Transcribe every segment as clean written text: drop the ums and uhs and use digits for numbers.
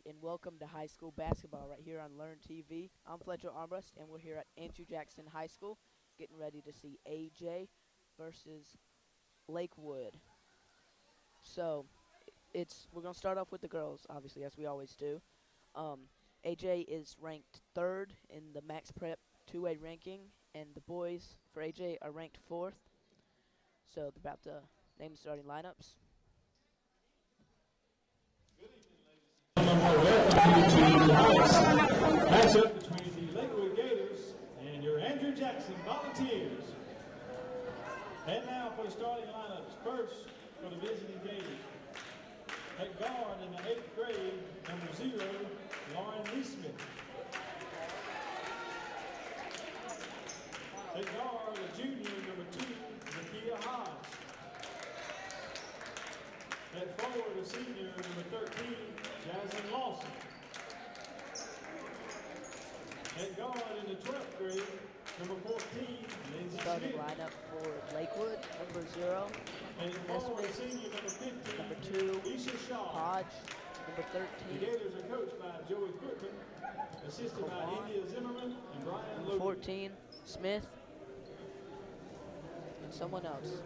right, and welcome to high school basketball right here on Learn TV. I'm Fletcher Armbrust, and we're here at Andrew Jackson High School, getting ready to see AJ versus Lakewood. So we're gonna start off with the girls, obviously, as we always do. Um, AJ is ranked third in the Max Prep 2A ranking, and the boys for AJ are ranked fourth. So they're about to name the starting lineups. Welcome to the matchup between the Lakewood Gators and your Andrew Jackson Volunteers. And now for the starting lineups. First, for the visiting Gators. At guard in the 8th grade, number 0, Lauren Neesmith. At guard, the junior, number 2, Zakia Hodge. At forward, the senior, number 13, Jasmine Lawson. At guard in the 12th grade, number 14, Lindsay Starting Smith. lineup for Lakewood, number 0, And forward, the senior, number 15, number 2, Isha Shaw. Hodge, number The 13, Gators are coached by Joey Footman, assisted by India Zimmerman and Brian number Logan. 14, Smith, and someone else.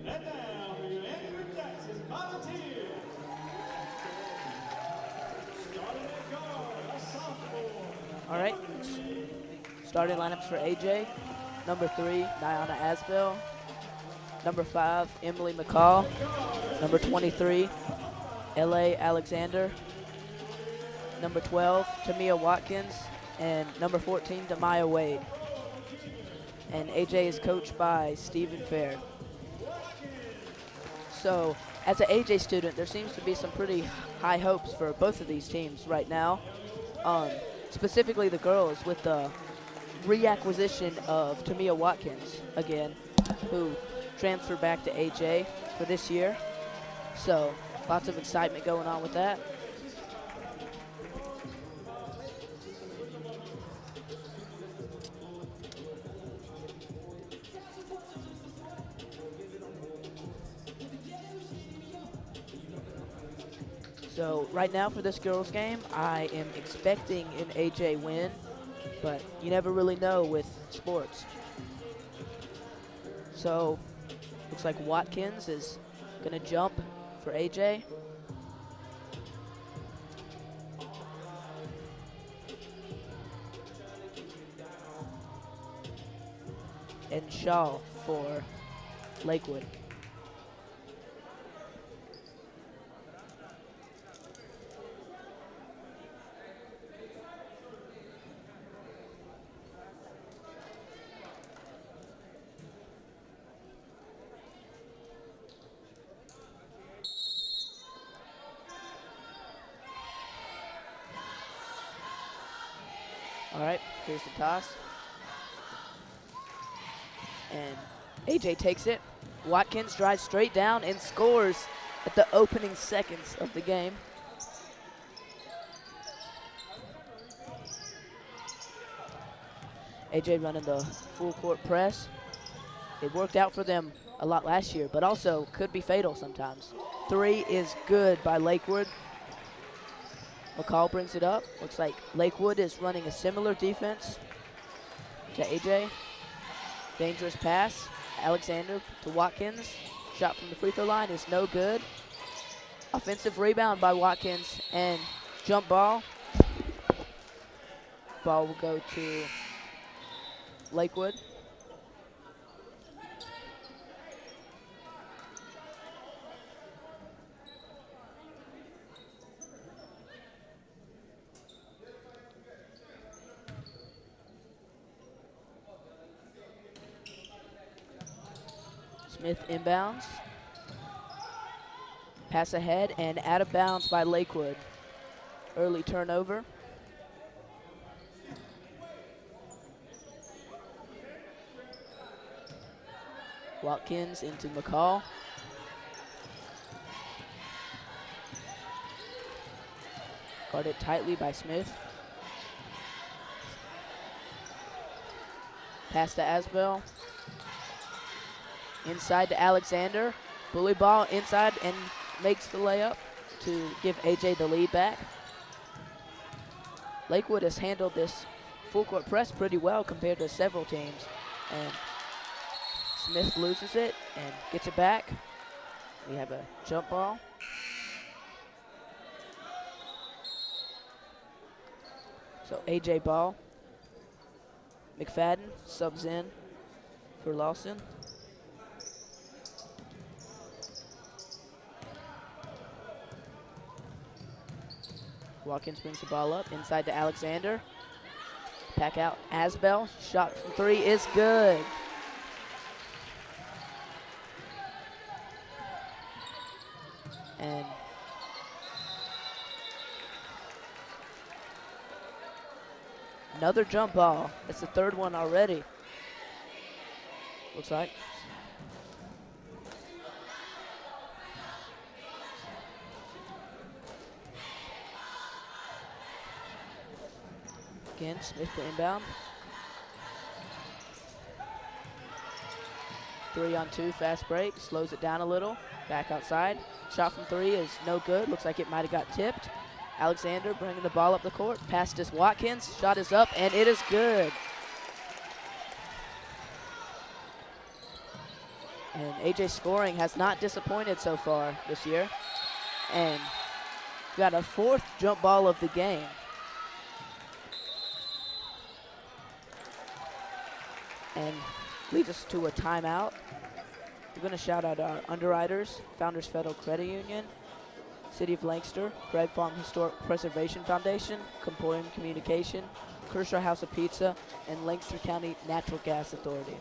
And now for your Andrew Jackson Volunteers. Starting at guard, a sophomore. All right, starting lineups for AJ. Number 3, Niana Asbell. Number 5, Emily McCall. Number 23, L.A. Alexander. Number 12, Tamia Watkins. And number 14, Demaya Wade. And AJ is coached by Stephen Fair. So, as an AJ student, there seems to be some pretty high hopes for both of these teams right now. Specifically the girls, with the reacquisition of Tamia Watkins again, who transferred back to AJ for this year. So, lots of excitement going on with that. So right now for this girls game, I am expecting an AJ win, but you never really know with sports. So looks like Watkins is gonna jump for AJ. And Shaw for Lakewood. All right, here's the toss. And AJ takes it. Watkins drives straight down and scores at the opening seconds of the game. AJ running the full court press. It worked out for them a lot last year, but also could be fatal sometimes. 3 is good by Lakewood. McCall brings it up. Looks like Lakewood is running a similar defense to AJ. Dangerous pass. Alexander to Watkins. Shot from the free throw line is no good. Offensive rebound by Watkins and jump ball. Ball will go to Lakewood. Smith inbounds. Pass ahead and out of bounds by Lakewood. Early turnover. Watkins into McCall. Guarded tightly by Smith. Pass to Asbell. Inside to Alexander. Bully ball inside and makes the layup to give AJ the lead back. Lakewood has handled this full court press pretty well compared to several teams. And Smith loses it and gets it back. We have a jump ball. So AJ ball. McFadden subs in for Lawson. Watkins brings the ball up inside to Alexander. Pack out Asbell. Shot from 3 is good. And another jump ball. That's the 3rd one already. Looks like. Again, Smith to inbound. 3-on-2 fast break, slows it down a little. Back outside. Shot from 3 is no good. Looks like it might have got tipped. Alexander bringing the ball up the court. Pass to Watkins. Shot is up, and it is good. And AJ's scoring has not disappointed so far this year. And got a 4th jump ball of the game. And leads us to a timeout. We're going to shout out our underwriters, Founders Federal Credit Union, City of Lancaster, Craig Farm Historic Preservation Foundation, Comporium Communication, Kershaw House of Pizza, and Lancaster County Natural Gas Authority.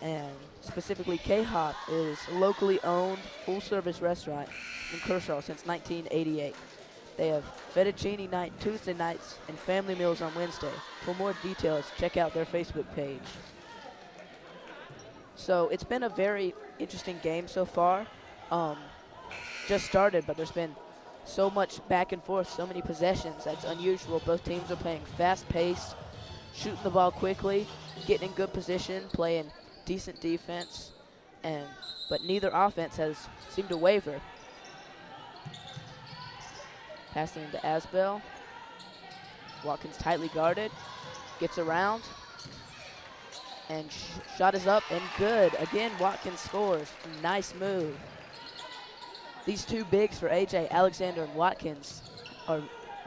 And specifically, K-Hop is a locally owned full-service restaurant in Kershaw since 1988. They have fettuccine night Tuesday nights and family meals on Wednesday. For more details, check out their Facebook page. So it's been a very interesting game so far. Just started, but there's been so much back and forth, so many possessions. That's unusual. Both teams are playing fast-paced, shooting the ball quickly, getting in good position, playing decent defense, but neither offense has seemed to waver. Passing to Asbell. Watkins tightly guarded. Gets around. And shot is up and good. Again, Watkins scores. Nice move. These 2 bigs for AJ, Alexander and Watkins, are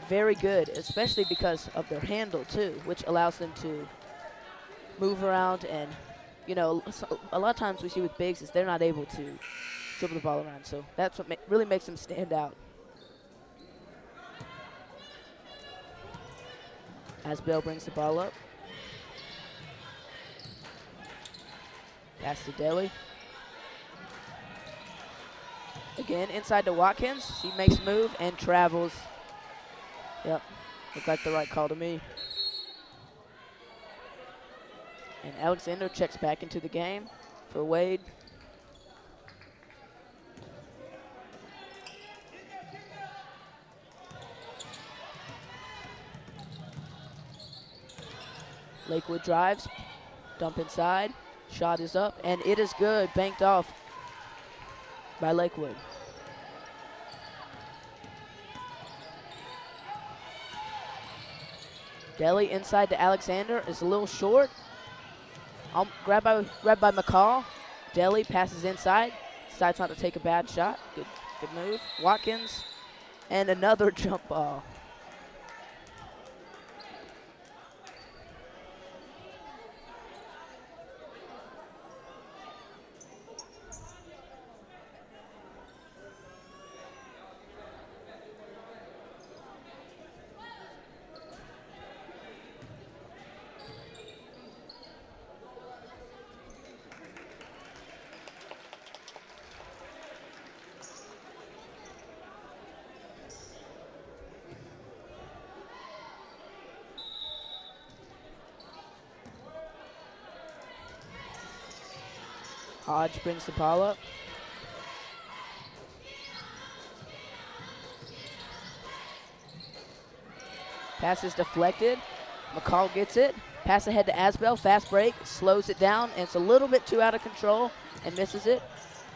very good, especially because of their handle too, which allows them to move around. And, you know, a lot of times we see with bigs is they're not able to dribble the ball around. So that's what really makes them stand out. Asbell brings the ball up. Pass to Deli. Again, inside to Watkins. She makes a move and travels. Yep, looked like the right call to me. And Alexander checks back into the game for Wade. Lakewood drives, dump inside, shot is up, and it is good, banked off by Lakewood. Deli inside to Alexander is a little short. Grabbed by McCall. Deli passes inside, decides not to take a bad shot. Good move. Watkins, and another jump ball. Hodge brings the ball up. Pass is deflected. McCall gets it. Pass ahead to Asbell. Fast break. Slows it down. And it's a little bit too out of control and misses it.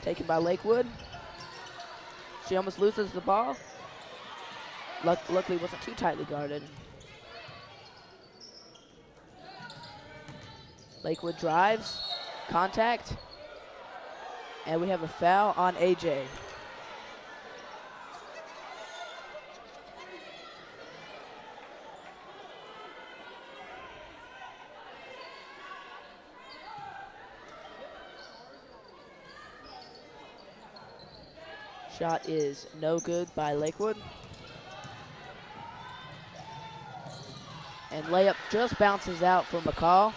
taken by Lakewood. She almost loses the ball. Luckily, wasn't too tightly guarded. Lakewood drives, contact, and we have a foul on AJ. Shot is no good by Lakewood. And layup just bounces out for McCall.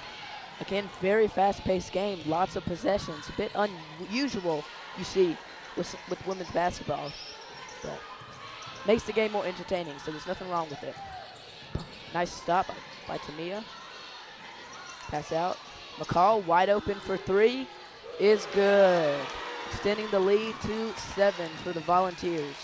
Again, very fast-paced game, lots of possessions. A bit unusual, you see, with women's basketball. But makes the game more entertaining, so there's nothing wrong with it. Nice stop by Tamia. Pass out. McCall wide open for three is good. Extending the lead to 7 for the Volunteers.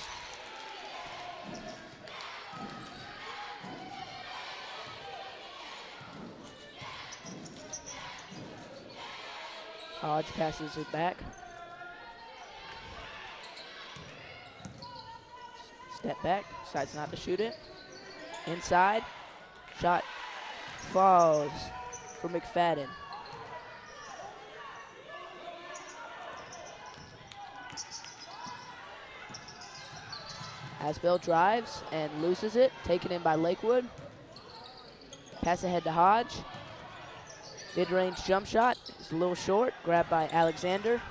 Hodge passes it back. Step back, decides not to shoot it. Inside, shot falls for McFadden. Asbell drives and loses it, taken in by Lakewood. Pass ahead to Hodge. Mid-range jump shot is a little short, grabbed by Alexander.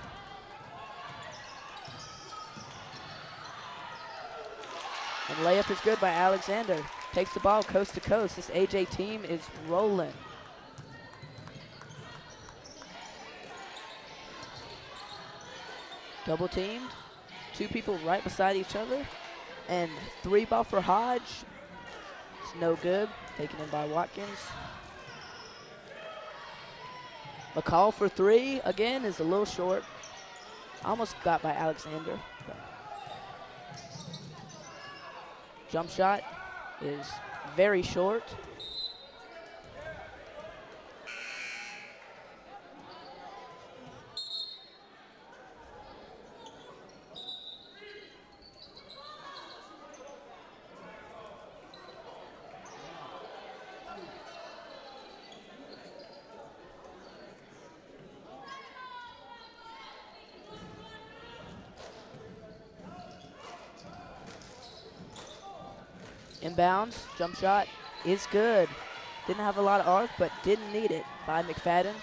And layup is good by Alexander. Takes the ball coast to coast. This AJ team is rolling. Double teamed. 2 people right beside each other. And 3 ball for Hodge. It's no good. Taken in by Watkins. McCall for 3 again is a little short. Almost got by Alexander. Jump shot is very short. Inbounds, jump shot is good. Didn't have a lot of arc, but didn't need it by McFadden.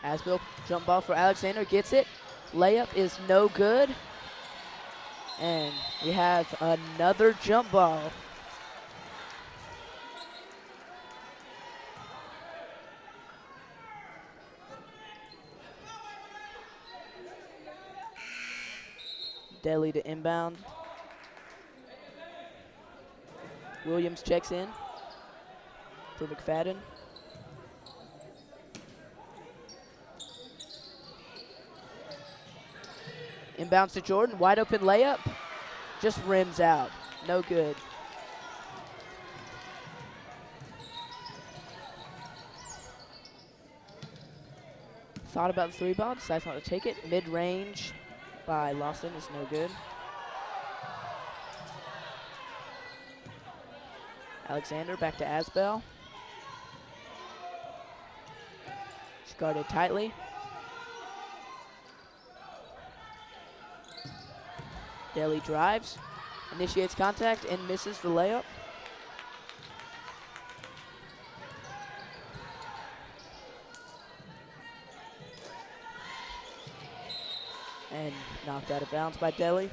Asbell, jump ball for Alexander, gets it. Layup is no good. And we have another jump ball. Delhi to inbound. Williams checks in for McFadden. Inbounds to Jordan, wide open layup. Just rims out, no good. Thought about the 3 ball, decides not to take it. Mid-range by Lawson is no good. Alexander back to Asbell. She's guarded tightly. Daly drives, initiates contact, and misses the layup. And knocked out of bounds by Delhi.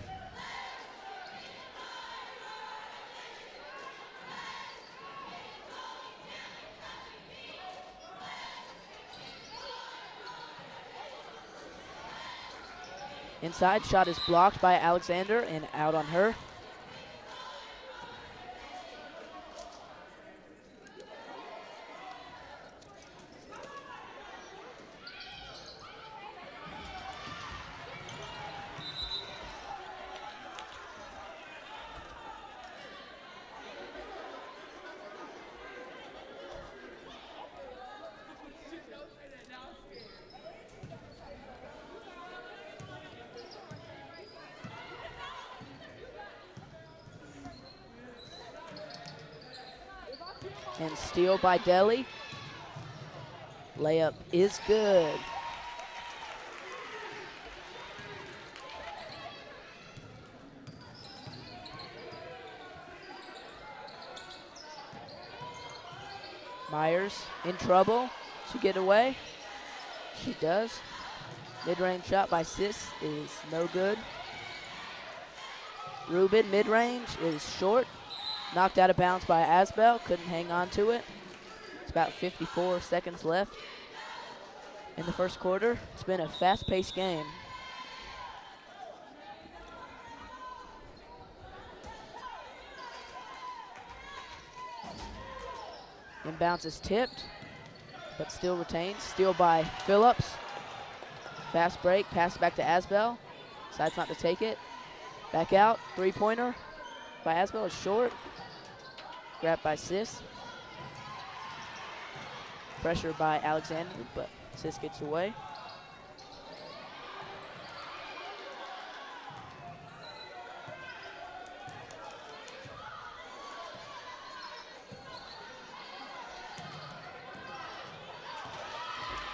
Inside, shot is blocked by Alexander and out on her. And steal by Deli. Layup is good. Myers in trouble. She get away? She does. Mid-range shot by Sis is no good. Rubin, mid-range, is short. Knocked out of bounds by Asbel. Couldn't hang on to it. It's about 54 seconds left in the first quarter. It's been a fast-paced game. Inbounds is tipped, but still retained. Steal by Phillips. Fast break, pass back to Asbel. Decides not to take it. Back out, three-pointer by Asbel is short. Grabbed by Sis. Pressure by Alexander, but Sis gets away.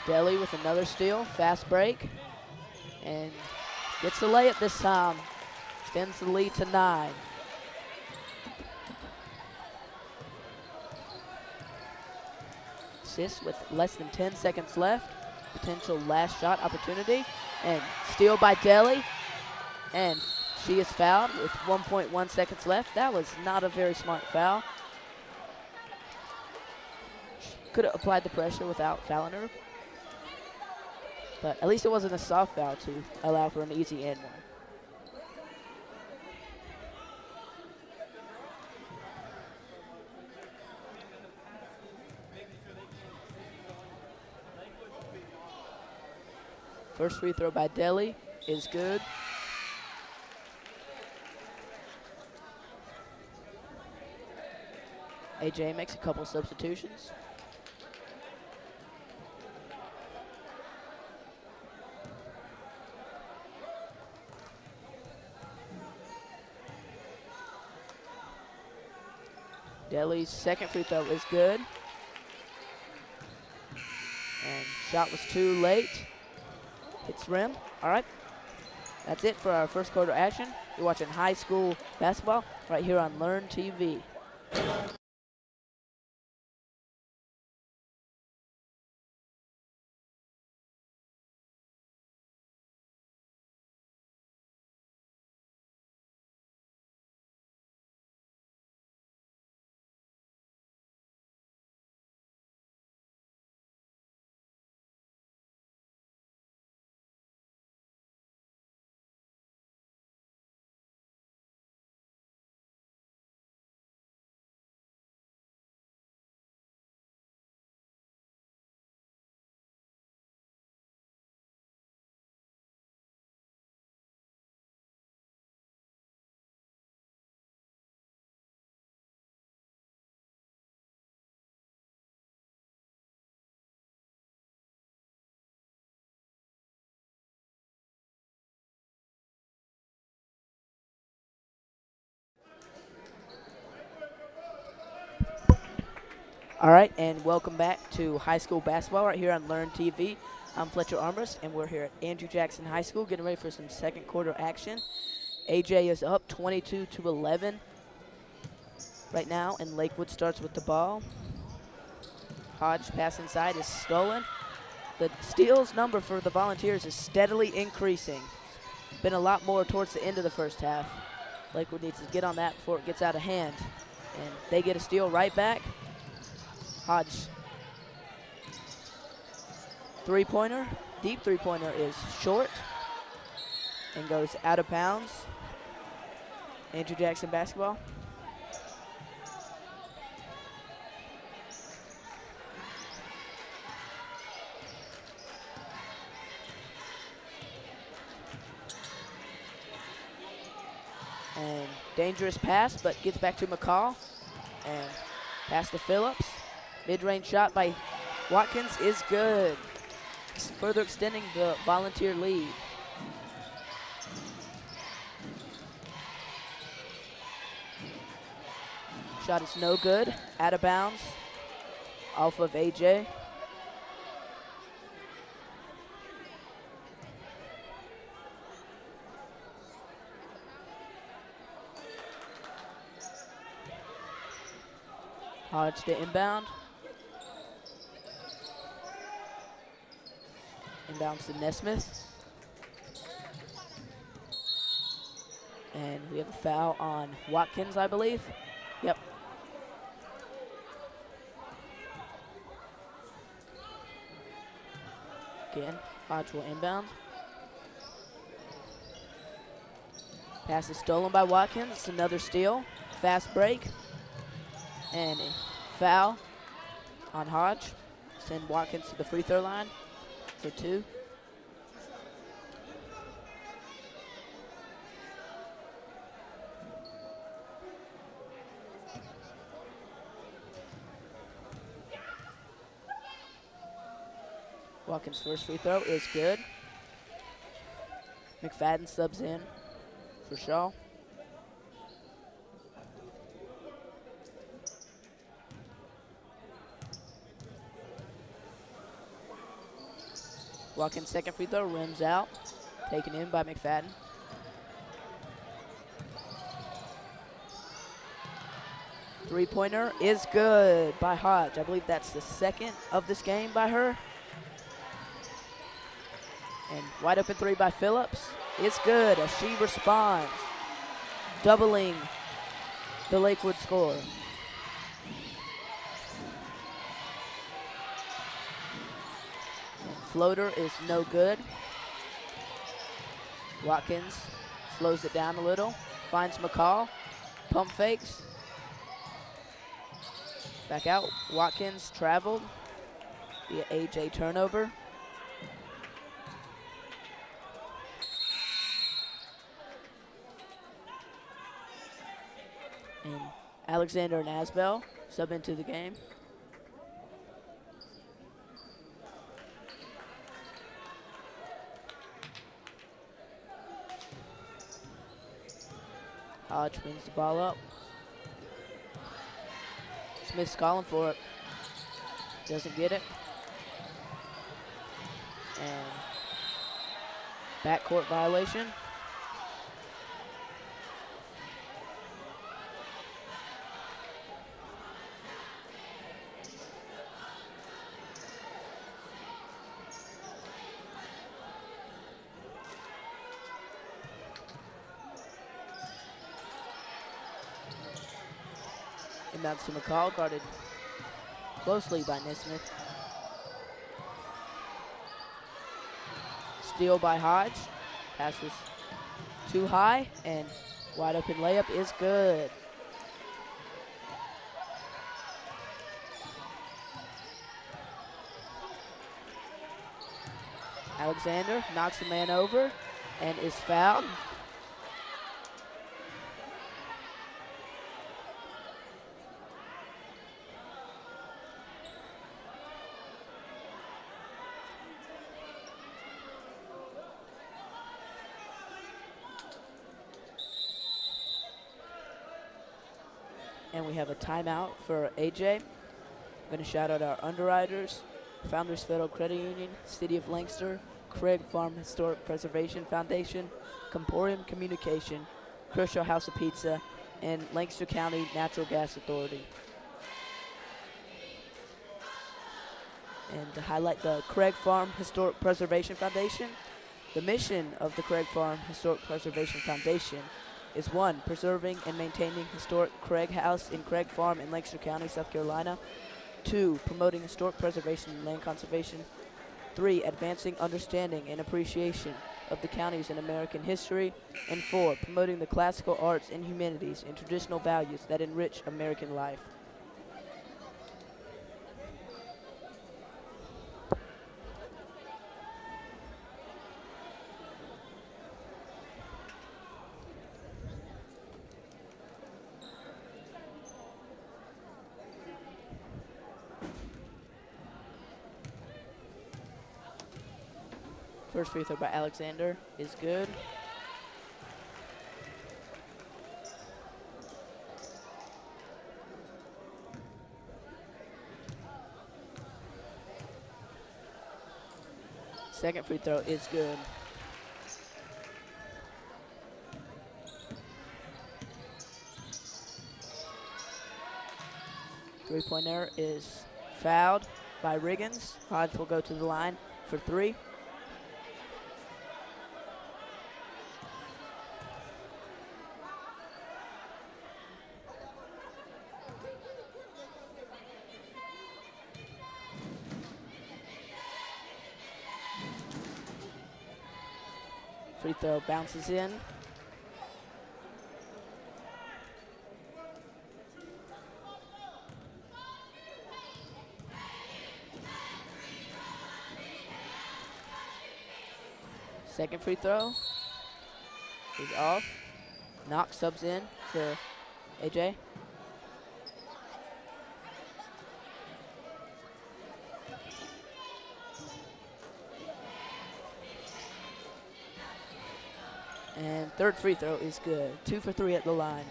Deli with another steal, fast break, and gets the layup this time. Extends the lead to 9. Sis with less than 10 seconds left. Potential last shot opportunity. And steal by Deli. And she is fouled with 1.1 seconds left. That was not a very smart foul. Could have applied the pressure without fouling her. But at least it wasn't a soft foul to allow for an easy and one. First free throw by Deli is good. AJ makes a couple substitutions. Deli's second free throw is good. And shot was too late. Hits rim. All right. That's it for our first quarter action. You're watching high school basketball right here on Learn TV. All right, and welcome back to high school basketball right here on Learn TV. I'm Fletcher Armbrust, and we're here at Andrew Jackson High School getting ready for some second quarter action. AJ is up 22-11 right now, and Lakewood starts with the ball. Hodge pass inside is stolen. The steals number for the Volunteers is steadily increasing. Been a lot more towards the end of the first half. Lakewood needs to get on that before it gets out of hand. And they get a steal right back. Hodge, three-pointer, deep three-pointer is short and goes out of bounds. Andrew Jackson basketball. And dangerous pass, but gets back to McCall. And pass to Phillips. Mid-range shot by Watkins is good. Further extending the Volunteer lead. Shot is no good. Out of bounds. off of AJ. Hodge to inbound. Inbounds to Nesmith. And we have a foul on Watkins, I believe. Yep. Again, Hodge will inbound. Pass is stolen by Watkins. It's another steal. Fast break. And a foul on Hodge. Send Watkins to the free throw line for 2. Watkins' first free throw is good. McFadden subs in for Shaw. Watkins' second free throw rims out. Taken in by McFadden. Three-pointer is good by Hodge. I believe that's the second of this game by her. And wide open 3 by Phillips is good as she responds, doubling the Lakewood score. And floater is no good. Watkins slows it down a little, finds McCall, pump fakes. Back out, Watkins traveled via AJ turnover. And Alexander and Asbell sub into the game. Hodge brings the ball up. Smith's calling for it. Doesn't get it. And backcourt violation. Inbounds to McCall, guarded closely by Nesmith. Steal by Hodge. Passes too high, and wide open layup is good. Alexander knocks a man over and is fouled. And we have a timeout for AJ. I'm going to shout out our underwriters, Founders Federal Credit Union, City of Lancaster, Craig Farm Historic Preservation Foundation, Comporium Communication, Kershaw House of Pizza, and Lancaster County Natural Gas Authority. And to highlight the Craig Farm Historic Preservation Foundation, the mission of the Craig Farm Historic Preservation Foundation is 1, preserving and maintaining historic Craig House in Craig Farm in Lancaster County, South Carolina. 2, promoting historic preservation and land conservation. 3, advancing understanding and appreciation of the counties in American history. And 4, promoting the classical arts and humanities and traditional values that enrich American life. First free throw by Alexander is good. Second free throw is good. Three-pointer is fouled by Riggins. Hodge will go to the line for three. Free throw bounces in. Second free throw is off. Knox subs in for AJ. And third free throw is good. 2 for 3 at the line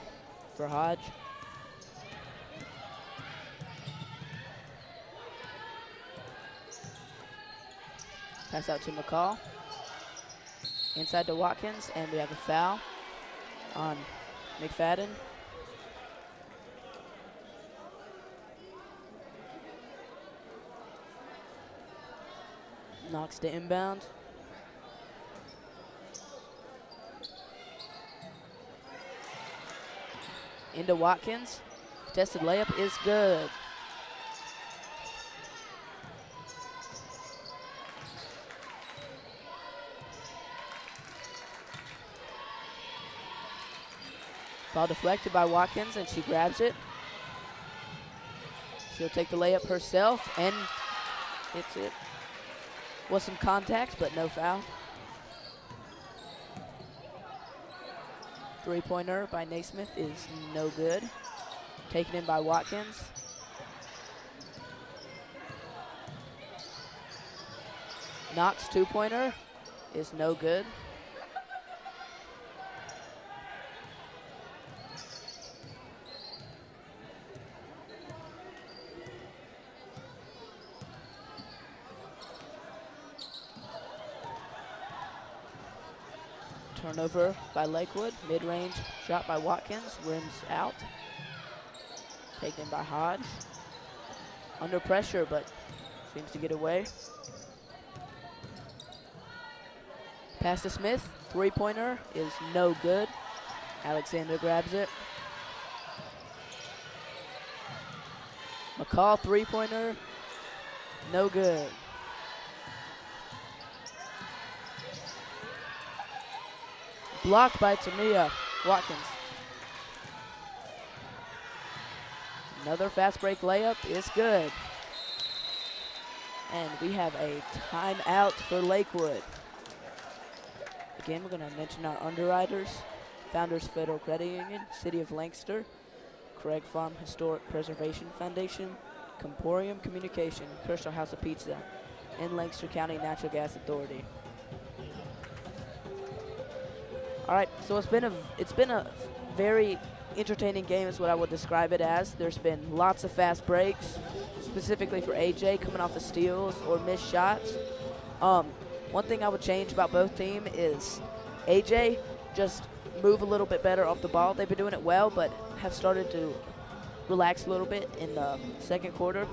for Hodge. Pass out to McCall. Inside to Watkins, and we have a foul on McFadden. Knocks to inbound. Into Watkins. Tested layup is good. Ball deflected by Watkins, and she grabs it. She'll take the layup herself, and hits it. Was some contact, but no foul. Three-pointer by Naismith is no good. Taken in by Watkins. Knox two-pointer is no good. Turnover by Lakewood. Mid-range shot by Watkins. Rims out. Taken by Hodge. Under pressure, but seems to get away. Pass to Smith. Three-pointer is no good. Alexander grabs it. McCall three-pointer. No good. Blocked by Tamia Watkins. Another fast break layup is good. And we have a timeout for Lakewood. Again, we're going to mention our underwriters. Founders Federal Credit Union, City of Lancaster, Craig Farm Historic Preservation Foundation, Comporium Communication, Kershaw House of Pizza, and Lancaster County Natural Gas Authority. All right, so it's been a very entertaining game is what I would describe it as. There's been lots of fast breaks, specifically for AJ coming off the steals or missed shots. One thing I would change about both teams is AJ just move a little bit better off the ball. They've been doing it well, but have started to relax a little bit in the second quarter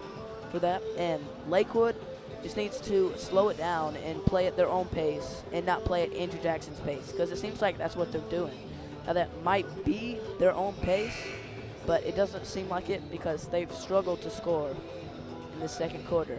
for that. And Lakewood just needs to slow it down and play at their own pace and not play at Andrew Jackson's pace, because it seems like that's what they're doing. Now, that might be their own pace, but it doesn't seem like it because they've struggled to score in the second quarter.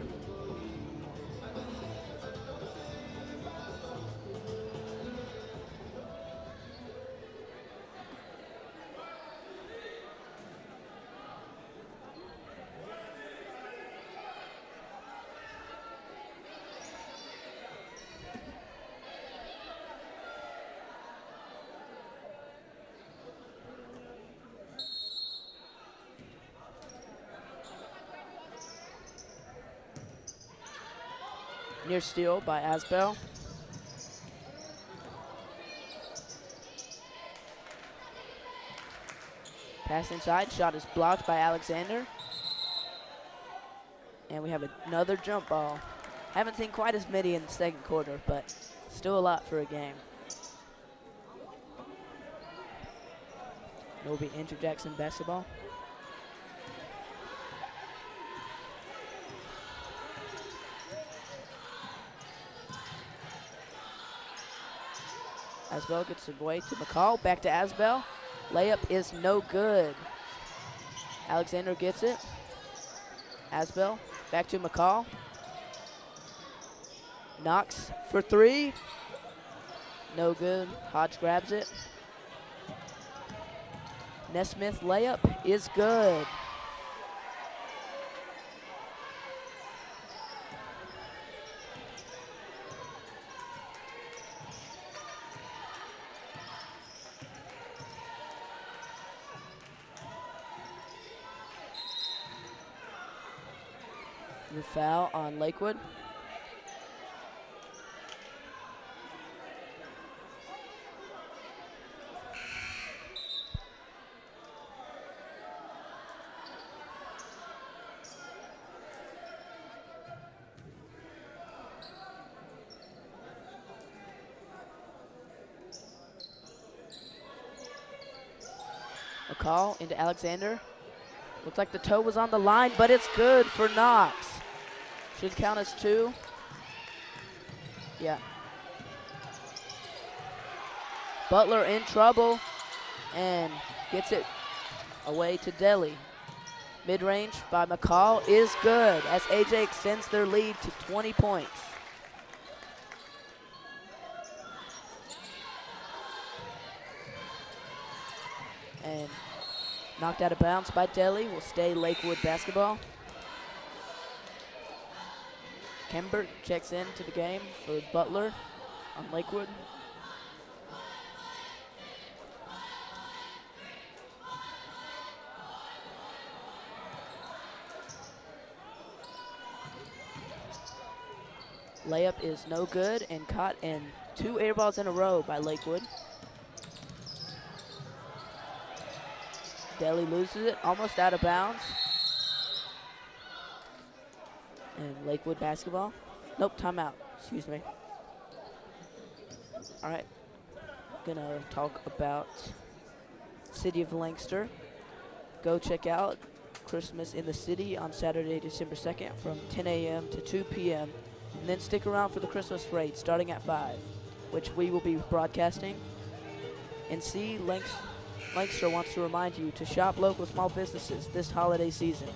Near steal by Asbell. Pass inside, shot is blocked by Alexander. And we have another jump ball Haven't seen quite as many in the second quarter, but still a lot for a game. It will be Andrew Jackson basketball. Asbell gets it away to McCall. Back to Asbell. Layup is no good. Alexander gets it. Asbell back to McCall. Knox for three. No good. Hodge grabs it. Nesmith layup is good. The foul on Lakewood. McCall into Alexander. Looks like the toe was on the line, but it's good for Knox. Should count as two. Yeah. Butler in trouble and gets it away to Delhi. Mid-range by McCall is good as AJ extends their lead to 20 points. And knocked out of bounds by Delhi. Will stay Lakewood basketball. Kembert checks into the game for Butler on Lakewood. Layup is no good and caught in two air balls in a row by Lakewood. Delhi loses it, almost out of bounds. And Lakewood basketball. Nope, timeout, excuse me. All right, gonna talk about City of Lancaster. Go check out Christmas in the City on Saturday, December 2nd from 10 a.m. to 2 p.m. And then stick around for the Christmas parade starting at 5, which we will be broadcasting. And see, Lancaster wants to remind you to shop local small businesses this holiday season.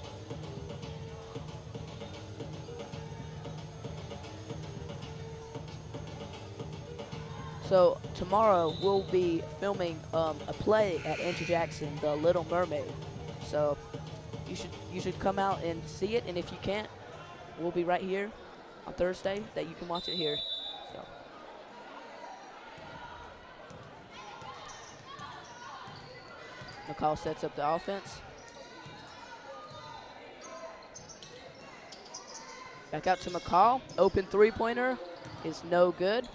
So tomorrow we'll be filming a play at Andrew Jackson, The Little Mermaid. So you should come out and see it, and if you can't, we'll be right here on Thursday that you can watch it here. So. McCall sets up the offense. Back out to McCall. Open three-pointer is no good.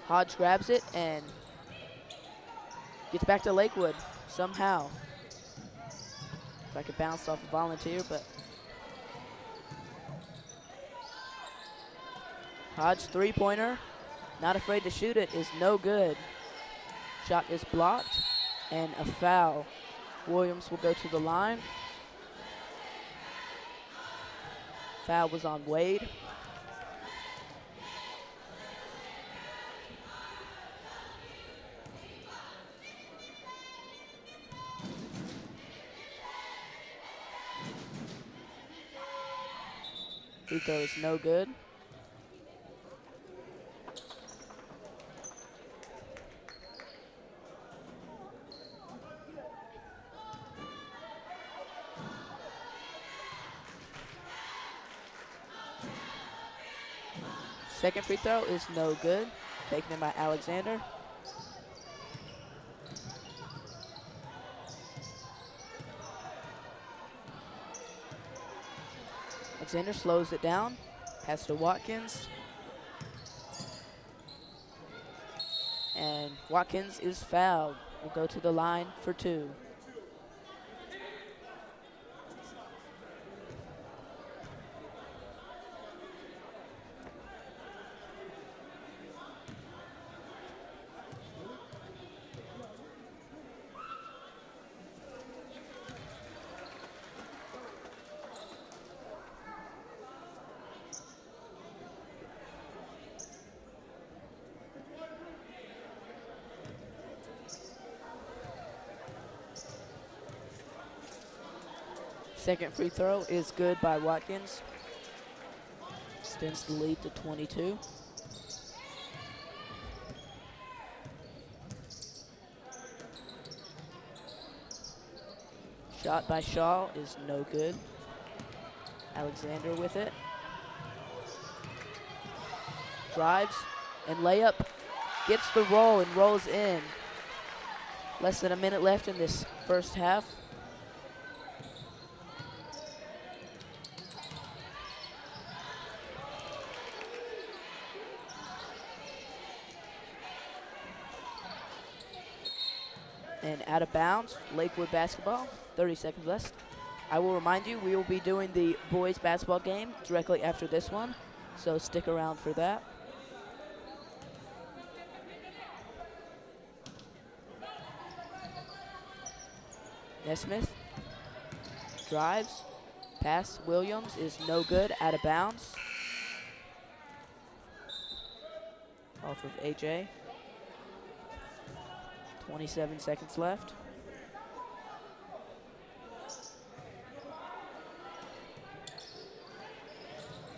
Hodge grabs it and gets back to Lakewood somehow. If I could bounce off a volunteer, but Hodge three-pointer, not afraid to shoot it, is no good. Shot is blocked and a foul. Williams will go to the line. Foul was on Wade. Free throw is no good. Second free throw is no good. Taken in by Alexander. Alexander slows it down. Pass to Watkins. And Watkins is fouled. Will go to the line for two. Second free throw is good by Watkins. Extends the lead to 22. Shot by Shaw is no good. Alexander with it. Drives and layup. Gets the roll and rolls in. Less than a minute left in this first half. And out of bounds, Lakewood basketball, 30 seconds left. I will remind you, we will be doing the boys basketball game directly after this one, so stick around for that. Nesmith drives, pass, Williams is no good, out of bounds. Off of AJ. 27 seconds left.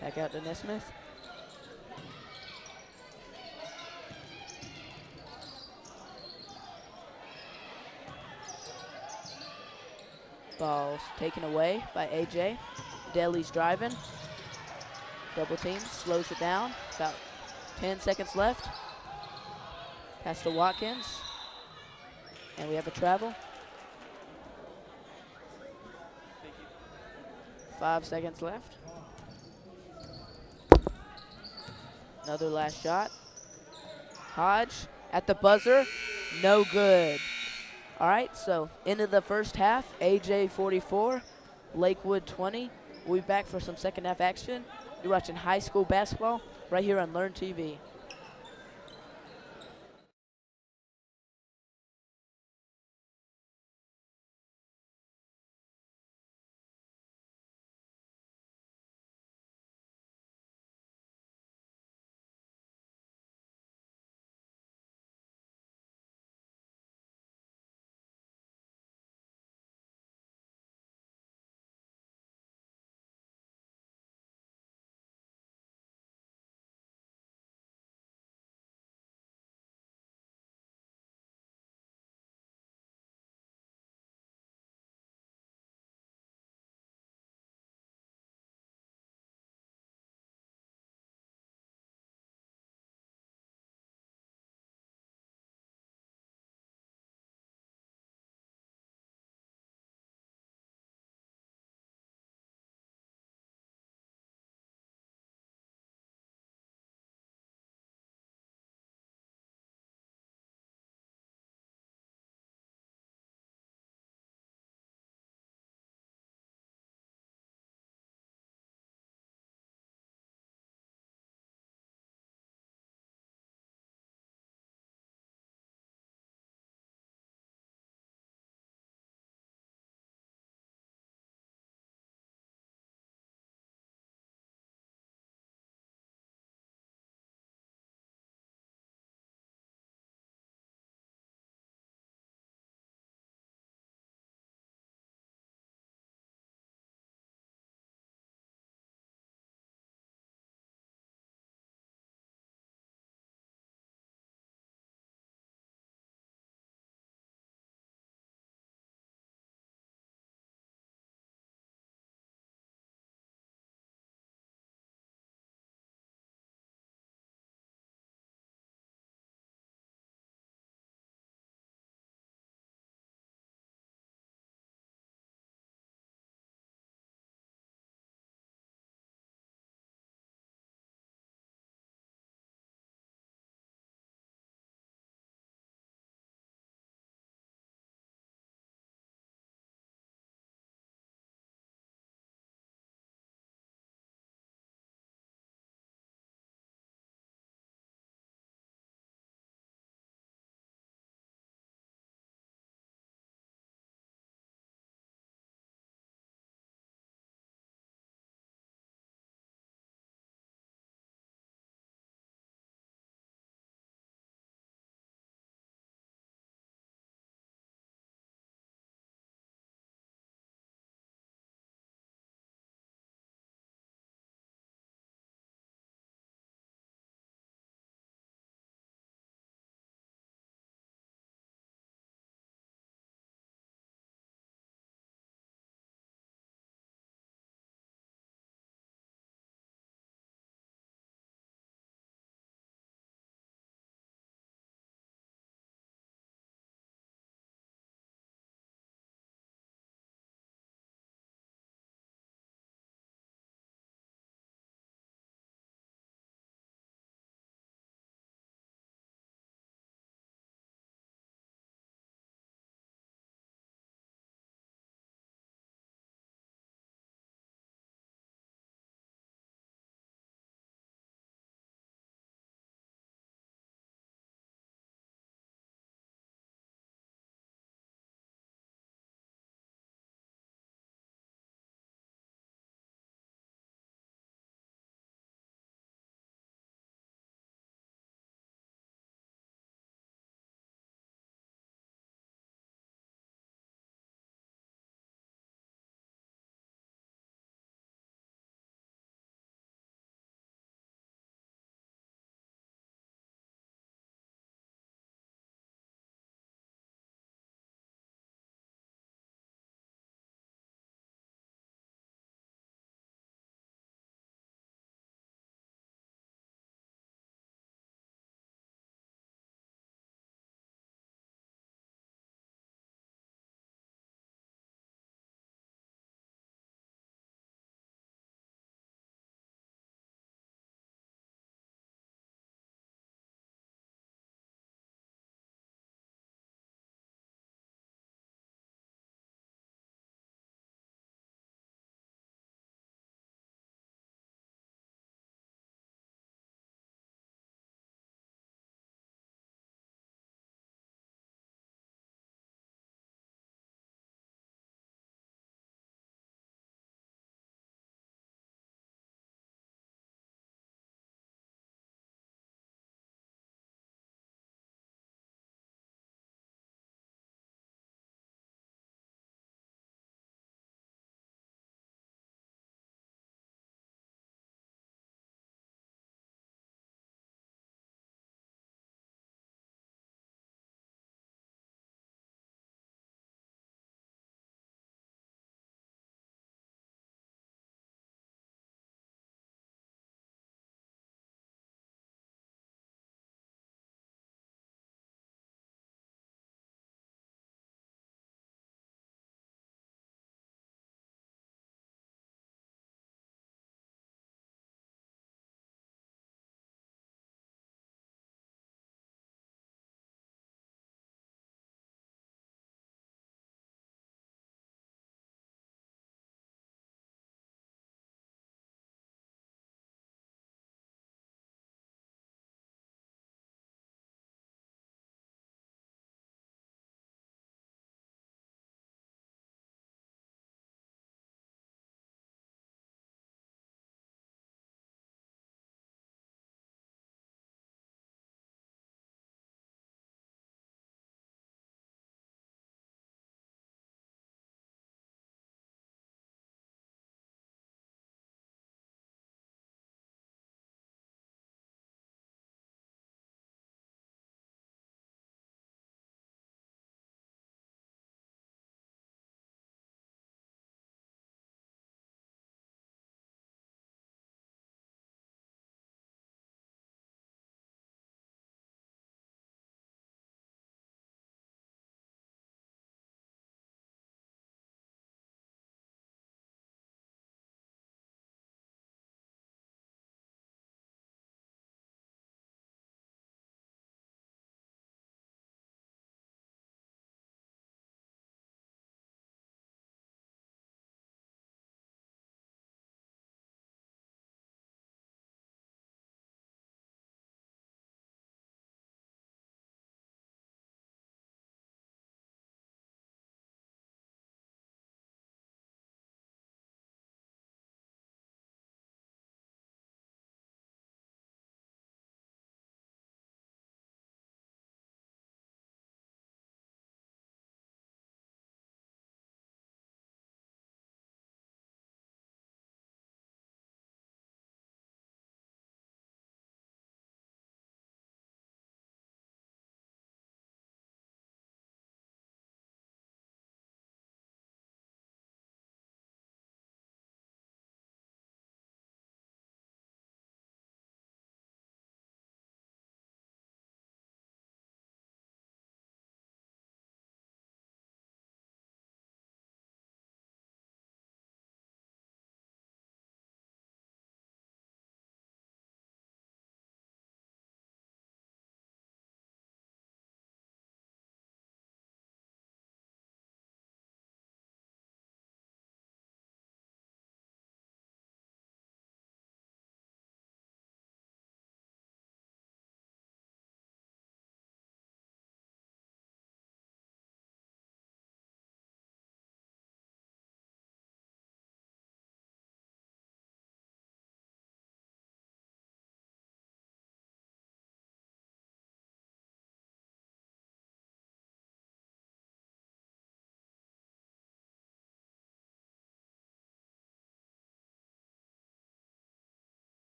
Back out to Nesmith. Ball's taken away by AJ. Deli's driving. Double team, slows it down. About 10 seconds left. Pass to Watkins. And we have a travel. 5 seconds left. Another last shot. Hodge at the buzzer, no good. All right, so into the first half, AJ 44, Lakewood 20. We'll be back for some second half action. You're watching high school basketball right here on Learn TV.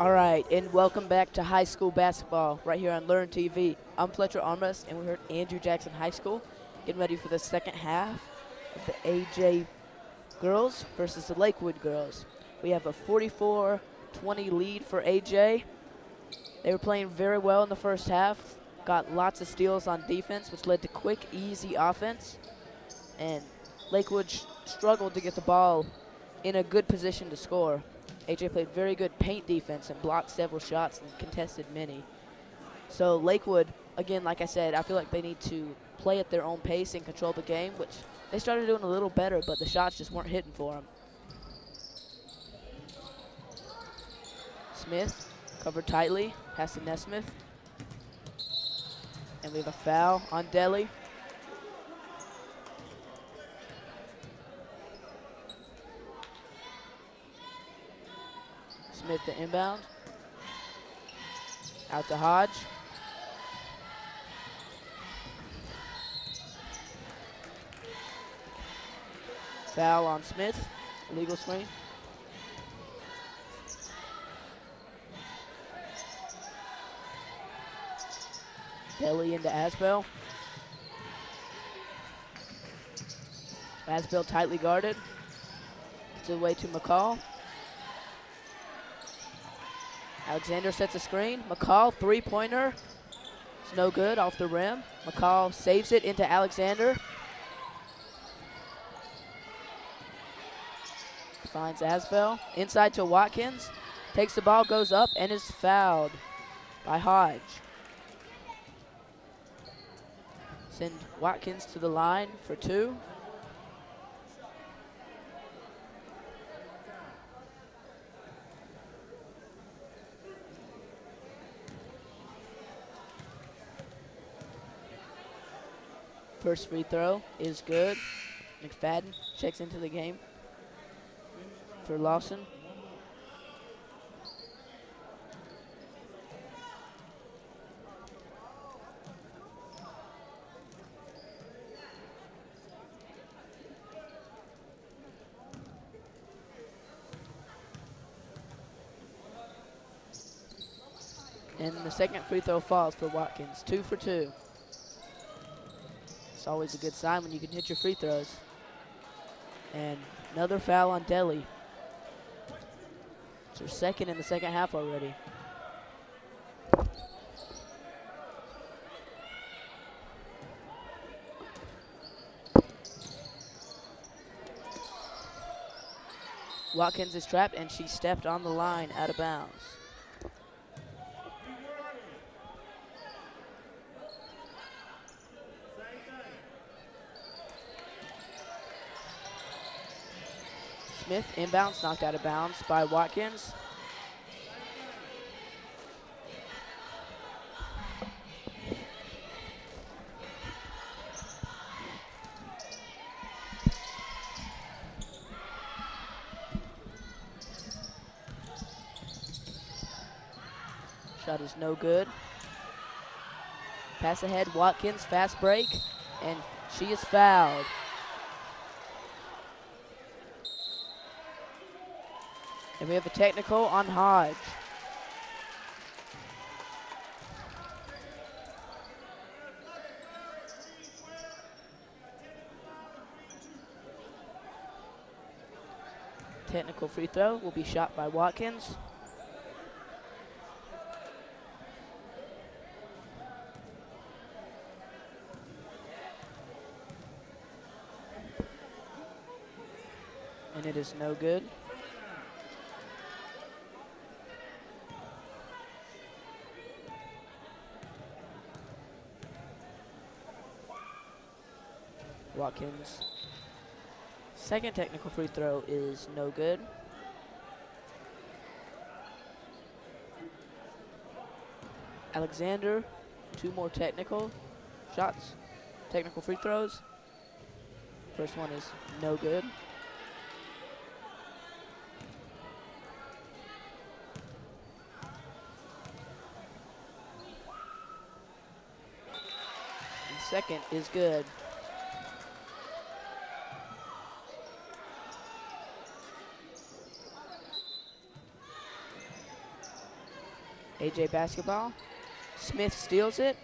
All right, and welcome back to high school basketball right here on Learn TV. I'm Fletcher Armrest, and we're here at Andrew Jackson High School, getting ready for the second half of the AJ girls versus the Lakewood girls. We have a 44-20 lead for AJ. They were playing very well in the first half, got lots of steals on defense, which led to quick, easy offense. And Lakewood struggled to get the ball in a good position to score. AJ played very good paint defense and blocked several shots and contested many. So Lakewood, again, like I said, I feel like they need to play at their own pace and control the game, which they started doing a little better, but the shots just weren't hitting for them. Smith covered tightly, pass to Nesmith. And we have a foul on Deli. Smith the inbound. Out to Hodge. Foul on Smith. Illegal swing. Deli into Asbell. Asbell tightly guarded. Gets it away to McCall. Alexander sets a screen. McCall, three-pointer. It's no good, off the rim. McCall saves it into Alexander. Finds Asbell. Inside to Watkins. Takes the ball, goes up, and is fouled by Hodge. Send Watkins to the line for two. First free throw is good. McFadden checks into the game for Lawson. And the second free throw falls for Watkins. 2 for 2. It's always a good sign when you can hit your free throws. And another foul on Deli. It's their second in the second half already. Watkins is trapped, and she stepped on the line out of bounds. Smith inbounds, knocked out of bounds by Watkins. Shot is no good. Pass ahead, Watkins, fast break, and she is fouled. And we have a technical on Hodge. Technical free throw will be shot by Watkins. And it is no good. Watkins' second technical free throw is no good. Alexander, 2 more technical shots, technical free throws. First one is no good. And second is good. AJ basketball. Smith steals it.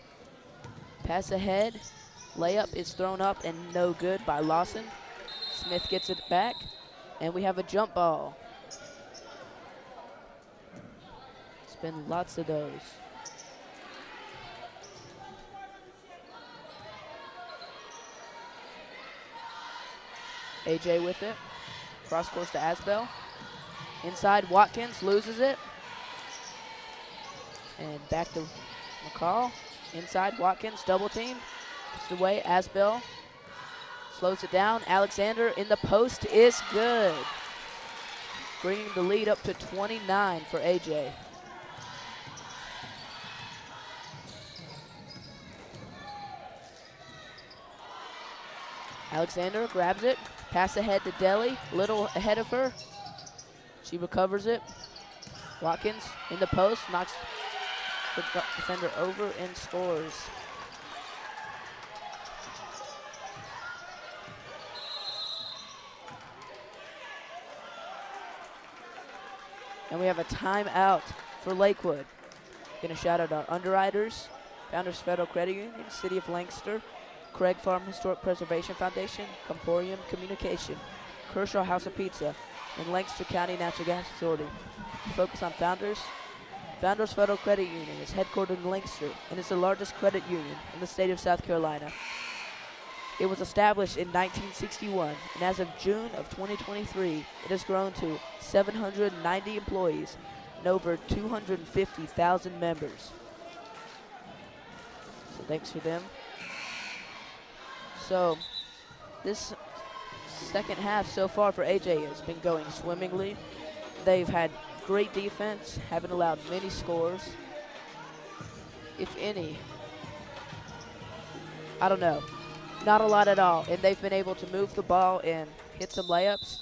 Pass ahead. Layup is thrown up and no good by Lawson. Smith gets it back, and we have a jump ball. It's been lots of those. AJ with it. Cross course to Asbell. Inside, Watkins loses it. And back to McCall. Inside, Watkins, double team. Puts it away, Asbell slows it down. Alexander in the post is good. Bringing the lead up to 29 for AJ. Alexander grabs it. Pass ahead to Deli, little ahead of her. She recovers it. Watkins in the post, knocks the defender over and scores. And we have a timeout for Lakewood. Gonna shout out our underwriters, Founders Federal Credit Union, City of Lancaster, Craig Farm Historic Preservation Foundation, Comporium Communication, Kershaw House of Pizza, and Lancaster County Natural Gas Authority. Focus on Founders. Founders Federal Credit Union is headquartered in Lancaster and is the largest credit union in the state of South Carolina. It was established in 1961, and as of June of 2023, it has grown to 790 employees and over 250,000 members. So thanks for them. So this second half so far for AJ has been going swimmingly. They've had great defense, haven't allowed many scores, if any. I don't know, not a lot at all. And they've been able to move the ball and hit some layups,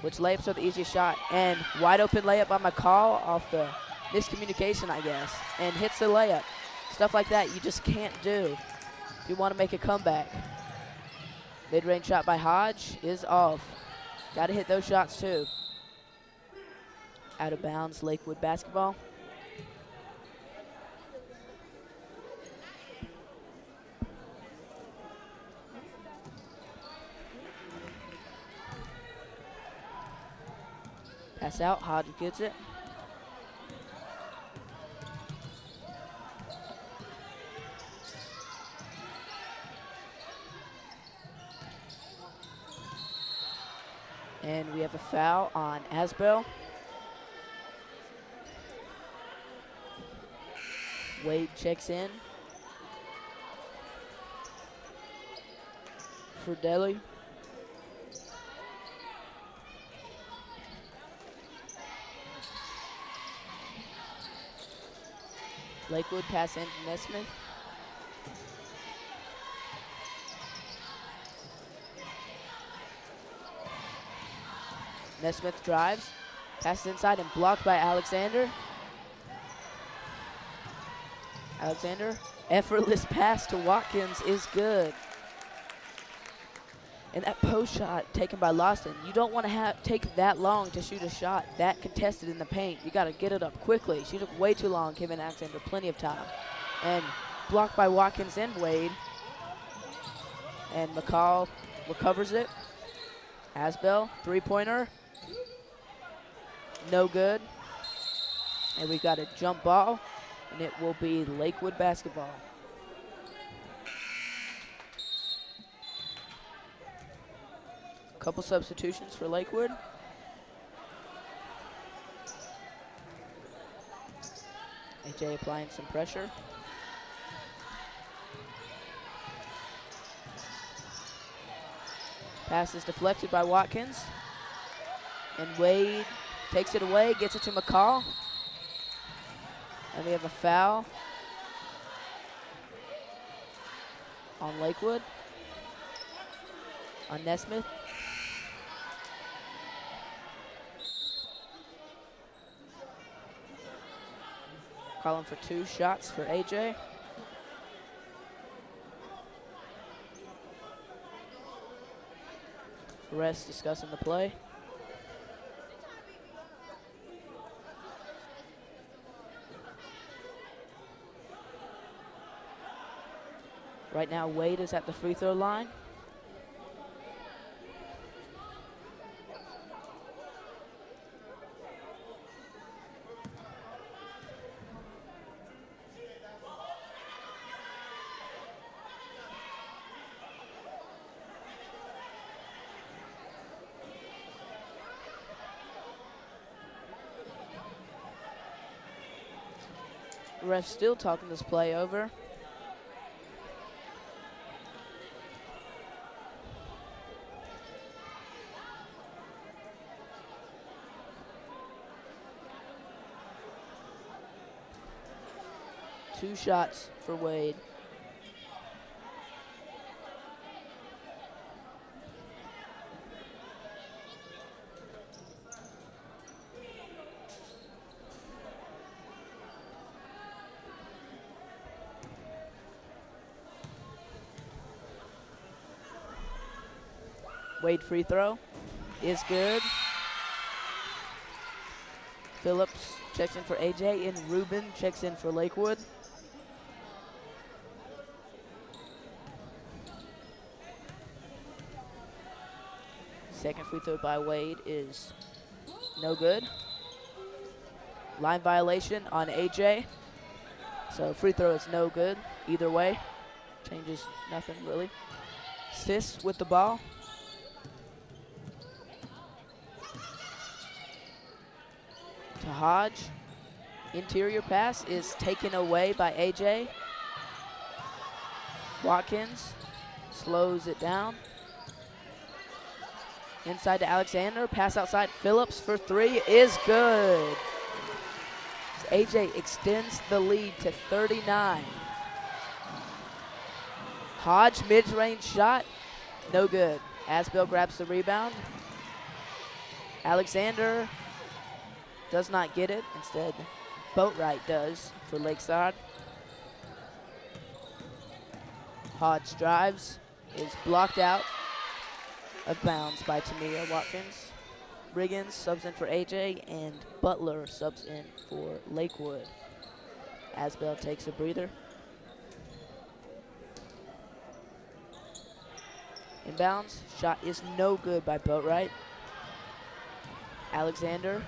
which layups are the easiest shot. And wide open layup by McCall off the miscommunication, I guess, and hits the layup. Stuff like that you just can't do if you want to make a comeback. Mid-range shot by Hodge is off. Got to hit those shots too. Out of bounds, Lakewood basketball. Pass out, Hodge gets it. And we have a foul on Asbell. Wade checks in for Deli. Lakewood pass into Nesmith. Nesmith drives, passes inside and blocked by Alexander. Alexander, effortless pass to Watkins is good. And that post shot taken by Lawson, you don't want to take that long to shoot a shot that contested in the paint. You got to get it up quickly. She took way too long, giving Alexander plenty of time. And blocked by Watkins and Wade. And McCall recovers it. Asbell, three-pointer. No good. And we've got a jump ball, and it will be Lakewood basketball. Couple substitutions for Lakewood. AJ applying some pressure. Pass is deflected by Watkins. And Wade takes it away, gets it to McCall. And we have a foul on Lakewood, on Nesmith. Calling for 2 shots for AJ. Refs discussing the play. Right now, Wade is at the free throw line. Ref still talking this play over. Two shots for Wade. Wade free throw is good. Phillips checks in for AJ, and Rubin checks in for Lakewood. Second free throw by Wade is no good. Line violation on AJ. So free throw is no good either way. Changes nothing really. Sis with the ball. To Hodge. Interior pass is taken away by AJ. Watkins slows it down. Inside to Alexander, pass outside. Phillips for three is good. AJ extends the lead to 39. Hodge mid-range shot, no good. Asbell grabs the rebound. Alexander does not get it. Instead, Boatwright does for Lakeside. Hodge drives, is blocked out of bounds by Tamia Watkins. Riggins subs in for AJ, and Butler subs in for Lakewood. Asbell takes a breather. Inbounds, shot is no good by Boatwright. Alexander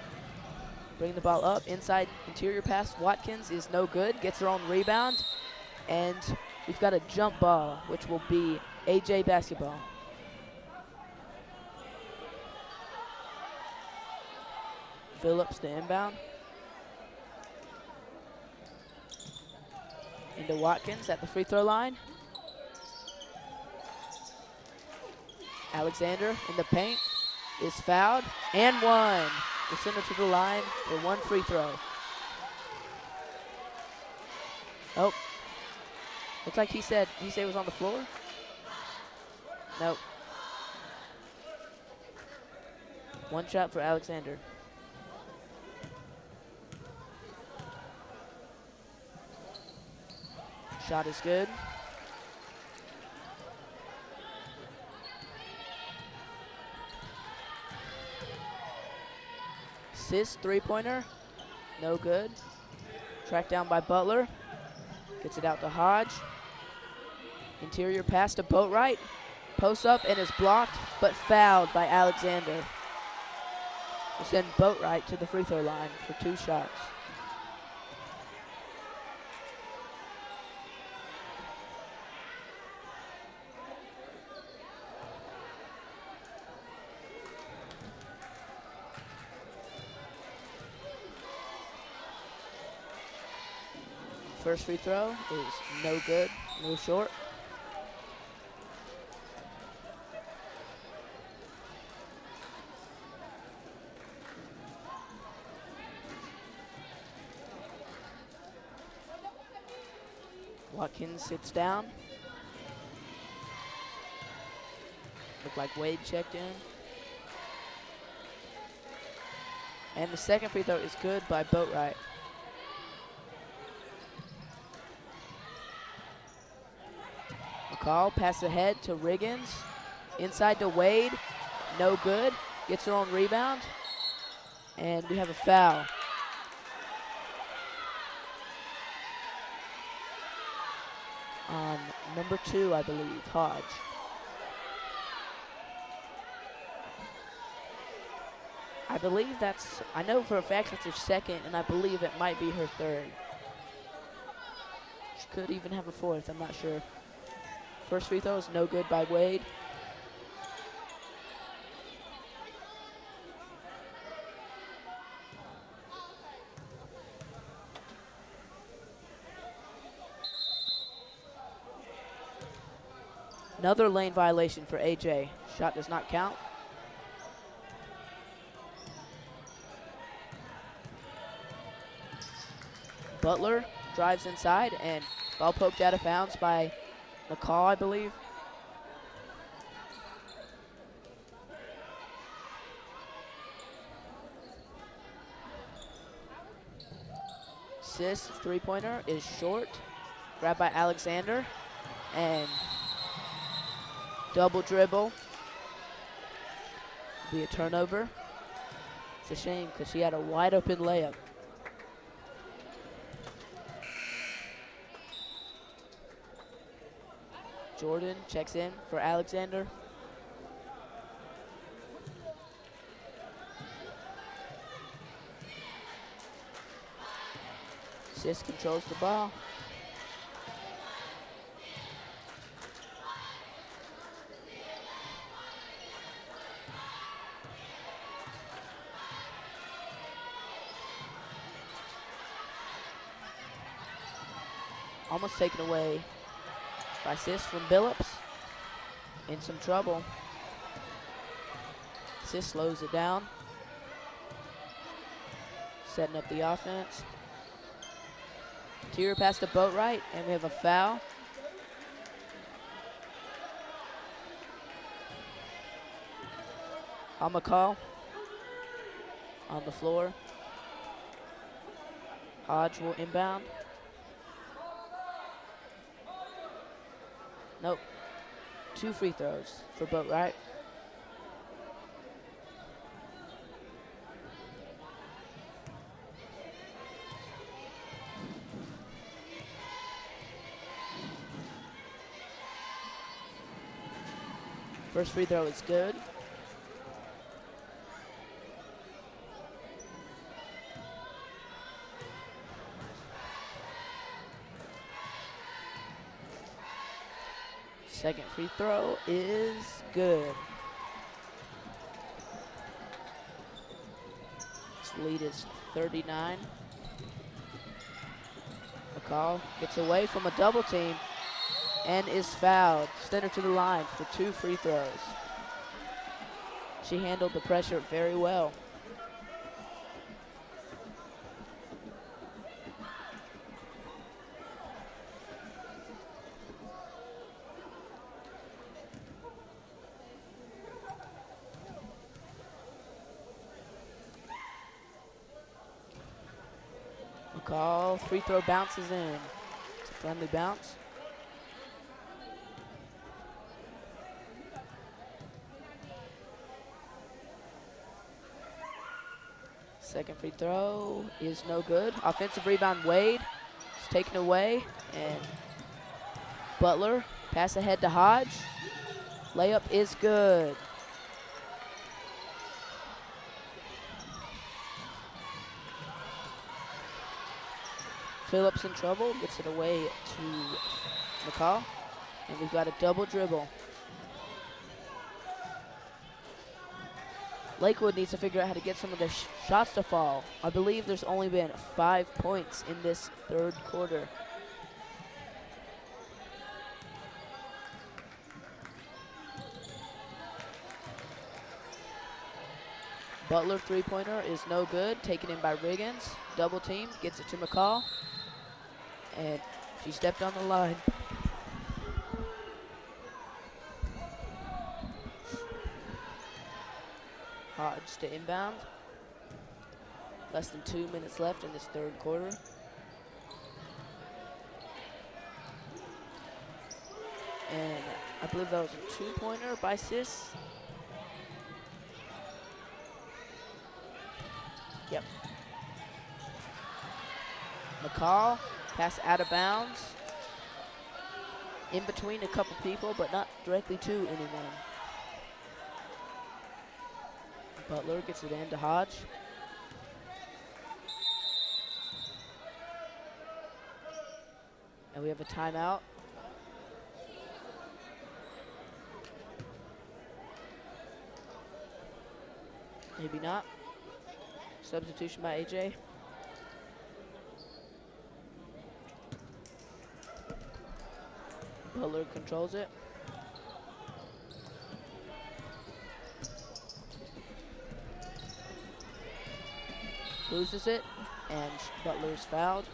bring the ball up, inside interior pass. Watkins is no good, gets her own rebound, and we've got a jump ball, which will be AJ basketball. Phillips to inbound. Into Watkins at the free throw line. Alexander in the paint is fouled and one. We'll send her to the line for one free throw. Oh, looks like he said it was on the floor. Nope. One shot for Alexander. Shot is good. Sis three-pointer, no good. Tracked down by Butler. Gets it out to Hodge. Interior pass to Boatwright. Posts up and is blocked, but fouled by Alexander. We'll send Boatwright to the free throw line for two shots. First free throw is no good, no short. Watkins sits down. Looked like Wade checked in. And the second free throw is good by Boatwright. McCall pass ahead to Riggins. Inside to Wade, no good. Gets her own rebound. And we have a foul. on number 2, I believe, Hodge. I believe I know for a fact that's her second, and I believe it might be her third. She could even have a fourth, I'm not sure. First free throw is no good by Wade. Another lane violation for AJ. Shot does not count. Butler drives inside and ball poked out of bounds by McCall, I believe. Sis three-pointer is short. Grabbed by Alexander and double dribble. Be a turnover. It's a shame because she had a wide open layup. Jordan checks in for Alexander. Sis controls the ball. Almost taken away by Sis from Billups. In some trouble. Sis slows it down. Setting up the offense. Tier past the boat right, and we have a foul. On McCall. On the floor. Hodge will inbound. Nope. 2 free throws for boat right. First free throw is good. Second free throw is good. This lead is 39. McCall gets away from a double team and is fouled. Send her to the line for 2 free throws. She handled the pressure very well. McCall, free throw bounces in. It's a friendly bounce. Second free throw is no good. Offensive rebound, Wade. It's taken away, and Butler, pass ahead to Hodge. Layup is good. Phillips in trouble, gets it away to McCall, and we've got a double dribble. Lakewood needs to figure out how to get some of their shots to fall. I believe there's only been 5 points in this third quarter. Butler three-pointer is no good, taken in by Riggins. Double team, gets it to McCall, and she stepped on the line. Hodge to inbound. Less than 2 minutes left in this third quarter. And I believe that was a two-pointer by Sis. Yep. McCall, pass out of bounds. in between a couple people, but not directly to anyone. Butler gets it in to Hodge. And we have a timeout. Maybe not. Substitution by AJ. Butler controls it. Loses it, and Butler is fouled.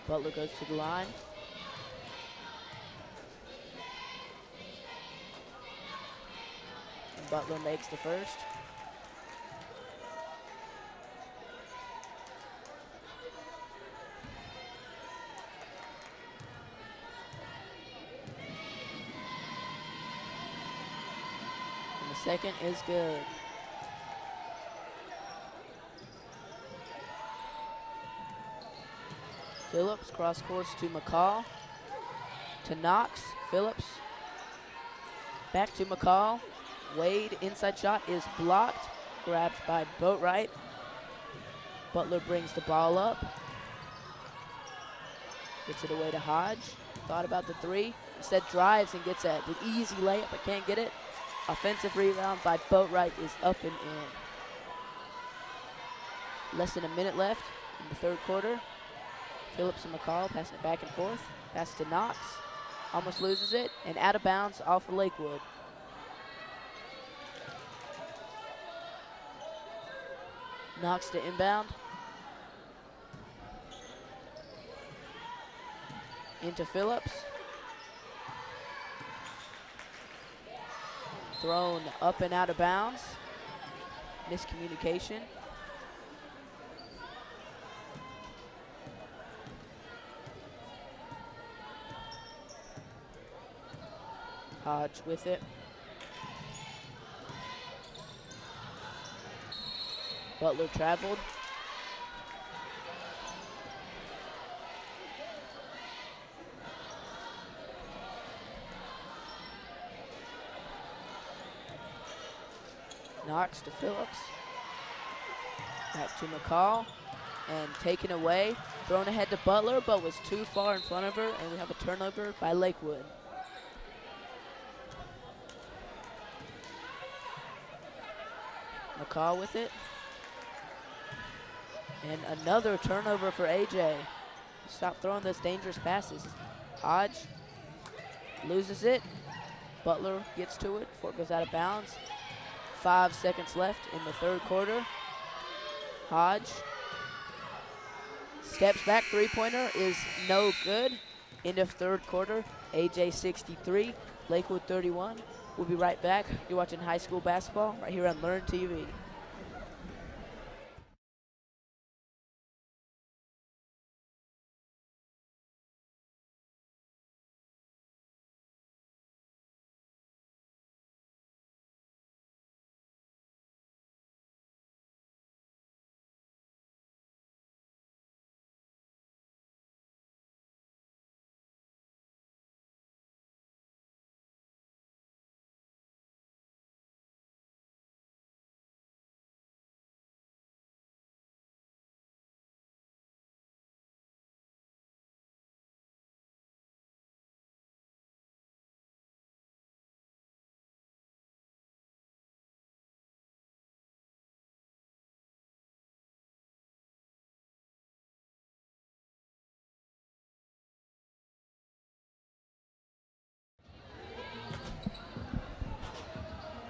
Butler goes to the line. And Butler makes the first. And the second is good. Phillips cross course to McCall, to Knox. Phillips back to McCall. Wade inside shot is blocked, grabbed by Boatwright. Butler brings the ball up, gets it away to Hodge. Thought about the three, instead drives and gets an easy layup but can't get it. Offensive rebound by Boatwright is up and in. Less than a minute left in the third quarter. Phillips and McCall passing it back and forth. Pass to Knox. Almost loses it. And out of bounds off of Lakewood. Knox to inbound. Into Phillips. Thrown up and out of bounds. Miscommunication. Hodge with it. Butler traveled. Knox to Phillips. Back to McCall. And taken away. Thrown ahead to Butler, but was too far in front of her, and we have a turnover by Lakewood. McCall with it. And another turnover for AJ. Stop throwing those dangerous passes. Hodge loses it. Butler gets to it before it goes out of bounds. 5 seconds left in the third quarter. Hodge steps back, three-pointer is no good. End of third quarter, AJ 63, Lakewood 31. We'll be right back. You're watching high school basketball right here on Learn TV.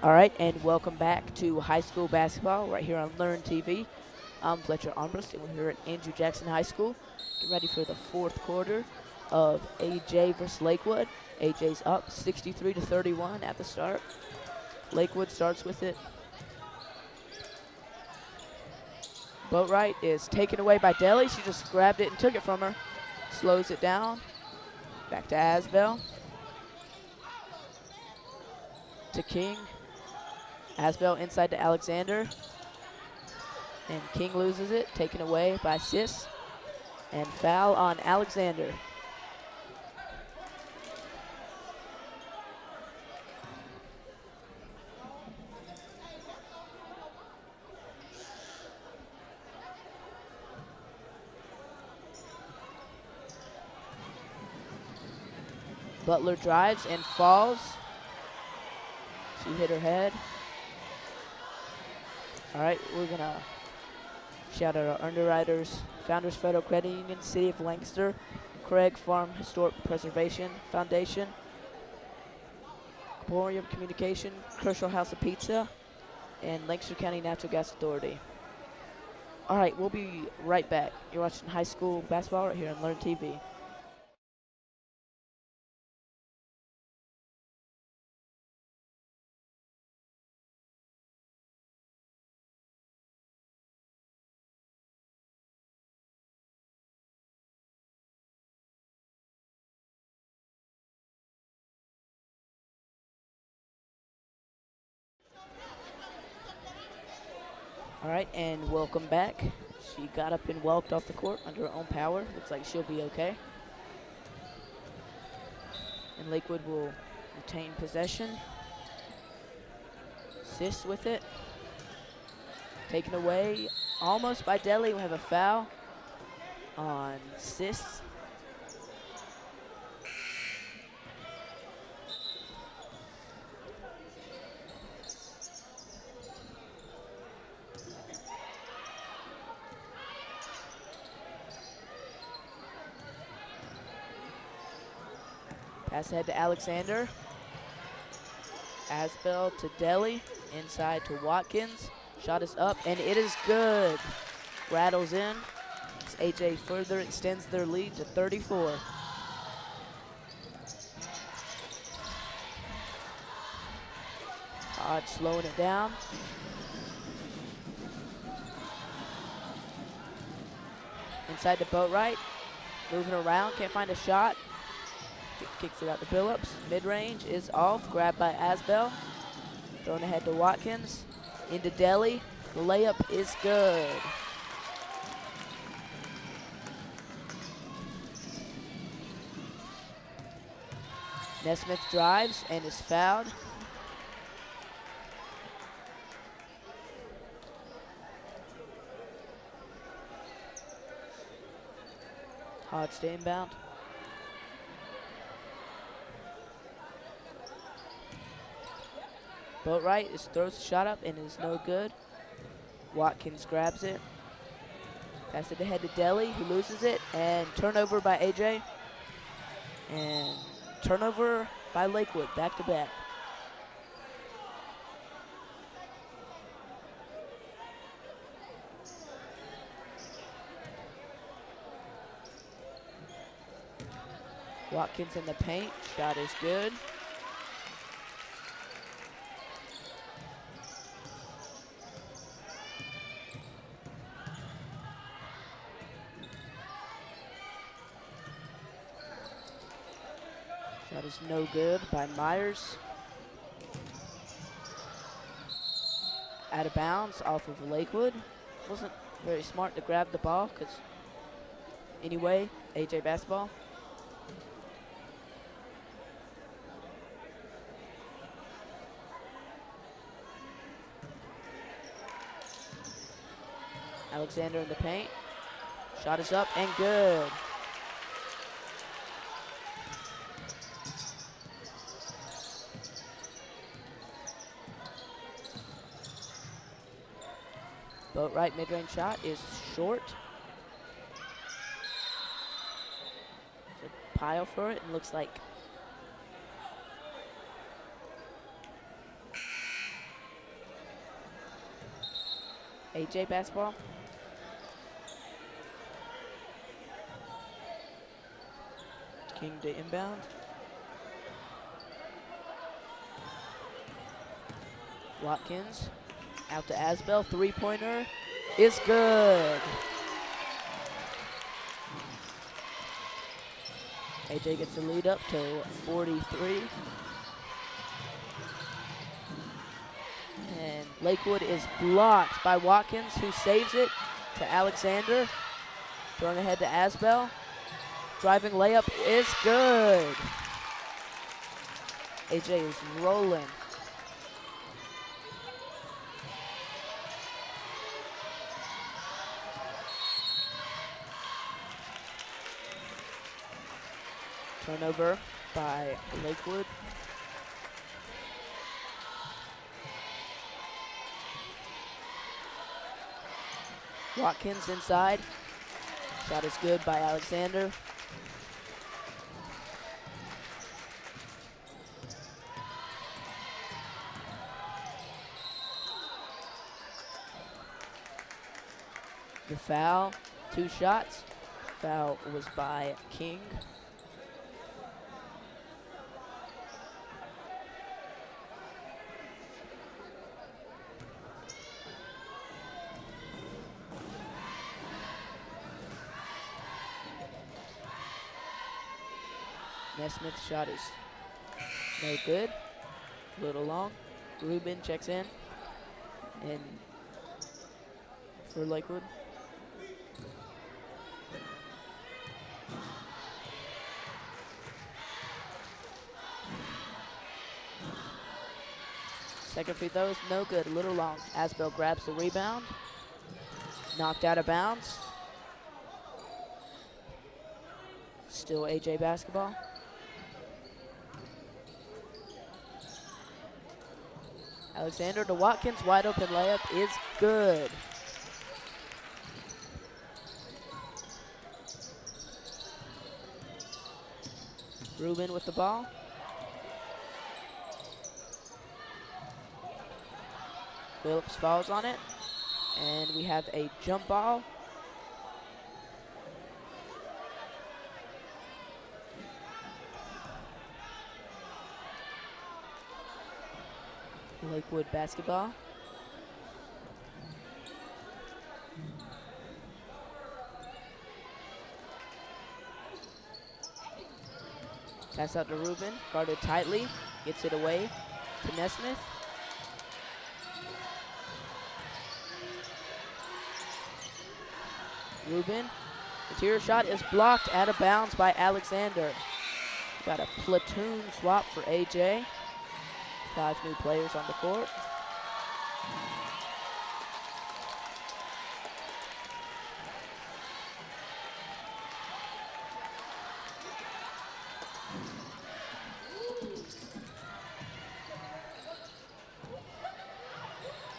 All right, and welcome back to high school basketball right here on Learn TV. I'm Fletcher Armbrust, and we're here at Andrew Jackson High School. Get ready for the fourth quarter of AJ versus Lakewood. AJ's up 63-31 at the start. Lakewood starts with it. Boatwright is taken away by Deli. She just grabbed it and took it from her. Slows it down. Back to Asbell. to King. Asbel inside to Alexander. And King loses it, taken away by Sis. And foul on Alexander. Butler drives and falls. She hit her head. All right, we're gonna shout out our underwriters, Founders Federal Credit Union, City of Lancaster, Craig Farm Historic Preservation Foundation, Emporium Communication, Kershaw House of Pizza, and Lancaster County Natural Gas Authority. All right, we'll be right back. You're watching high school basketball right here on Learn TV. All right, and welcome back. She got up and walked off the court under her own power. Looks like she'll be okay. And Lakewood will retain possession. Sis with it. Taken away almost by Deli. We have a foul on Sis. Pass ahead to Alexander. Asbel to Deli. Inside to Watkins. Shot is up, and it is good. Rattles in. As AJ further extends their lead to 34. Hodge slowing it down. Inside to Boatwright. Moving around, can't find a shot. Kicks it out to Billups. Mid-range is off. Grabbed by Asbel. Thrown ahead to Watkins. Into Deli. The layup is good. Nesmith drives and is fouled. Hodge to inbound. Boatwright throws the shot up and is no good. Watkins grabs it. Pass it ahead to Deli, who loses it. And turnover by AJ. And turnover by Lakewood, back to back. Watkins in the paint, shot is good. Shot is no good by Myers. Out of bounds off of Lakewood. Wasn't very smart to grab the ball because anyway, AJ basketball. Alexander in the paint. Shot is up and good. Boatwright mid-range shot is short. There's a pile for it and looks like AJ basketball. King to inbound. Watkins out to Asbel, three-pointer is good. AJ gets the lead up to 43. Lakewood is blocked by Watkins, who saves it to Alexander. Throwing ahead to Asbel. Driving layup is good. AJ is rolling. Turnover by Lakewood. Watkins inside. Shot is good by Alexander. The foul, 2 shots. Foul was by King. Nesmith's shot is no good. A little long. Rubin checks in. And for Lakewood. Second free throw is no good, a little long. Asbel grabs the rebound. Knocked out of bounds. Still AJ basketball. Alexander to Watkins, wide open layup is good. Rubin with the ball. Phillips falls on it, and we have a jump ball. Lakewood basketball. Pass out to Rubin, guarded tightly, gets it away to Nesmith. Rubin, interior shot is blocked out of bounds by Alexander. Got a platoon swap for AJ. 5 new players on the court.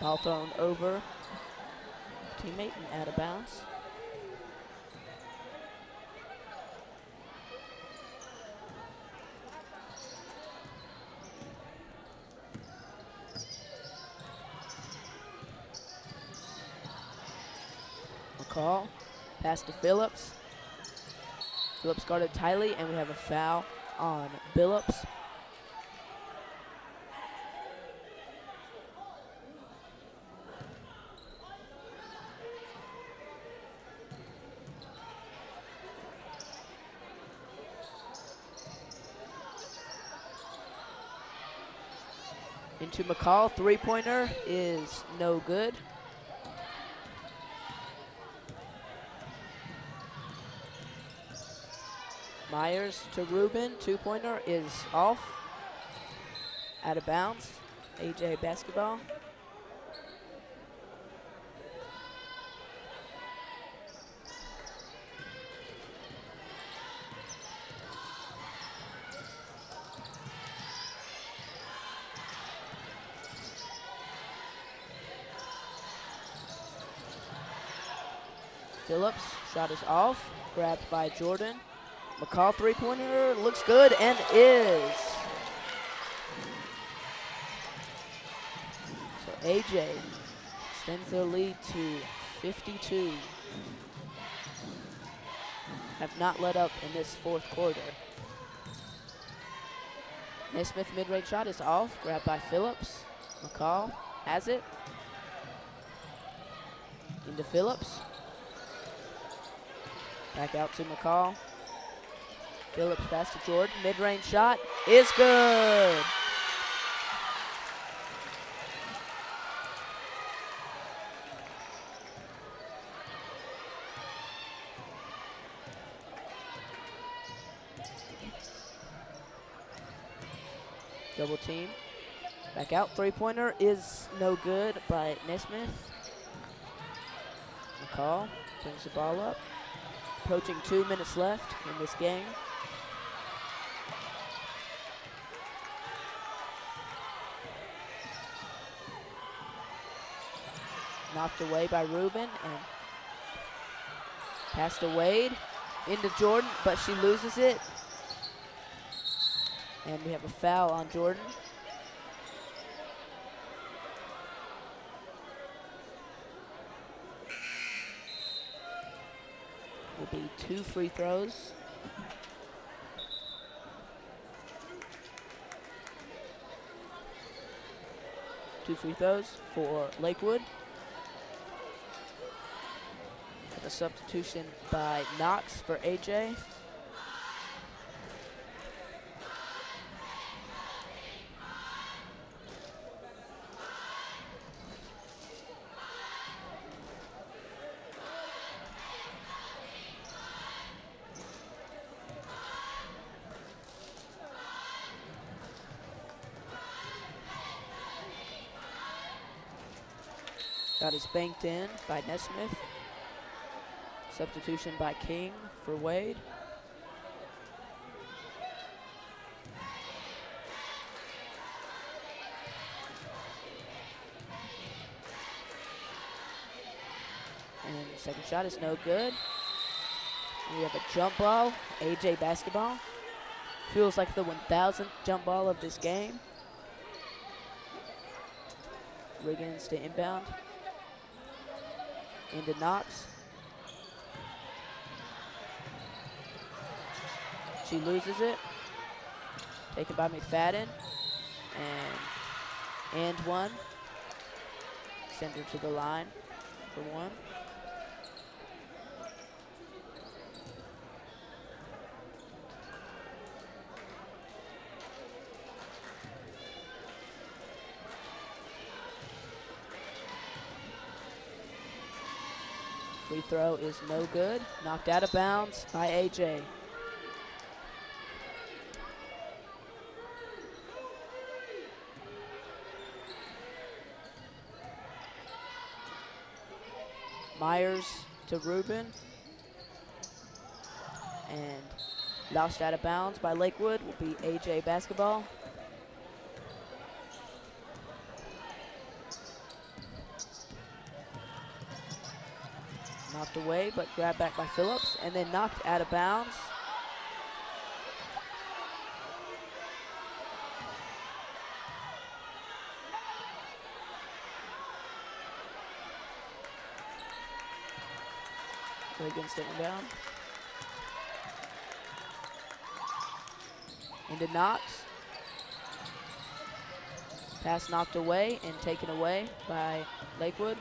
Ball thrown over teammate and out of bounds. Call, pass to Phillips. Phillips guarded tightly, and we have a foul on Billups. Into McCall, 3-pointer is no good. Myers to Rubin, 2-pointer is off. Out of bounds. AJ basketball. Phillips, shot is off, grabbed by Jordan. McCall 3-pointer looks good and is. So AJ extends their lead to 52. Have not let up in this 4th quarter. Naismith mid-range shot is off, grabbed by Phillips. McCall has it. Into Phillips. Back out to McCall. Phillips pass to Jordan. Mid-range shot is good. Double team. Back out. Three-pointer is no good by Nesmith. McCall brings the ball up. Approaching 2 minutes left in this game. Knocked away by Rubin and passed to Wade into Jordan, but she loses it. And we have a foul on Jordan. Will be 2 free throws. Two free throws for Lakewood. A substitution by Knox for AJ. That is banked in by Nesmith. Substitution by King for Wade. And the second shot is no good. We have a jump ball, AJ basketball. Feels like the 1,000th jump ball of this game. Riggins to inbound. Into Knox. She loses it. Taken by McFadden. And one. Send her to the line for one. Free throw is no good. Knocked out of bounds by AJ. Myers to Rubin. And lost out of bounds by Lakewood will be AJ basketball. Knocked away, but grabbed back by Phillips, and then knocked out of bounds. Against it inbound. Into Knox. Pass knocked away and taken away by Lakewood.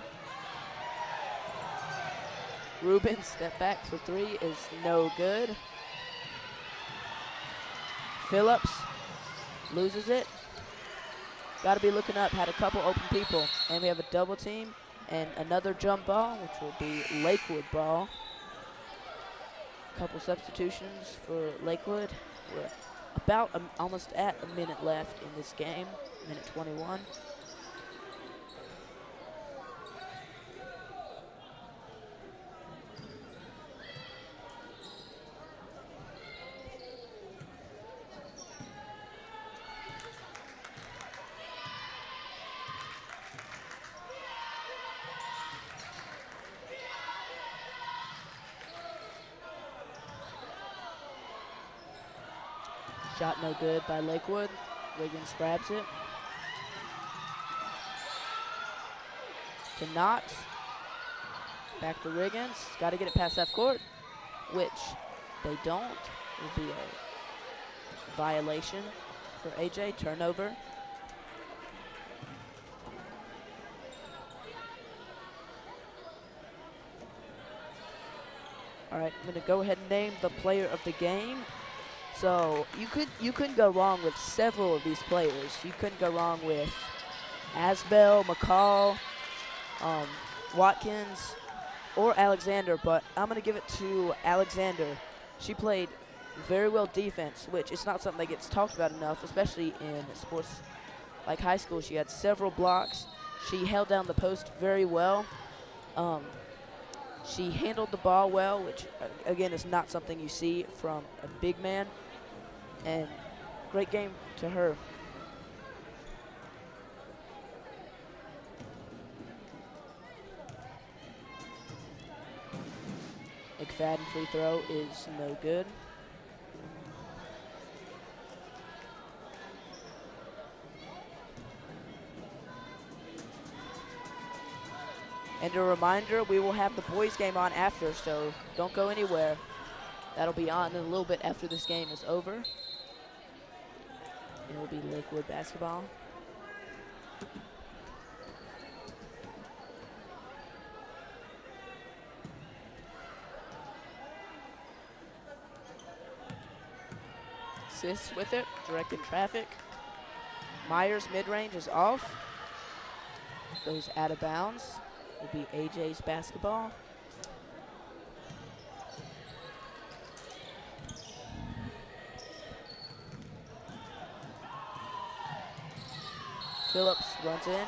Rubin step back for three is no good. Phillips loses it. Got to be looking up, had a couple open people. And we have a double team and another jump ball, which will be Lakewood ball. Couple substitutions for Lakewood. We're about almost at a minute left in this game, minute 21. Shot no good by Lakewood. Riggins grabs it. To Knox. Back to Riggins. Got to get it past half court, which they don't. It will be a violation for AJ. Turnover. All right, I'm going to go ahead and name the player of the game. So you couldn't go wrong with several of these players. You couldn't go wrong with Asbell, McCall, Watkins, or Alexander, but I'm going to give it to Alexander. She played very well defense, which is not something that gets talked about enough, especially in sports like high school. She had several blocks. She held down the post very well. She handled the ball well, which, again, is not something you see from a big man. And great game to her. McFadden free throw is no good. And a reminder, we will have the boys game on after, so don't go anywhere. That'll be on in a little bit after this game is over. It will be Lakewood basketball. Sis with it, directing traffic. Myers mid-range is off. Goes out of bounds. Will be AJ's basketball. Phillips runs in.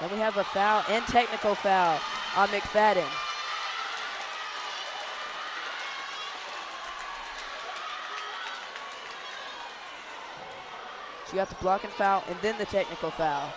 And we have a foul and technical foul on McFadden. She got the block and foul and then the technical foul.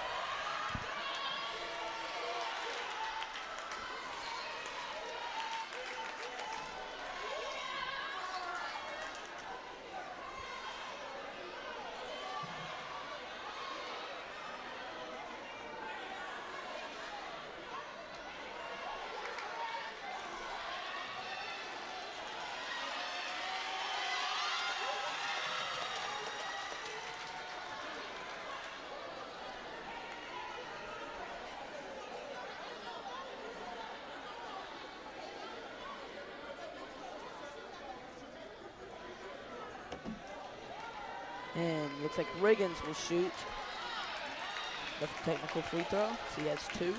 And looks like Riggins will shoot the technical free throw. So he has 2.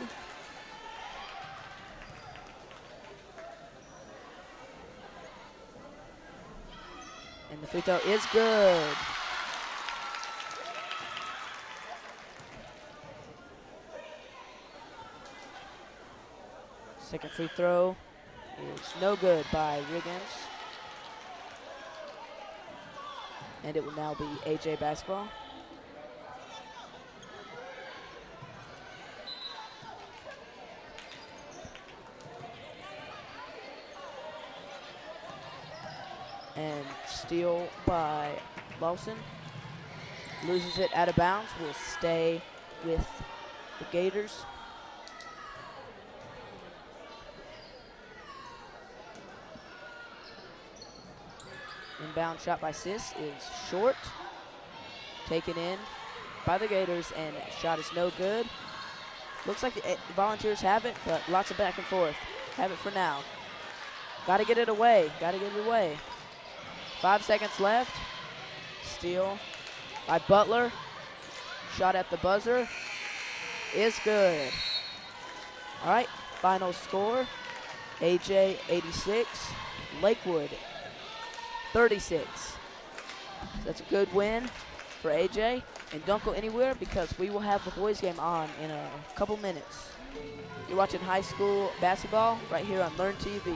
And the free throw is good. Second free throw is no good by Riggins. And it will now be AJ basketball. And steal by Lawson. Loses it out of bounds. Will stay with the Gators. Inbound shot by Sis is short. Taken in by the Gators, and shot is no good. Looks like the Volunteers have it, but lots of back and forth. Have it for now. Got to get it away. Got to get it away. 5 seconds left. Steal by Butler. Shot at the buzzer is good. All right, final score. AJ 86, Lakewood 36. So that's a good win for AJ. And don't go anywhere because we will have the boys game on in a couple minutes. You're watching high school basketball right here on Learn TV.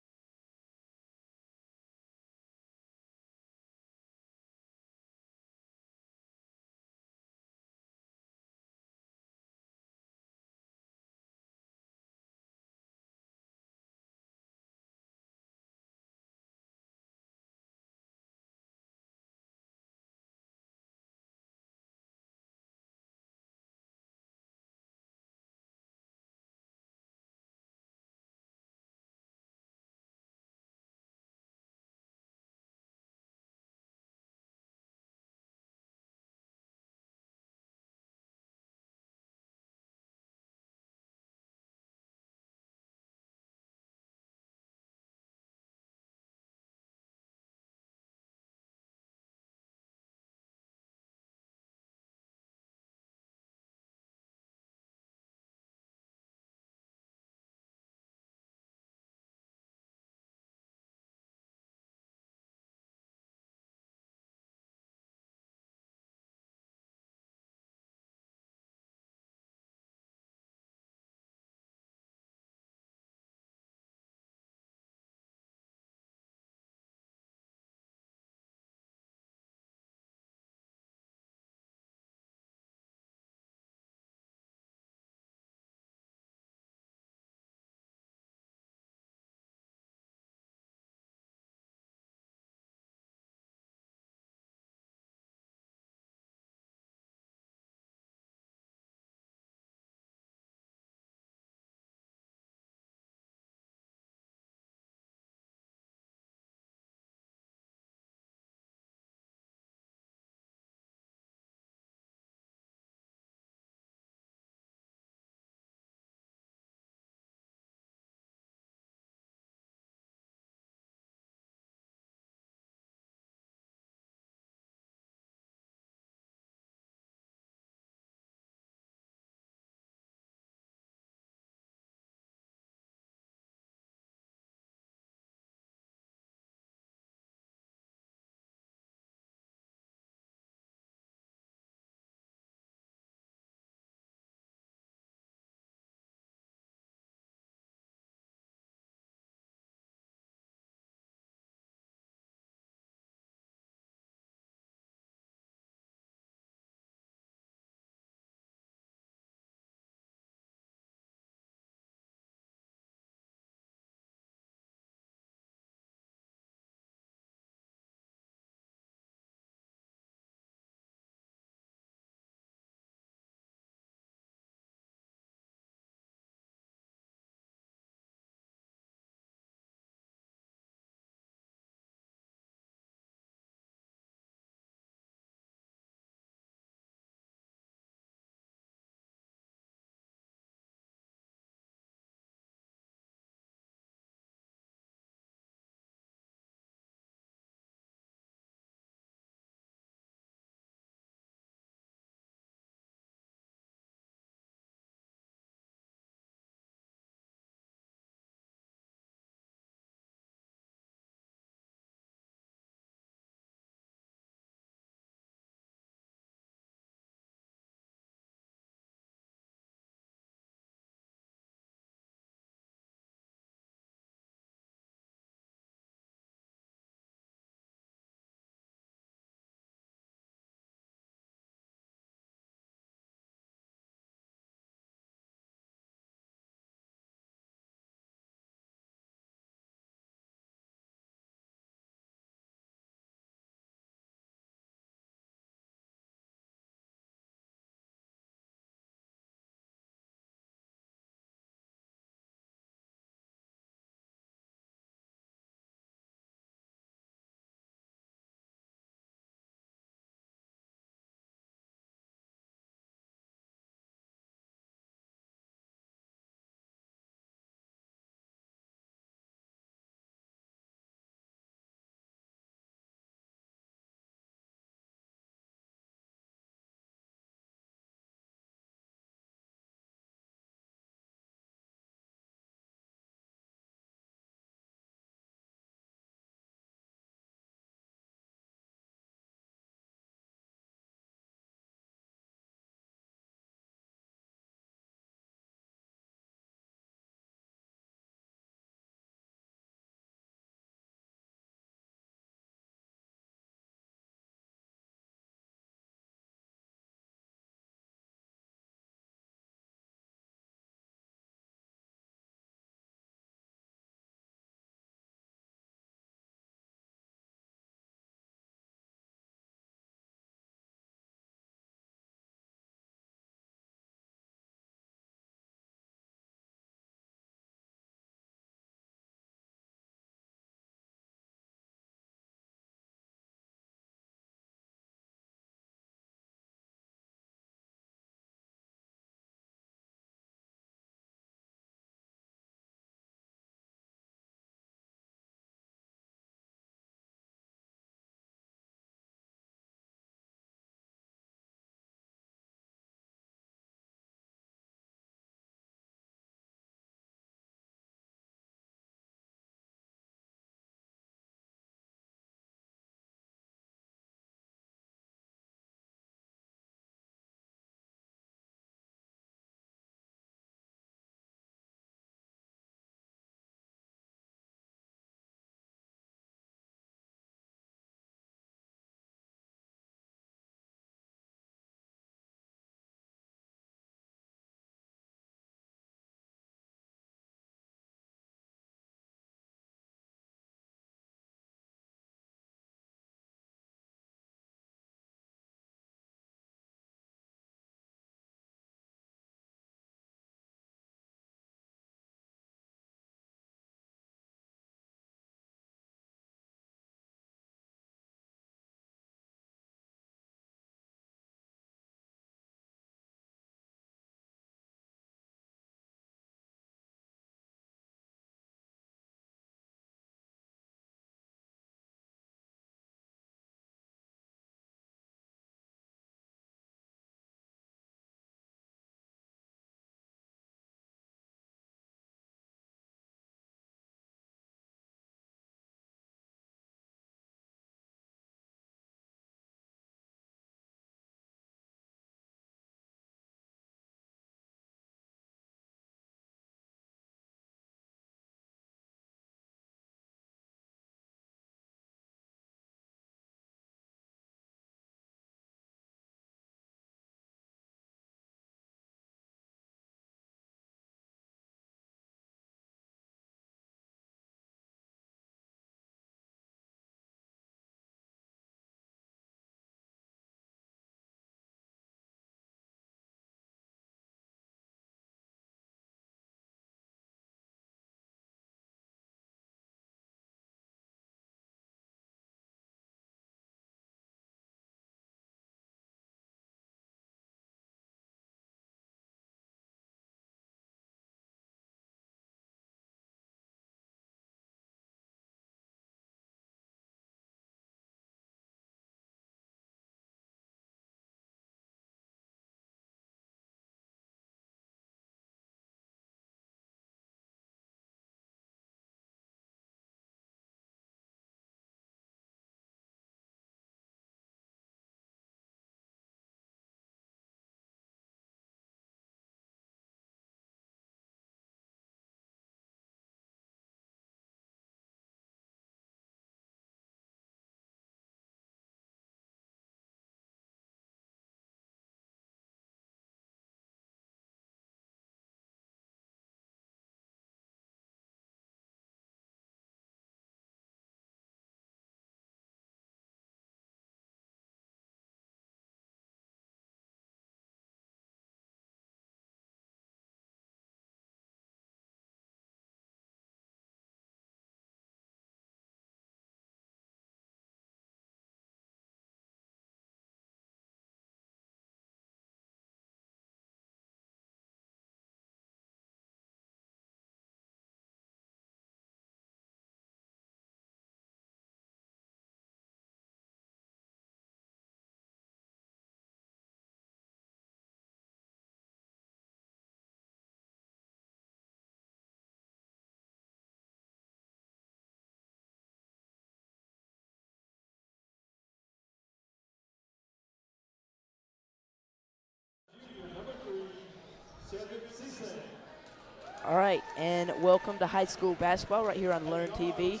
All right, and welcome to high school basketball right here on Learn TV.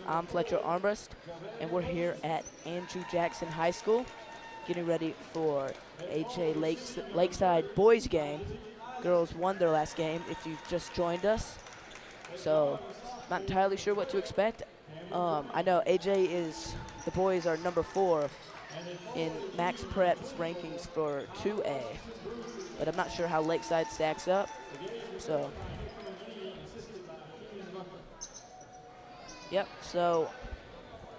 I'm Fletcher Armbrust, and we're here at Andrew Jackson High School, getting ready for AJ Lakeside boys game. Girls won their last game if you've just joined us, so not entirely sure what to expect. I know the boys are number 4 in Max Prep's rankings for 2A, but I'm not sure how Lakeside stacks up, so. Yep, so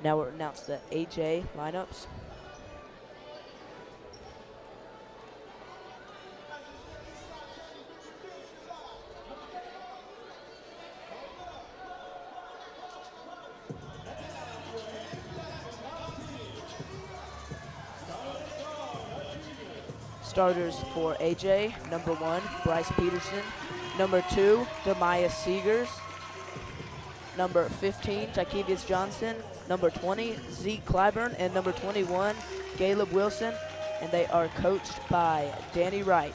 now we'll announce the AJ lineups. Starters for AJ, number 1, Bryce Peterson. Number 2, Demaya Seegers. Number 15, Tykevius Johnson. Number 20, Zeke Clyburn. And number 21, Caleb Wilson. And they are coached by Danny Wright.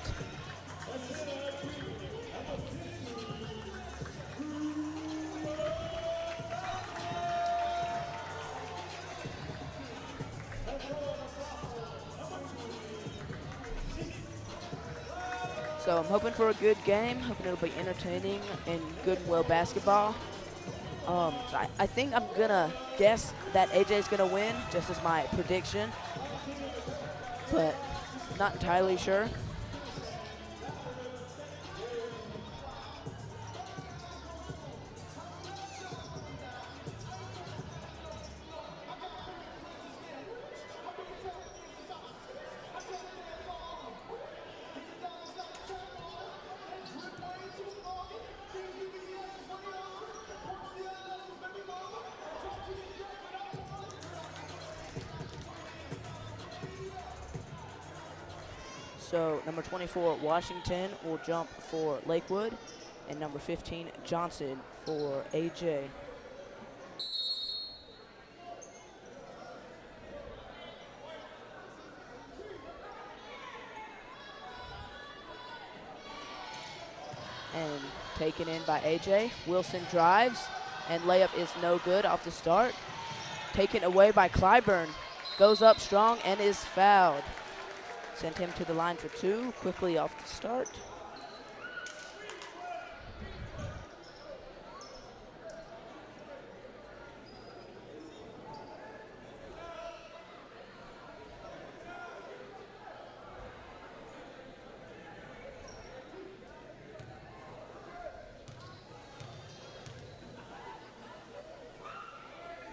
So I'm hoping for a good game, hoping it'll be entertaining and good and well basketball. So I think I'm gonna guess that AJ's gonna win, just as my prediction, but not entirely sure. So number 24, Washington, will jump for Lakewood, and number 15, Johnson, for AJ. And taken in by AJ. Wilson drives, and layup is no good off the start. Taken away by Clyburn. Goes up strong and is fouled. Sent him to the line for 2, quickly off the start.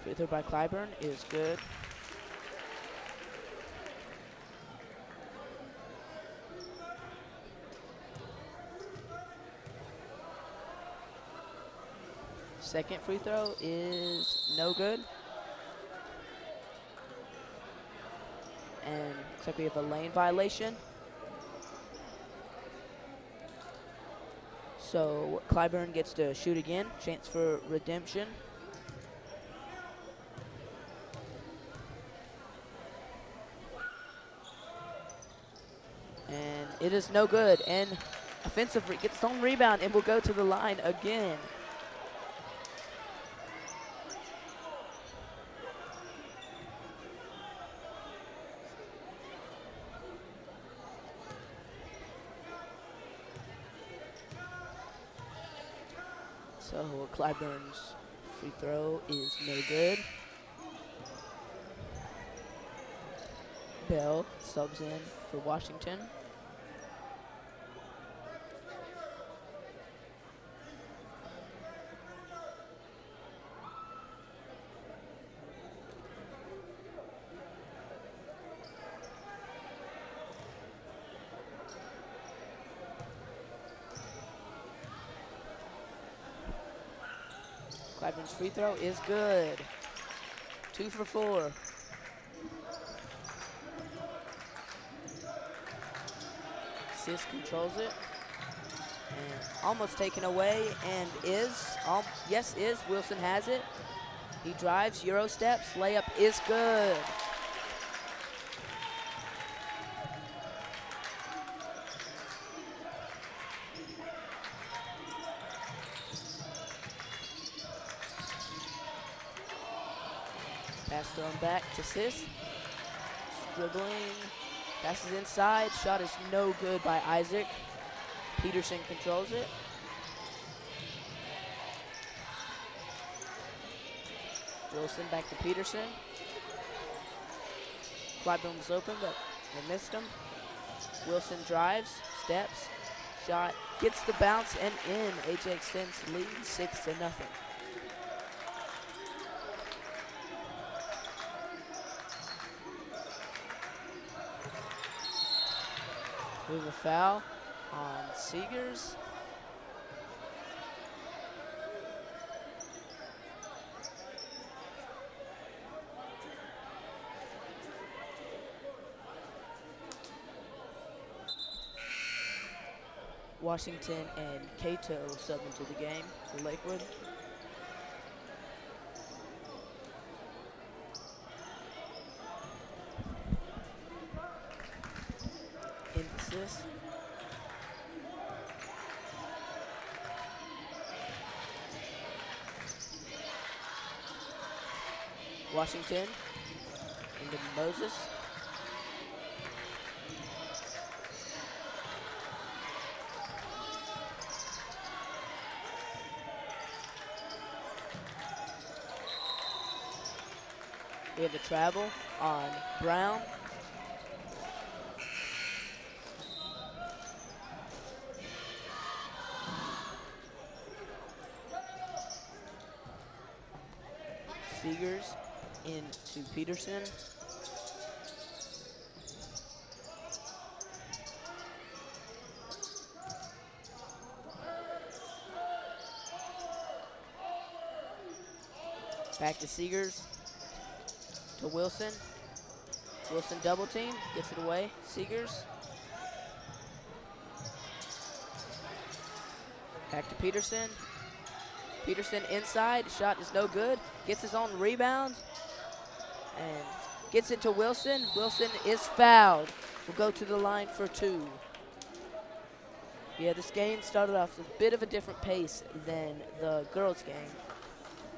Free throw by Clyburn is good. Second free throw is no good. And looks like we have a lane violation. So Clyburn gets to shoot again, chance for redemption. And it is no good. And offensive gets its own rebound and will go to the line again. So Clyburn's free throw is no good. Bell subs in for Washington. Clyburn's free throw is good. 2 for 4. Sis controls it. And almost taken away, and yes, Wilson has it. He drives, Euro steps, layup is good. Pass thrown back to Sis. Dribbling. Passes inside. Shot is no good by Isaac. Peterson controls it. Wilson back to Peterson. Clyburn was open, but they missed him. Wilson drives, steps, shot, gets the bounce and in. AJ extends lead 6-0. We have a foul on Seegers. Washington and Cato sub into the game for Lakewood. Emphasis. Washington into Moses. We have a travel on Brown. Seegers into Peterson. Back to Seegers. To Wilson. Wilson double team, gets it away. Seegers. Back to Peterson. Peterson inside, shot is no good. Gets his own rebound and gets it to Wilson. Wilson is fouled. Will go to the line for 2. Yeah, this game started off with a bit of a different pace than the girls' game.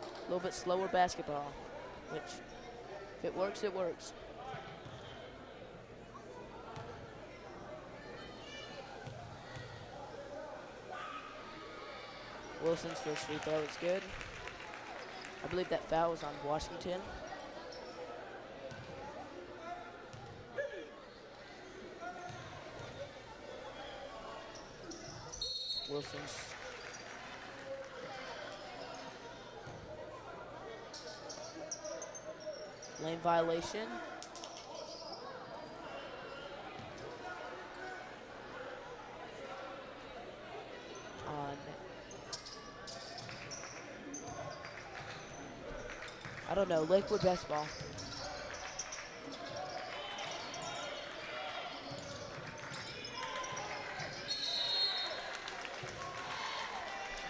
A little bit slower basketball, which if it works, it works. Wilson's first free throw is good. I believe that foul was on Washington. Wilson's lane violation. On, I don't know, Lakewood basketball.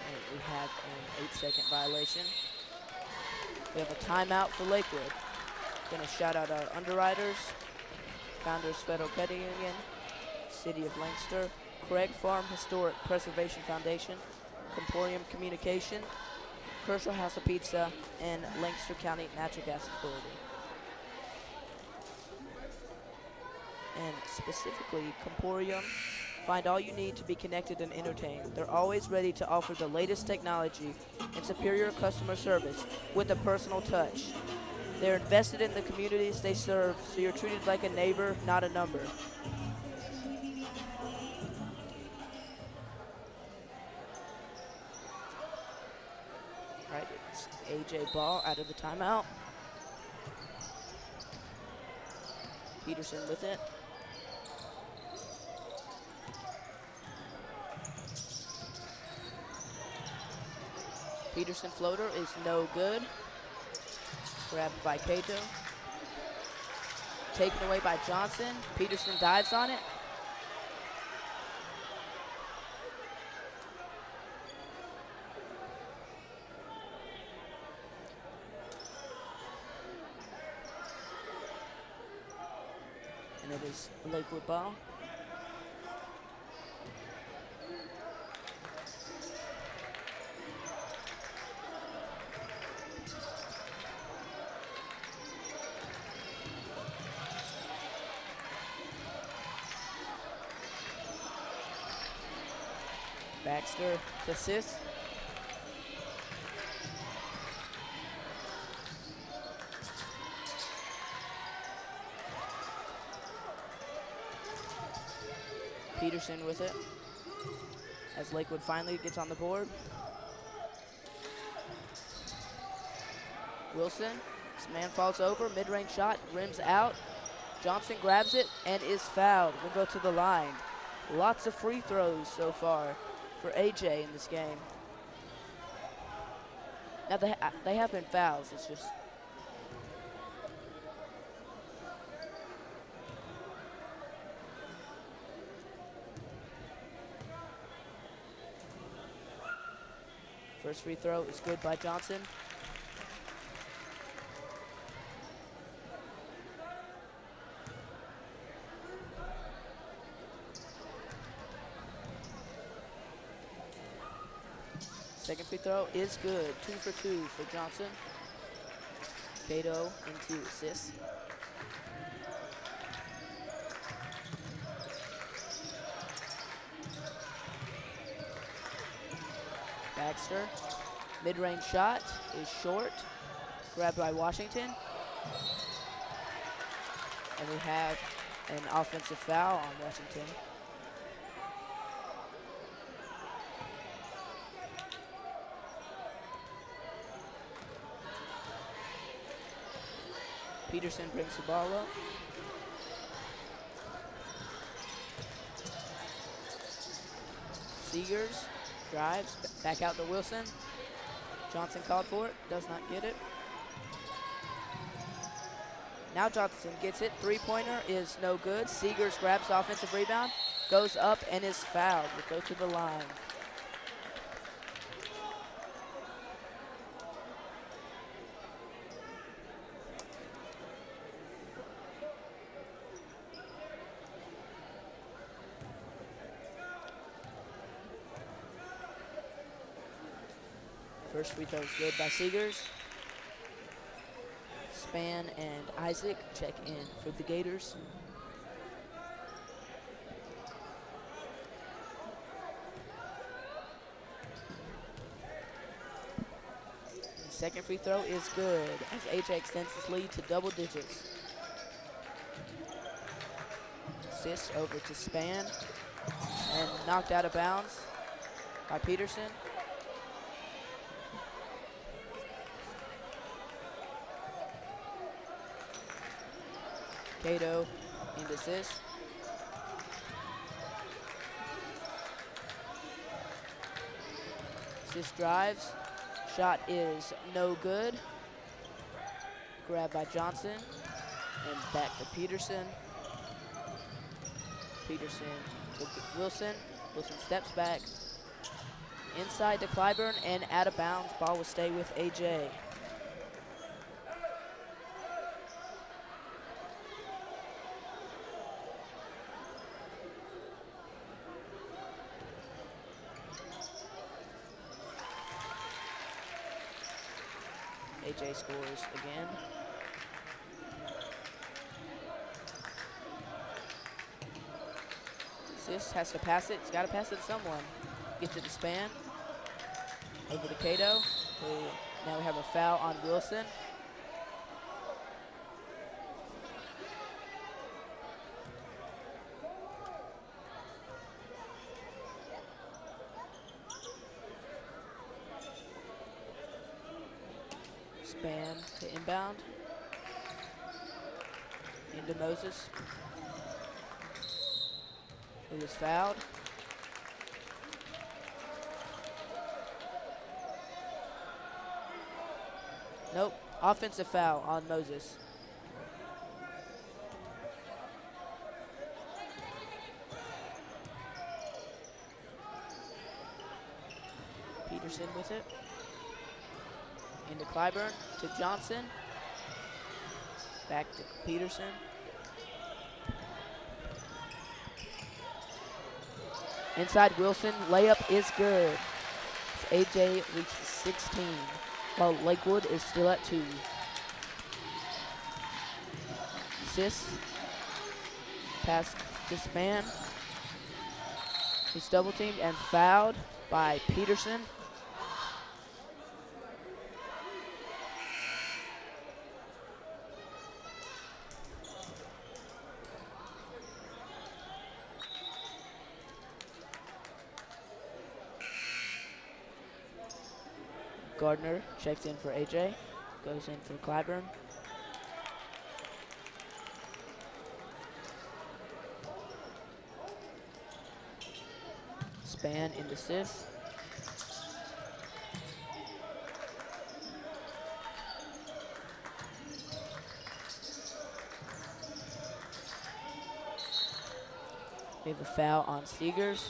And we have an 8-second violation. We have a timeout for Lakewood. Gonna shout out our underwriters, Founders Federal Credit Union, City of Lancaster, Craig Farm Historic Preservation Foundation, Comporium Communication, Kershaw House of Pizza, and Lancaster County Natural Gas Authority. And specifically, Comporium, find all you need to be connected and entertained. They're always ready to offer the latest technology and superior customer service with a personal touch. They're invested in the communities they serve, so you're treated like a neighbor, not a number. All right, it's AJ ball out of the timeout. Peterson with it. Peterson floater is no good. Grabbed by Cato. Taken away by Johnson. Peterson dives on it. And it is Lakewood ball. Baxter to Sis. Peterson with it as Lakewood finally gets on the board. Wilson, this man falls over, mid-range shot, rims out. Johnson grabs it and is fouled. Will go to the line. Lots of free throws so far for AJ in this game. Now they have been fouls, it's just first free throw is good by Johnson. Second free throw is good. 2 for 2 for Johnson. Cato into assists. Baxter, mid-range shot is short. Grabbed by Washington. And we have an offensive foul on Washington. Peterson brings the ball up. Seegers drives, back out to Wilson. Johnson called for it, does not get it. Now Johnson gets it, three-pointer is no good. Seegers grabs the offensive rebound, goes up and is fouled. Will go to the line. First free throw is good by Seegers. Span and Isaac check in for the Gators. Second free throw is good as AJ extends his lead to double digits. Assist over to Span and knocked out of bounds by Peterson. Cato into assist. Assist drives. Shot is no good. Grabbed by Johnson. And back to Peterson. Peterson to Wilson. Wilson steps back. Inside to Clyburn and out of bounds. Ball will stay with AJ. AJ scores again. Sis has to pass it. He's got to pass it to someone. Gets it to Span. Over to Cato. Now we have a foul on Wilson. Span to inbound. Into Moses, who was fouled. Nope, offensive foul on Moses. Peterson with it. Into Clyburn, to Johnson. Back to Peterson. Inside Wilson, layup is good. AJ reaches 16, while Lakewood is still at 2. Sis, pass to Span. He's double teamed and fouled. by Peterson. Gardner checks in for AJ, goes in for Clyburn. Span into Sis. We have a foul on Seegers.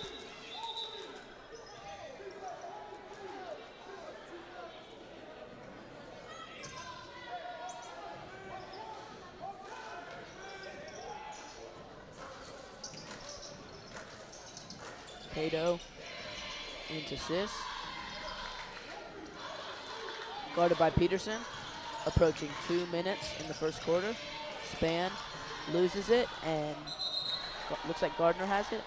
Cato into Sis. Guarded by Peterson. Approaching 2 minutes in the first quarter. Span loses it, and looks like Gardner has it.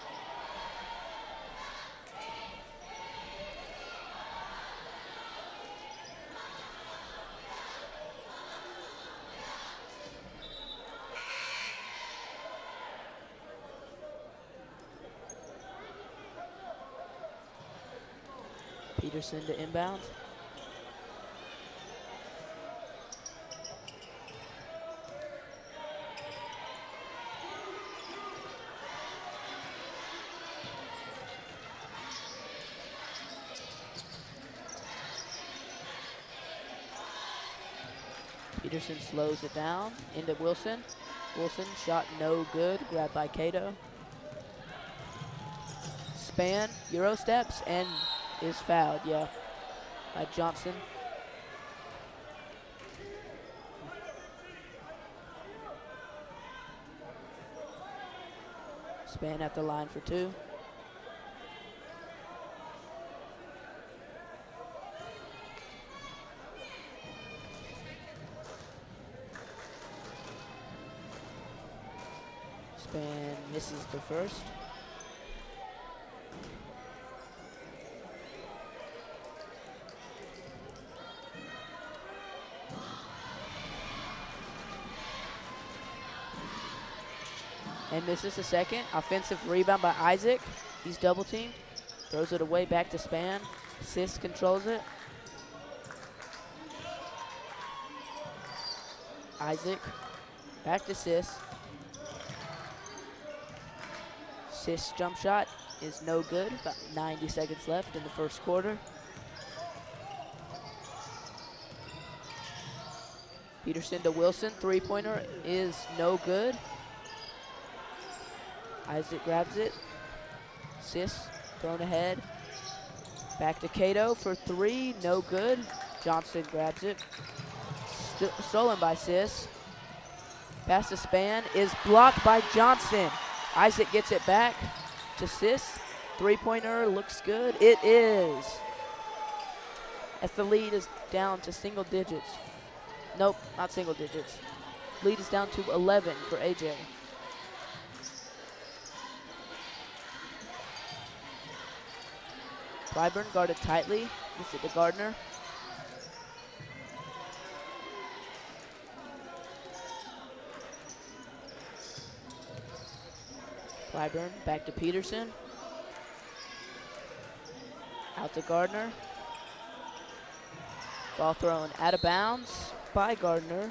Peterson to inbound. Peterson slows it down into Wilson. Wilson shot no good, grabbed by Cato. Span, Euro steps, and is fouled, yeah, by Johnson. Span at the line for 2. Span misses the first. And misses the second. Offensive rebound by Isaac. He's double teamed. Throws it away back to Span. Sis controls it. Isaac back to Sis. Sis jump shot is no good. About 90 seconds left in the first quarter. Peterson to Wilson. Three-pointer is no good. Isaac grabs it. Sis thrown ahead. Back to Cato for 3. No good. Johnson grabs it. Stolen by Sis. Pass to Span is blocked by Johnson. Isaac gets it back to Sis. Three-pointer looks good. It is. As the lead is down to single digits. Nope, not single digits. Lead is down to 11 for AJ. Clyburn guarded tightly. Gives it to Gardner. Clyburn back to Peterson. Out to Gardner. Ball thrown out of bounds by Gardner.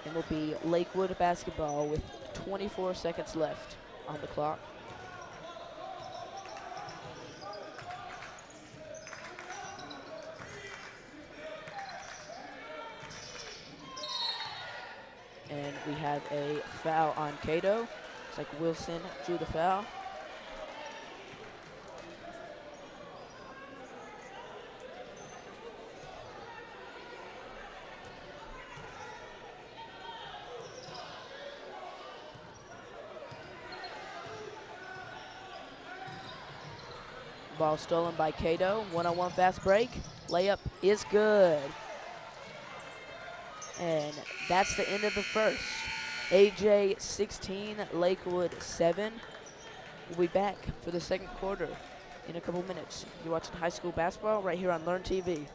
And will be Lakewood basketball with 24 seconds left on the clock. And we have a foul on Cato. It's like Wilson drew the foul. Ball stolen by Cato. One-on-one fast break. Layup is good. And that's the end of the first. AJ 16, Lakewood 7. We'll be back for the second quarter in a couple minutes. You're watching high school basketball right here on Learn TV.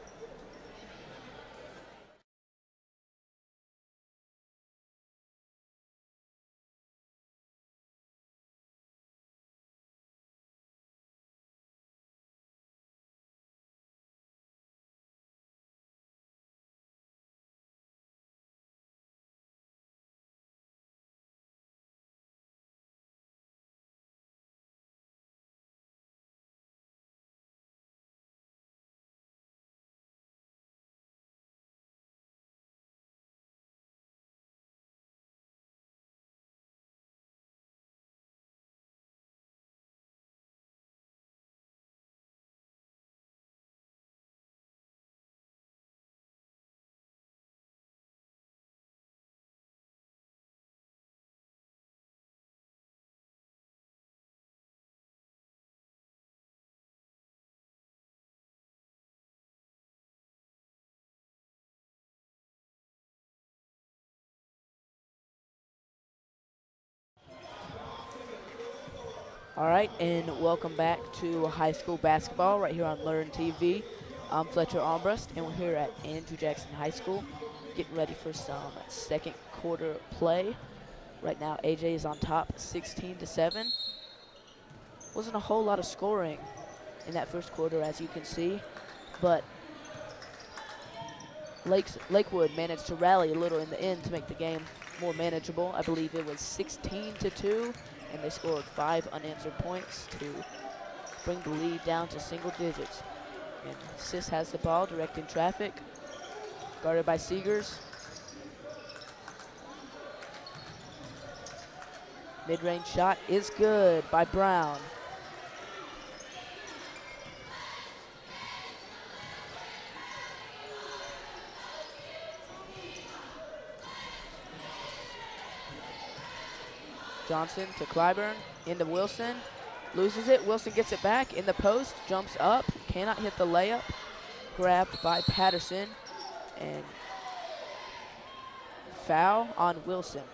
All right, and welcome back to high school basketball right here on Learn TV. I'm Fletcher Armbrust, and we're here at Andrew Jackson High School getting ready for some second quarter play. Right now, AJ is on top 16-7. Wasn't a whole lot of scoring in that first quarter, as you can see, but Lakewood managed to rally a little in the end to make the game more manageable. I believe it was 16-2. And they scored 5 unanswered points to bring the lead down to single digits. And Sis has the ball, directing traffic, guarded by Seegers. Mid-range shot is good by Brown. Johnson to Clyburn, into Wilson, loses it. Wilson gets it back in the post, jumps up, cannot hit the layup. Grabbed by Patterson, and foul on Wilson.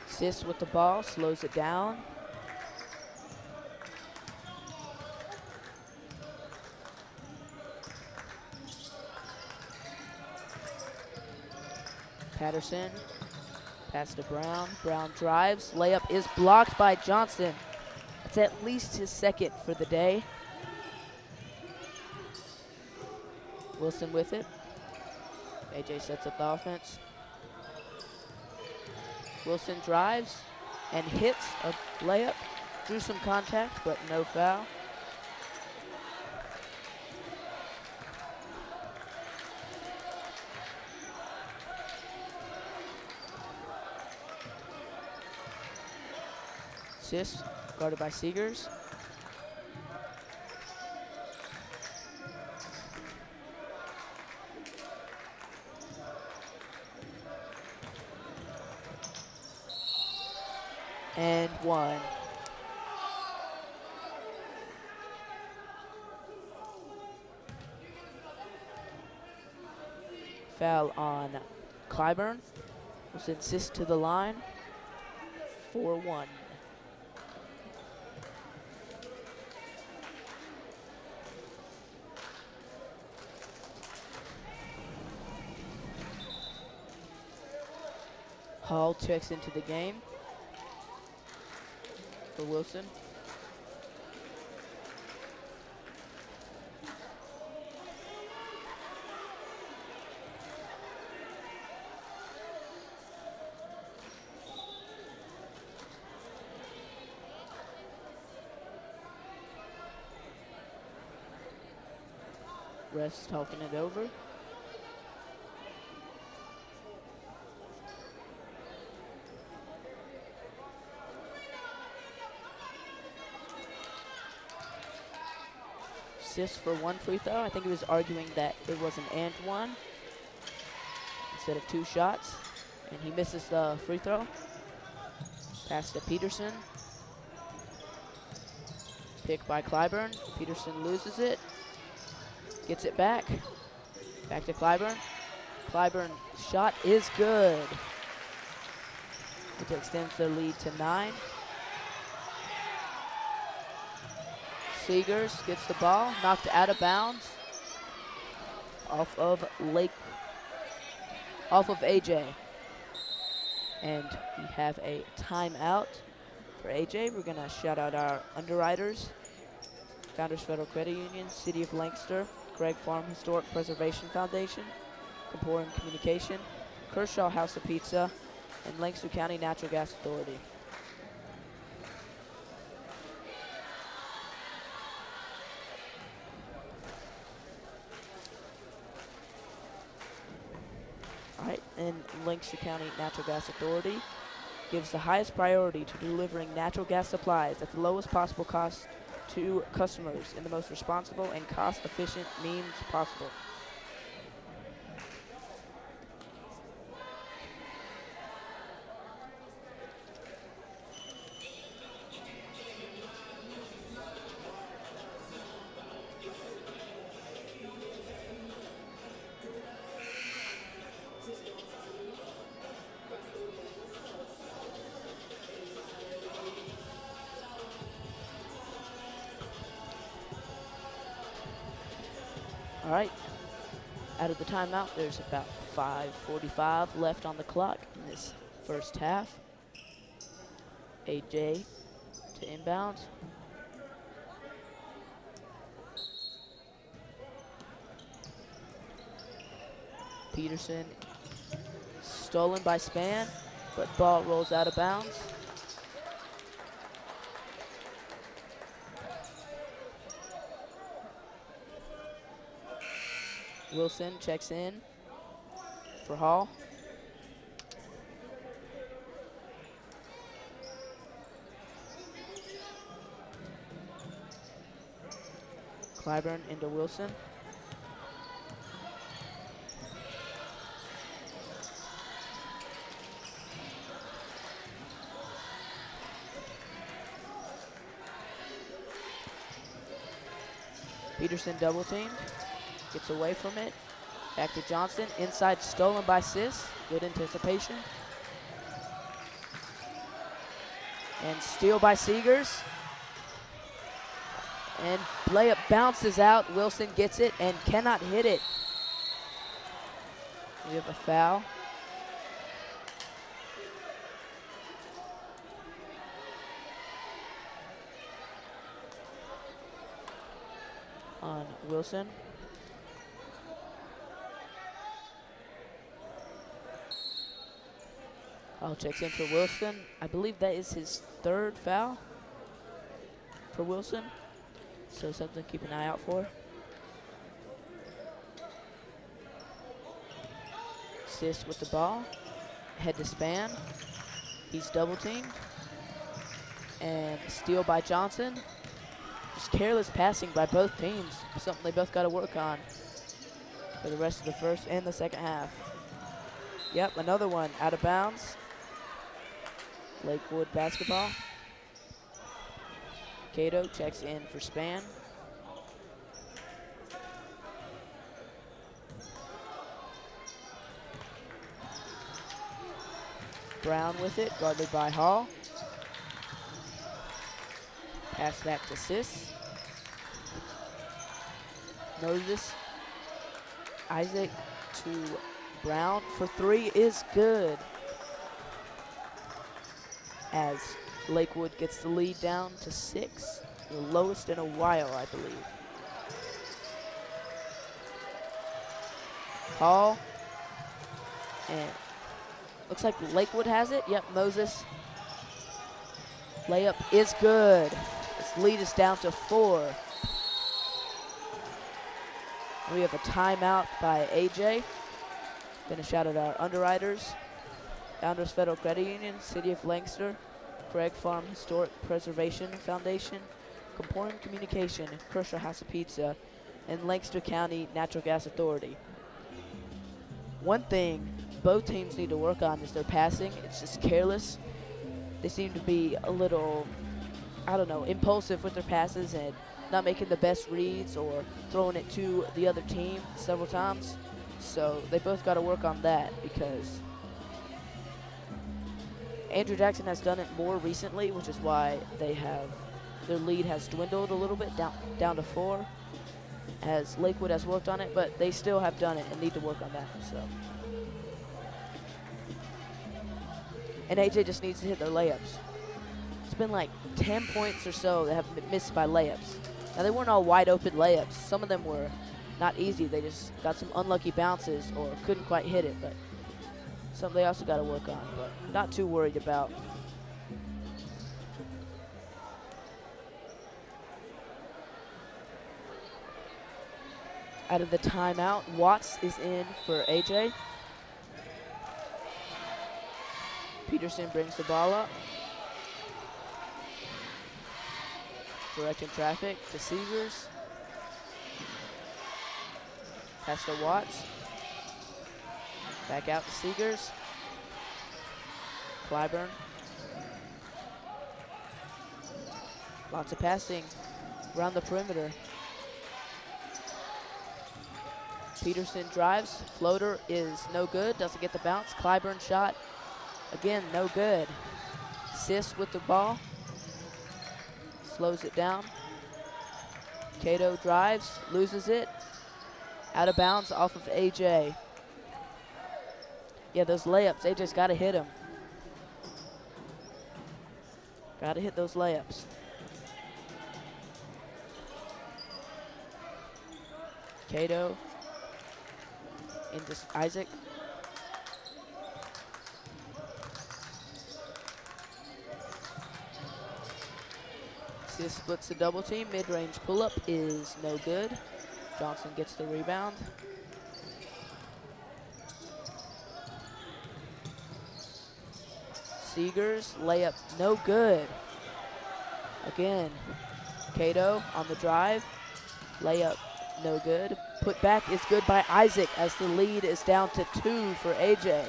Sis with the ball, slows it down. Patterson, pass to Brown. Brown drives, layup is blocked by Johnson. It's at least his second for the day. Wilson with it. AJ sets up the offense. Wilson drives and hits a layup. Drew some contact, but no foul. Sis, guarded by Seegers. And one. Foul on Clyburn. Was insist to the line. 4-1. Hall checks into the game for Wilson. Refs talking it over. Sis for one free throw. I think he was arguing that it was an and one instead of two shots. And he misses the free throw. Pass to Peterson. Pick by Clyburn. Peterson loses it. Gets it back. Back to Clyburn. Clyburn shot is good. It extends their lead to 9. Seegers gets the ball, knocked out of bounds. Off of AJ. And we have a timeout for AJ. We're gonna shout out our underwriters. Founders Federal Credit Union, City of Lancaster, Craig Farm Historic Preservation Foundation, Comporium Communication, Kershaw House of Pizza, and Lancaster County Natural Gas Authority. All right, and Lancaster County Natural Gas Authority gives the highest priority to delivering natural gas supplies at the lowest possible cost to customers in the most responsible and cost-efficient means possible. All right, out of the timeout, there's about 5:45 left on the clock in this first half. AJ to inbound. Peterson stolen by Span, but ball rolls out of bounds. Wilson checks in for Hall. Clyburn into Wilson. Peterson double teamed. Gets away from it. Back to Johnson. Inside stolen by Sis. Good anticipation. And steal by Seegers. And layup bounces out. Wilson gets it and cannot hit it. We have a foul. On Wilson. Foul checks in for Wilson. I believe that is his 3rd foul for Wilson. So something to keep an eye out for. Sis with the ball. Head to Span. He's double teamed. And steal by Johnson. Just careless passing by both teams. Something they both got to work on for the rest of the first and the second half. Yep, another one out of bounds. Lakewood basketball. Cato checks in for Span. Brown with it, guarded by Hall. Pass back to Sis. Moses. Isaac to Brown for 3 is good. As Lakewood gets the lead down to 6, the lowest in a while, I believe. Hall, and looks like Lakewood has it. Yep, Moses. Layup is good. This lead is down to 4. We have a timeout by AJ. Gonna shout out our underwriters. Founders Federal Credit Union, City of Lancaster, Craig Farm Historic Preservation Foundation, Comporium Communication, Kershaw House of Pizza, and Lancaster County Natural Gas Authority. One thing both teams need to work on is their passing. It's just careless. They seem to be a little, I don't know, impulsive with their passes and not making the best reads or throwing it to the other team several times. So they both got to work on that, because Andrew Jackson has done it more recently, which is why their lead has dwindled a little bit, down to 4, as Lakewood has worked on it, but they still have done it and need to work on that. So, and AJ just needs to hit their layups. It's been like 10 points or so that have been missed by layups. Now, they weren't all wide open layups. Some of them were not easy. They just got some unlucky bounces or couldn't quite hit it, but something they also got to work on, but not too worried about. Out of the timeout, Watts is in for AJ. Peterson brings the ball up. Directing traffic to Seegers. Pass to Watts. Back out to Seegers. Clyburn. Lots of passing around the perimeter. Peterson drives. Floater is no good. Doesn't get the bounce. Clyburn shot. Again, no good. Sis with the ball. Slows it down. Cato drives. Loses it. Out of bounds off of AJ. Yeah, those layups, AJ's got to hit them. Got to hit those layups. Cato into Isaac. Sis splits the double team. Mid-range pull-up is no good. Johnson gets the rebound. Seegers, layup no good. Again, Cato on the drive. Layup no good. Put back is good by Isaac as the lead is down to 2 for AJ.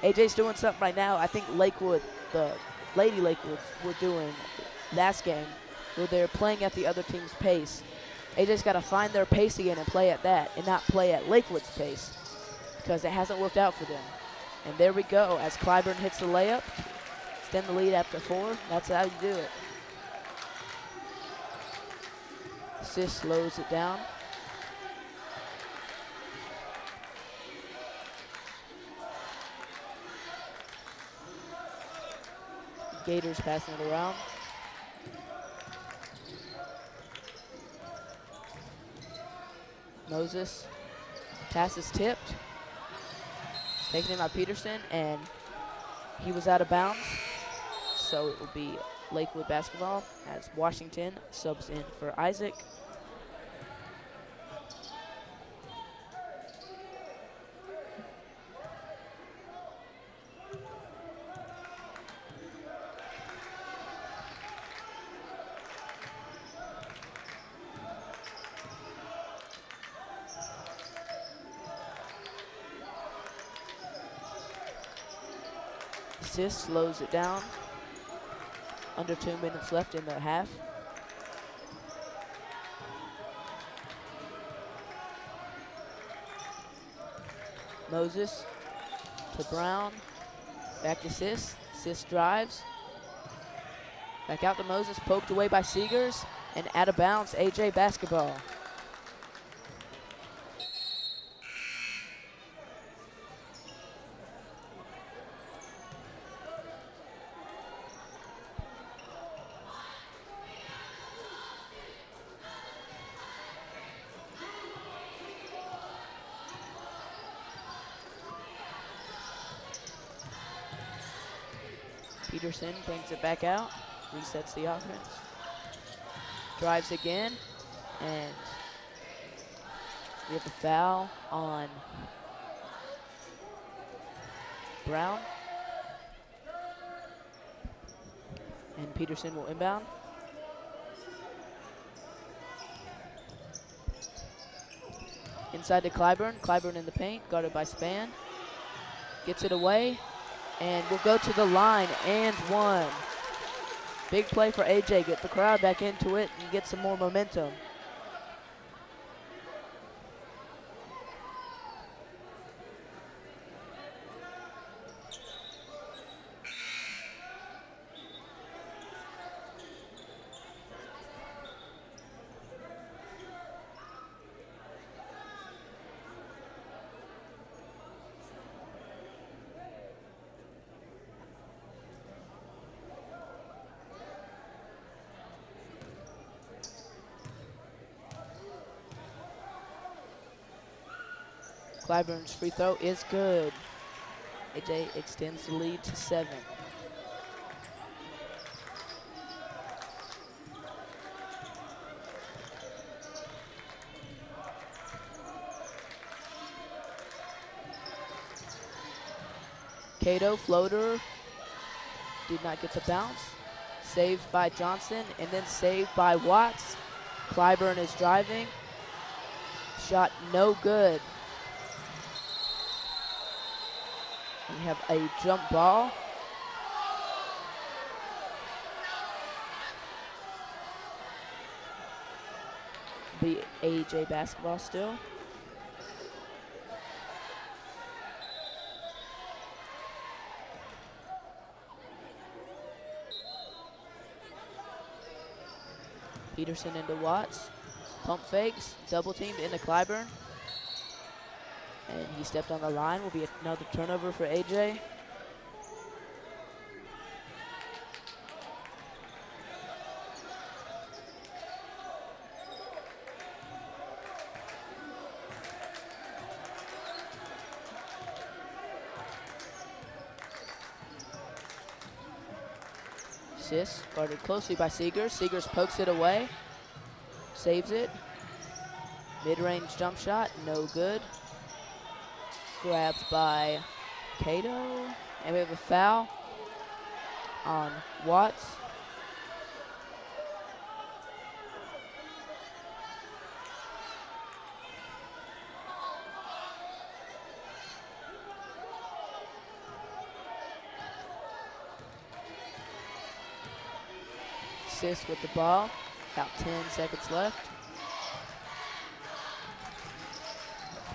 AJ's doing something right now. I think Lakewood, the Lady Lakewood, were doing last game, where they're playing at the other team's pace. AJ's got to find their pace again and play at that, and not play at Lakewood's pace, because it hasn't worked out for them. And there we go, as Clyburn hits the layup, extend the lead after 4. That's how you do it. Sis slows it down. Gators passing it around. Moses. Pass is tipped. Taken in by Peterson, and he was out of bounds. So it will be Lakewood basketball as Washington subs in for Isaac. Sis slows it down. Under 2 minutes left in the half. Moses to Brown. Back to Sis. Sis drives. Back out to Moses. Poked away by Seegers. And out of bounds, AJ basketball. Peterson brings it back out, resets the offense. Drives again, and we have a foul on Brown. And Peterson will inbound. Inside to Clyburn. Clyburn in the paint, guarded by Span. Gets it away, and will go to the line and one. Big play for AJ. Get the crowd back into it and get some more momentum. Clyburn's free throw is good. AJ extends the lead to 7. Cato, floater, did not get the bounce. Saved by Johnson, and then saved by Watts. Clyburn is driving. Shot no good. We have a jump ball. Be AJ basketball still. Peterson into Watts. Pump fakes, double teamed into Clyburn. And he stepped on the line. Will be another turnover for AJ. Sis guarded closely by Seegers. Seegers pokes it away. Saves it. Mid-range jump shot, no good. Grabbed by Cato. And we have a foul on Watts. Sis with the ball. About 10 seconds left.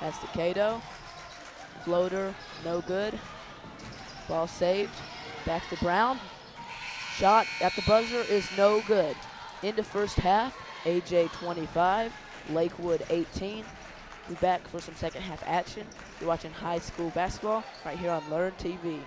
Pass to Cato. Floater, no good. Ball saved. Back to Brown. Shot at the buzzer is no good. Into first half, AJ 25, Lakewood 18. Be back for some second half action. You're watching high school basketball right here on Learn TV.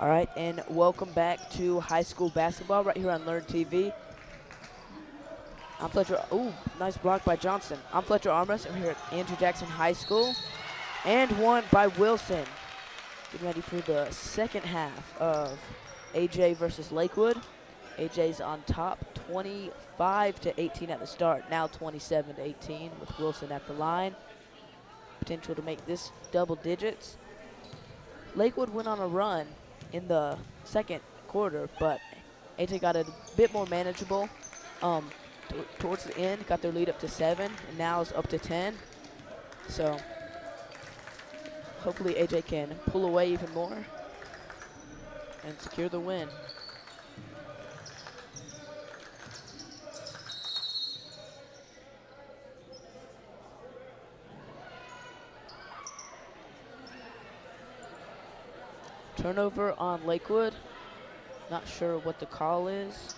All right, and welcome back to high school basketball right here on Learn TV. I'm Fletcher. Ooh, nice block by Johnson. I'm Fletcher Armrest. I'm here at Andrew Jackson High School. And one by Wilson. Getting ready for the second half of AJ versus Lakewood. AJ's on top, 25-18 at the start. Now 27-18 with Wilson at the line. Potential to make this double digits. Lakewood went on a run in the second quarter, but AJ got it a bit more manageable. Towards the end, got their lead up to 7, and now it's up to 10. So hopefully AJ can pull away even more and secure the win. Turnover on Lakewood. Not sure what the call is.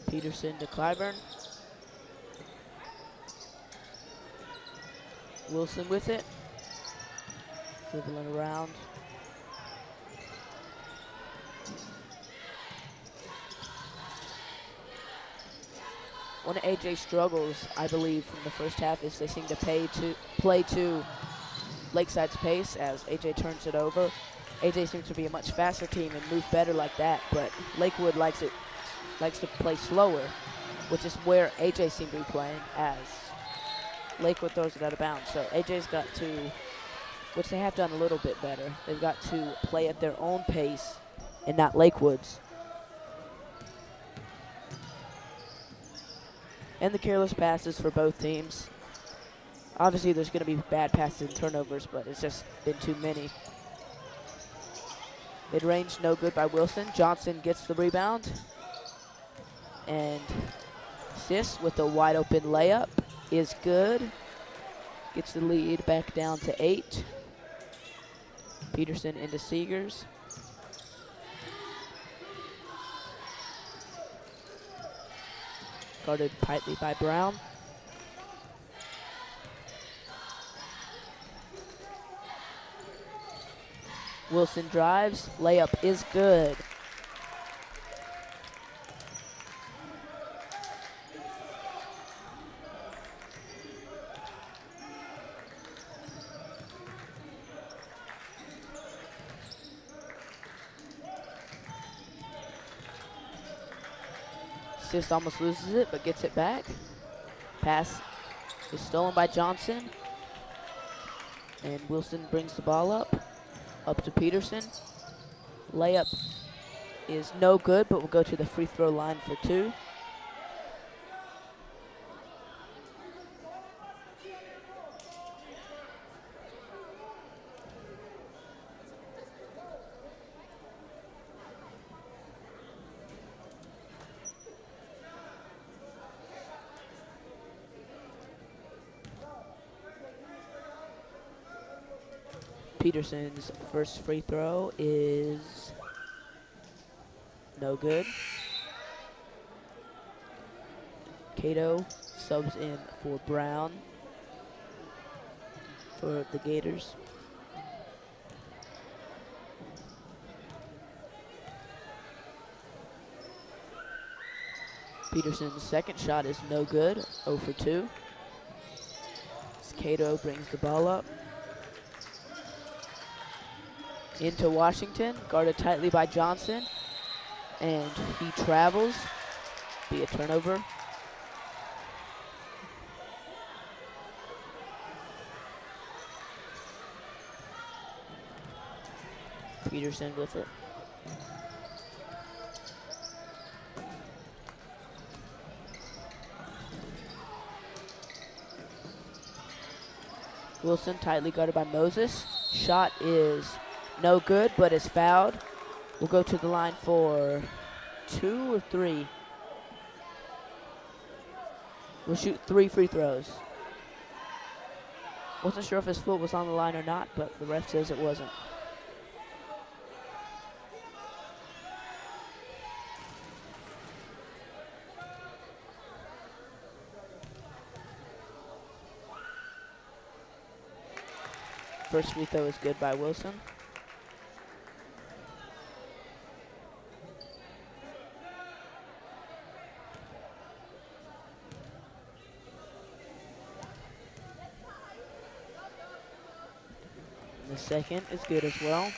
Peterson to Clyburn. Wilson with it. Dribbling around. One of AJ's struggles, I believe, from the first half is they seem to play to Lakeside's pace as AJ turns it over. AJ seems to be a much faster team and move better like that, but Lakewood likes to play slower, which is where AJ seemed to be playing as Lakewood throws it out of bounds. So AJ's got to, which they have done a little bit better, they've got to play at their own pace and not Lakewood's. And the careless passes for both teams. Obviously, there's going to be bad passes and turnovers, but it's just been too many. Mid-range, no good by Wilson. Johnson gets the rebound. And Sis with a wide-open layup is good. Gets the lead back down to 8. Peterson into Seegers. Guarded tightly by Brown. Wilson drives, layup is good. Sis almost loses it, but gets it back. Pass is stolen by Johnson. And Wilson brings the ball up to Peterson. Layup is no good, but will go to the free throw line for 2. Peterson's first free throw is no good. Cato subs in for Brown for the Gators. Peterson's second shot is no good, 0 for 2. Cato brings the ball up. Into Washington, guarded tightly by Johnson, and he travels, be a turnover. Peterson with it. Wilson tightly guarded by Moses. Shot is no good, but is fouled. We'll go to the line for 2 or 3. We'll shoot 3 free throws. Wasn't sure if his foot was on the line or not, but the ref says it wasn't. First free throw is good by Wilson. And the second is good as well.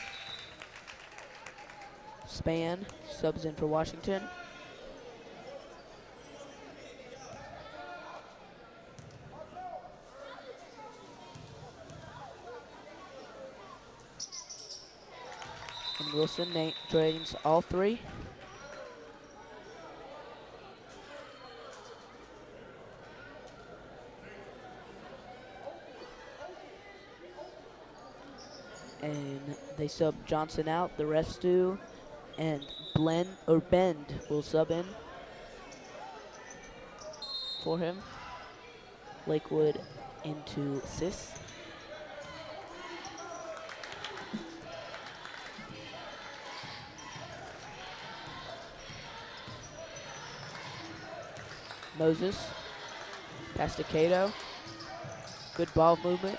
Span subs in for Washington. And Wilson drains all three. And they sub Johnson out, the refs do, and Bend will sub in for him. Lakewood into Sis. Moses, pass to Cato. Good ball movement.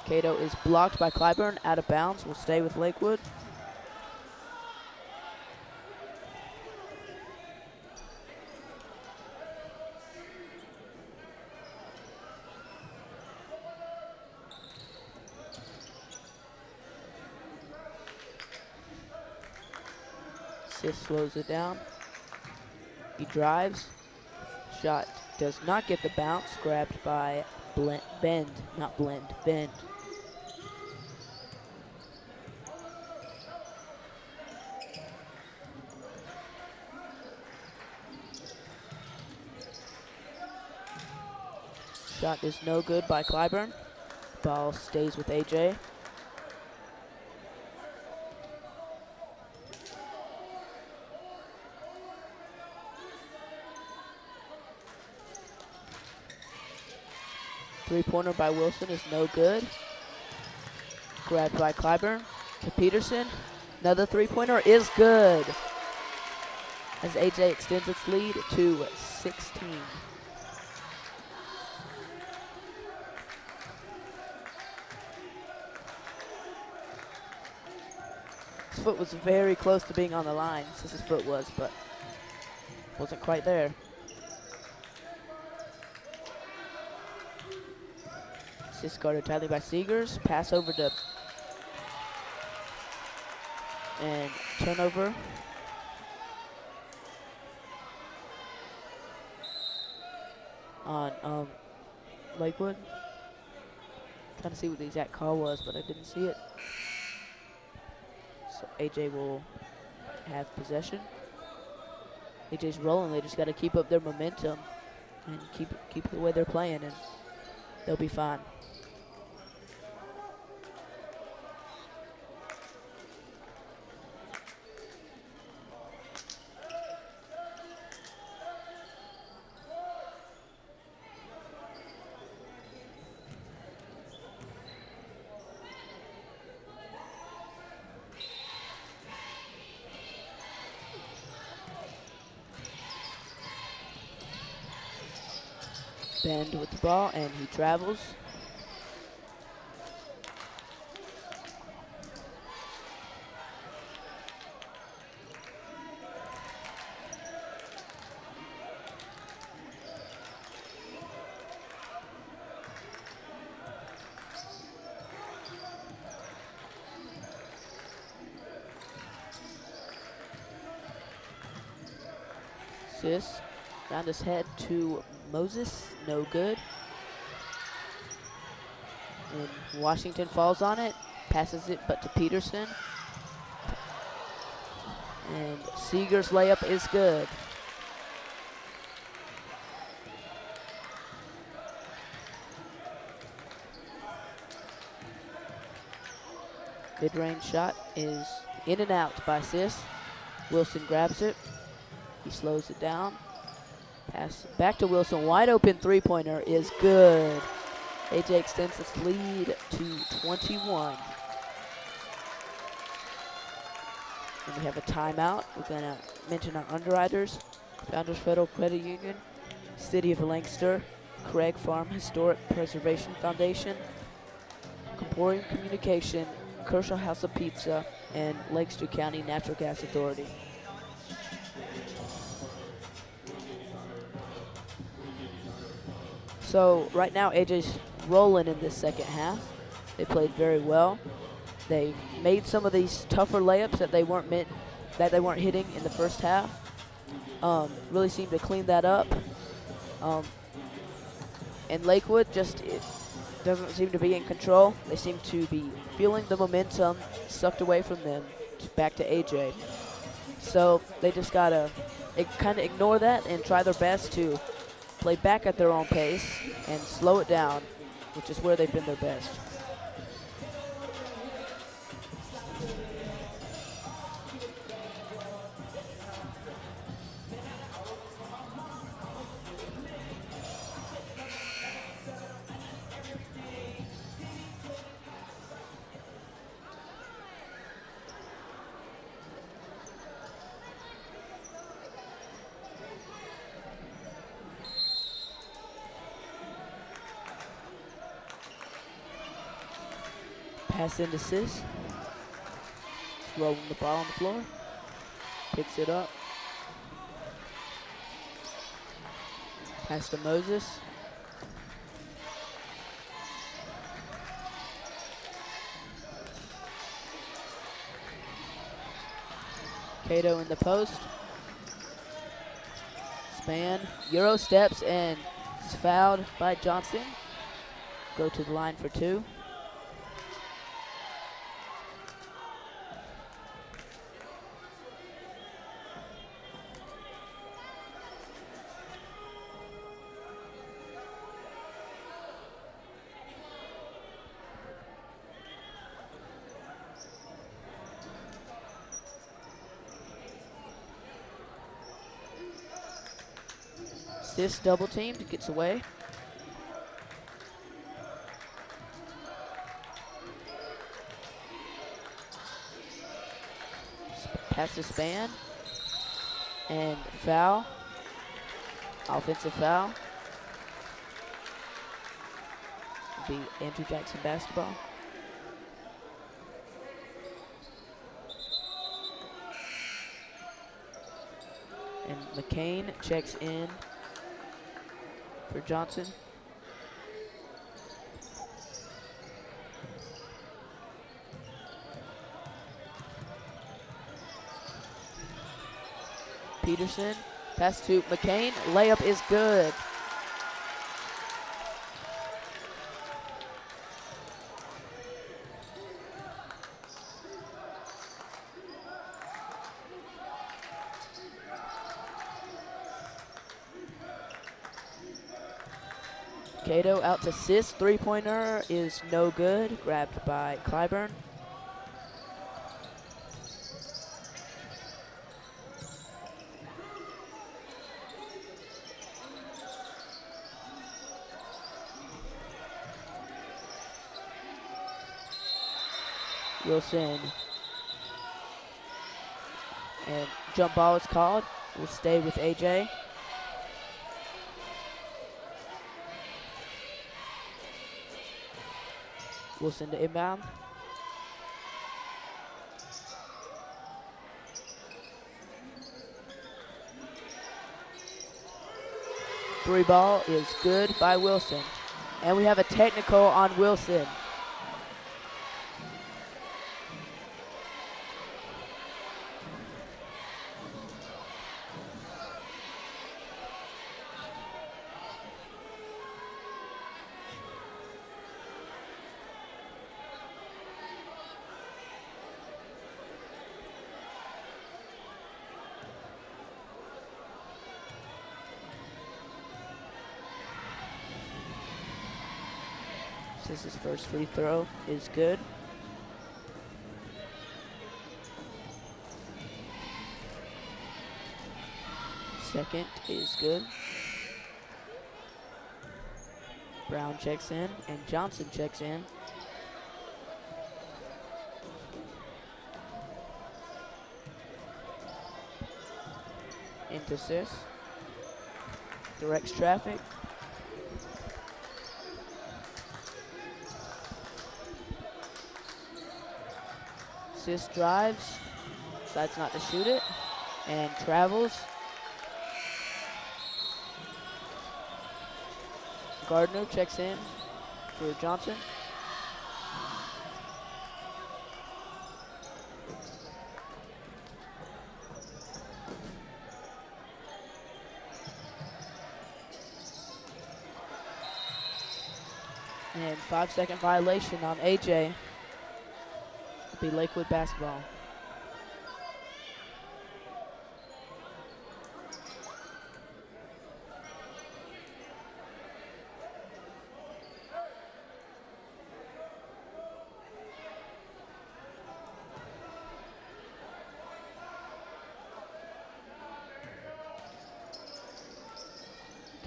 Cato is blocked by Clyburn, out of bounds, will stay with Lakewood. Sis slows it down. He drives. Shot does not get the bounce. Grabbed by Bend. Shot is no good by Clyburn. Ball stays with AJ. Three-pointer by Wilson is no good. Grabbed by Clyburn to Peterson. Another three-pointer is good, as AJ extends its lead to 16. His foot was very close to being on the line, since his foot was, but wasn't quite there. Sis guarded tightly by Seegers. Pass over to, and turnover. On Lakewood. Trying to see what the exact call was, but I didn't see it. So AJ will have possession. AJ's rolling. They just got to keep up their momentum and keep the way they're playing, and they'll be fine. Bend with the ball, and he travels. Sis round his head to Moses, no good. And Washington falls on it, passes it but to Peterson. And Seeger's layup is good. Mid-range shot is in and out by Sis. Wilson grabs it. He slows it down. Pass back to Wilson. Wide open three-pointer is good. AJ extends its lead to 21. And we have a timeout. We're going to mention our underwriters: Founders Federal Credit Union, City of Lancaster, Craig Farm Historic Preservation Foundation, Comporium Communication, Kershaw House of Pizza, and Lake Street County Natural Gas Authority. So right now AJ's rolling in this second half. They played very well. They've made some of these tougher layups that they weren't hitting in the first half. Really seemed to clean that up. And Lakewood it doesn't seem to be in control. They seem to be feeling the momentum sucked away from them back to AJ. So they just gotta kind of ignore that and try their best to play back at their own pace and slow it down, which is where they've been their best. Pass into Sis. Rolling the ball on the floor. Picks it up. Pass to Moses. Cato in the post. Span. Euro steps and is fouled by Johnson. Go to the line for 2. Sis double teamed, gets away. Pass to Span. And foul. Offensive foul. Will be Andrew Jackson basketball. And McCain checks in for Johnson. Peterson, pass to McCain, layup is good. Cato out to Sis, three-pointer is no good, grabbed by Clyburn. Wilson. And jump ball is called. Will stay with AJ. Wilson to inbound. Three ball is good by Wilson. And we have a technical on Wilson. His first free throw is good. Second is good. Brown checks in and Johnson checks in. Into Sis. Directs traffic. Sis drives, decides not to shoot it, and travels. Gardner checks in for Johnson. And 5-second violation on AJ. It'll be Lakewood basketball.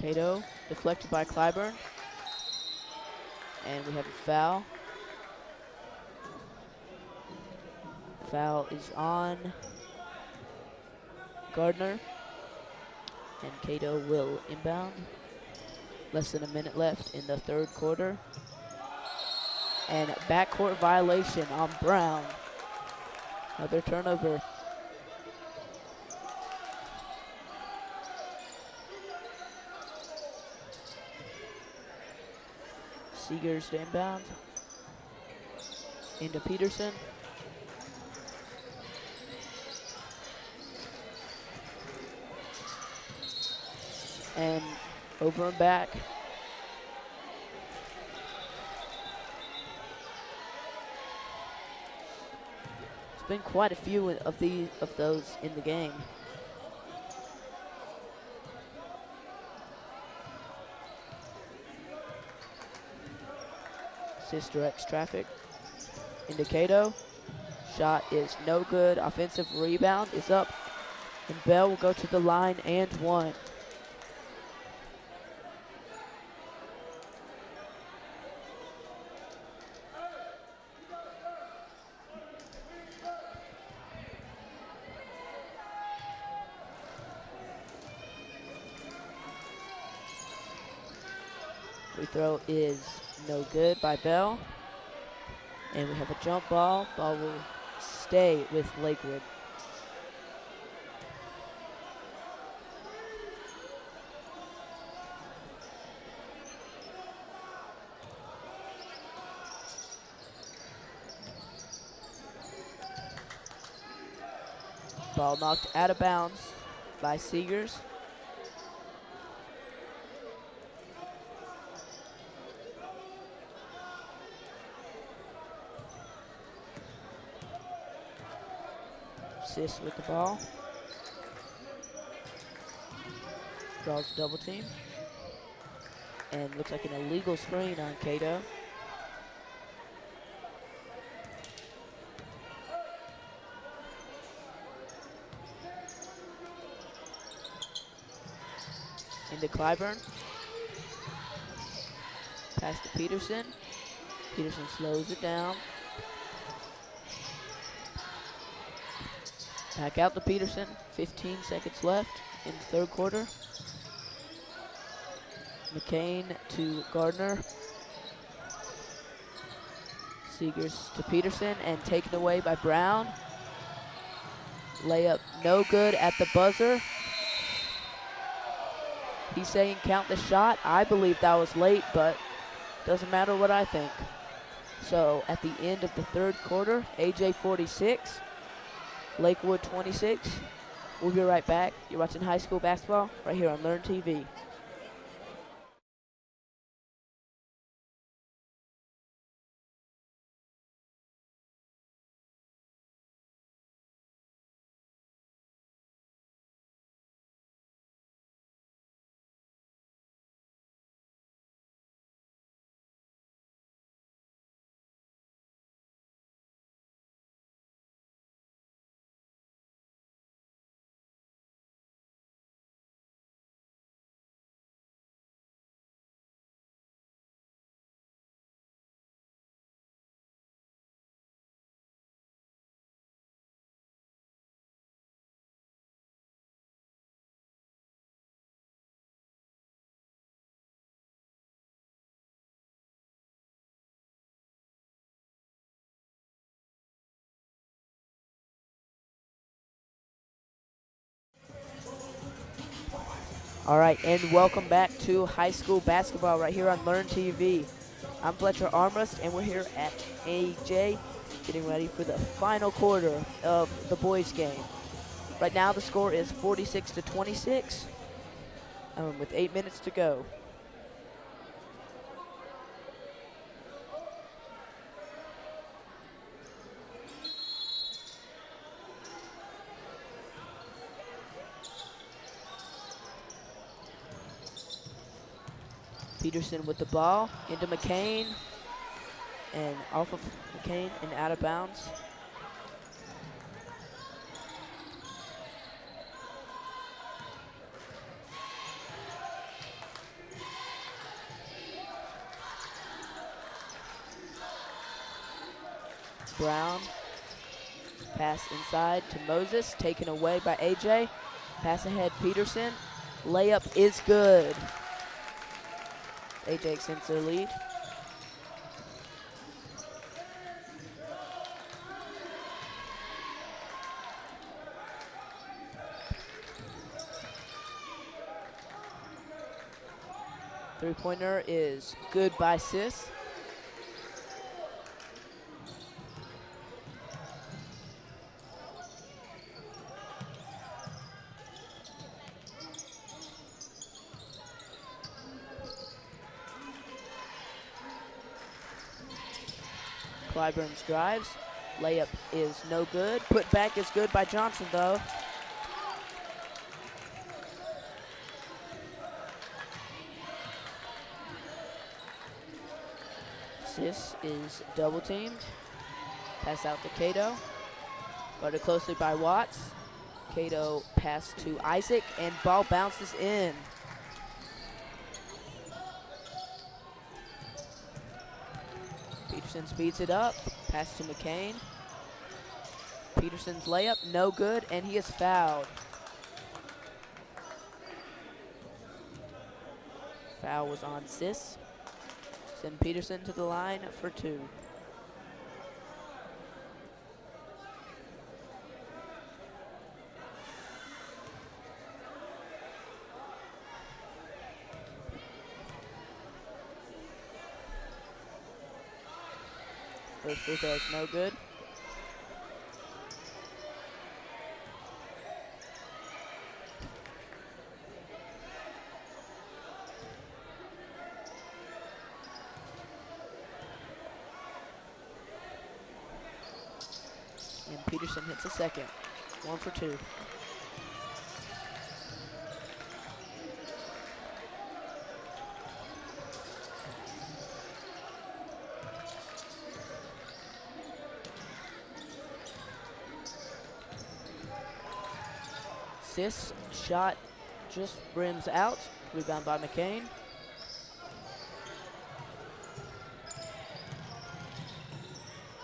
Cato deflected by Clyburn. And we have a foul. Foul is on Gardner. And Cato will inbound. Less than a minute left in the third quarter. And backcourt violation on Brown. Another turnover. Seegers to inbound. Into Peterson. And over and back. There's been quite a few of those in the game. Sis directs traffic into Cato. Shot is no good. Offensive rebound is up. And Bell will go to the line and one. Free throw is no good by Bell. And we have a jump ball. Ball will stay with Lakewood. Ball knocked out of bounds by Seegers. Sis with the ball. Draws a double team. And looks like an illegal screen on Cato. Into Clyburn. Pass to Peterson. Peterson slows it down. Back out to Peterson. 15 seconds left in the third quarter. McCain to Gardner. Seegers to Peterson and taken away by Brown. Layup no good at the buzzer. He's saying count the shot. I believe that was late, but doesn't matter what I think. So at the end of the third quarter, AJ 46, Lakewood 26. We'll be right back. You're watching high school basketball right here on Learn TV. All right, and welcome back to high school basketball right here on Learn TV. I'm Fletcher Armbrust, and we're here at AJ getting ready for the final quarter of the boys' game. Right now, the score is 46-26 with 8 minutes to go. Peterson with the ball into McCain, and off of McCain and out of bounds. Brown, pass inside to Moses, taken away by AJ. Pass ahead, Peterson. Layup is good. AJ extends their lead. Three-pointer is good by Sis. Clyburn's drives. Layup is no good. Put back is good by Johnson, though. Sis is double teamed. Pass out to Cato. Guarded closely by Watts. Cato pass to Isaac, and ball bounces in. Peterson speeds it up. Pass to McCain. Peterson's layup, no good, and he is fouled. Foul was on Sis. Send Peterson to the line for two. First free throw is no good. And Peterson hits a second. 1 for 2. Sis shot just rims out. Rebound by McCain.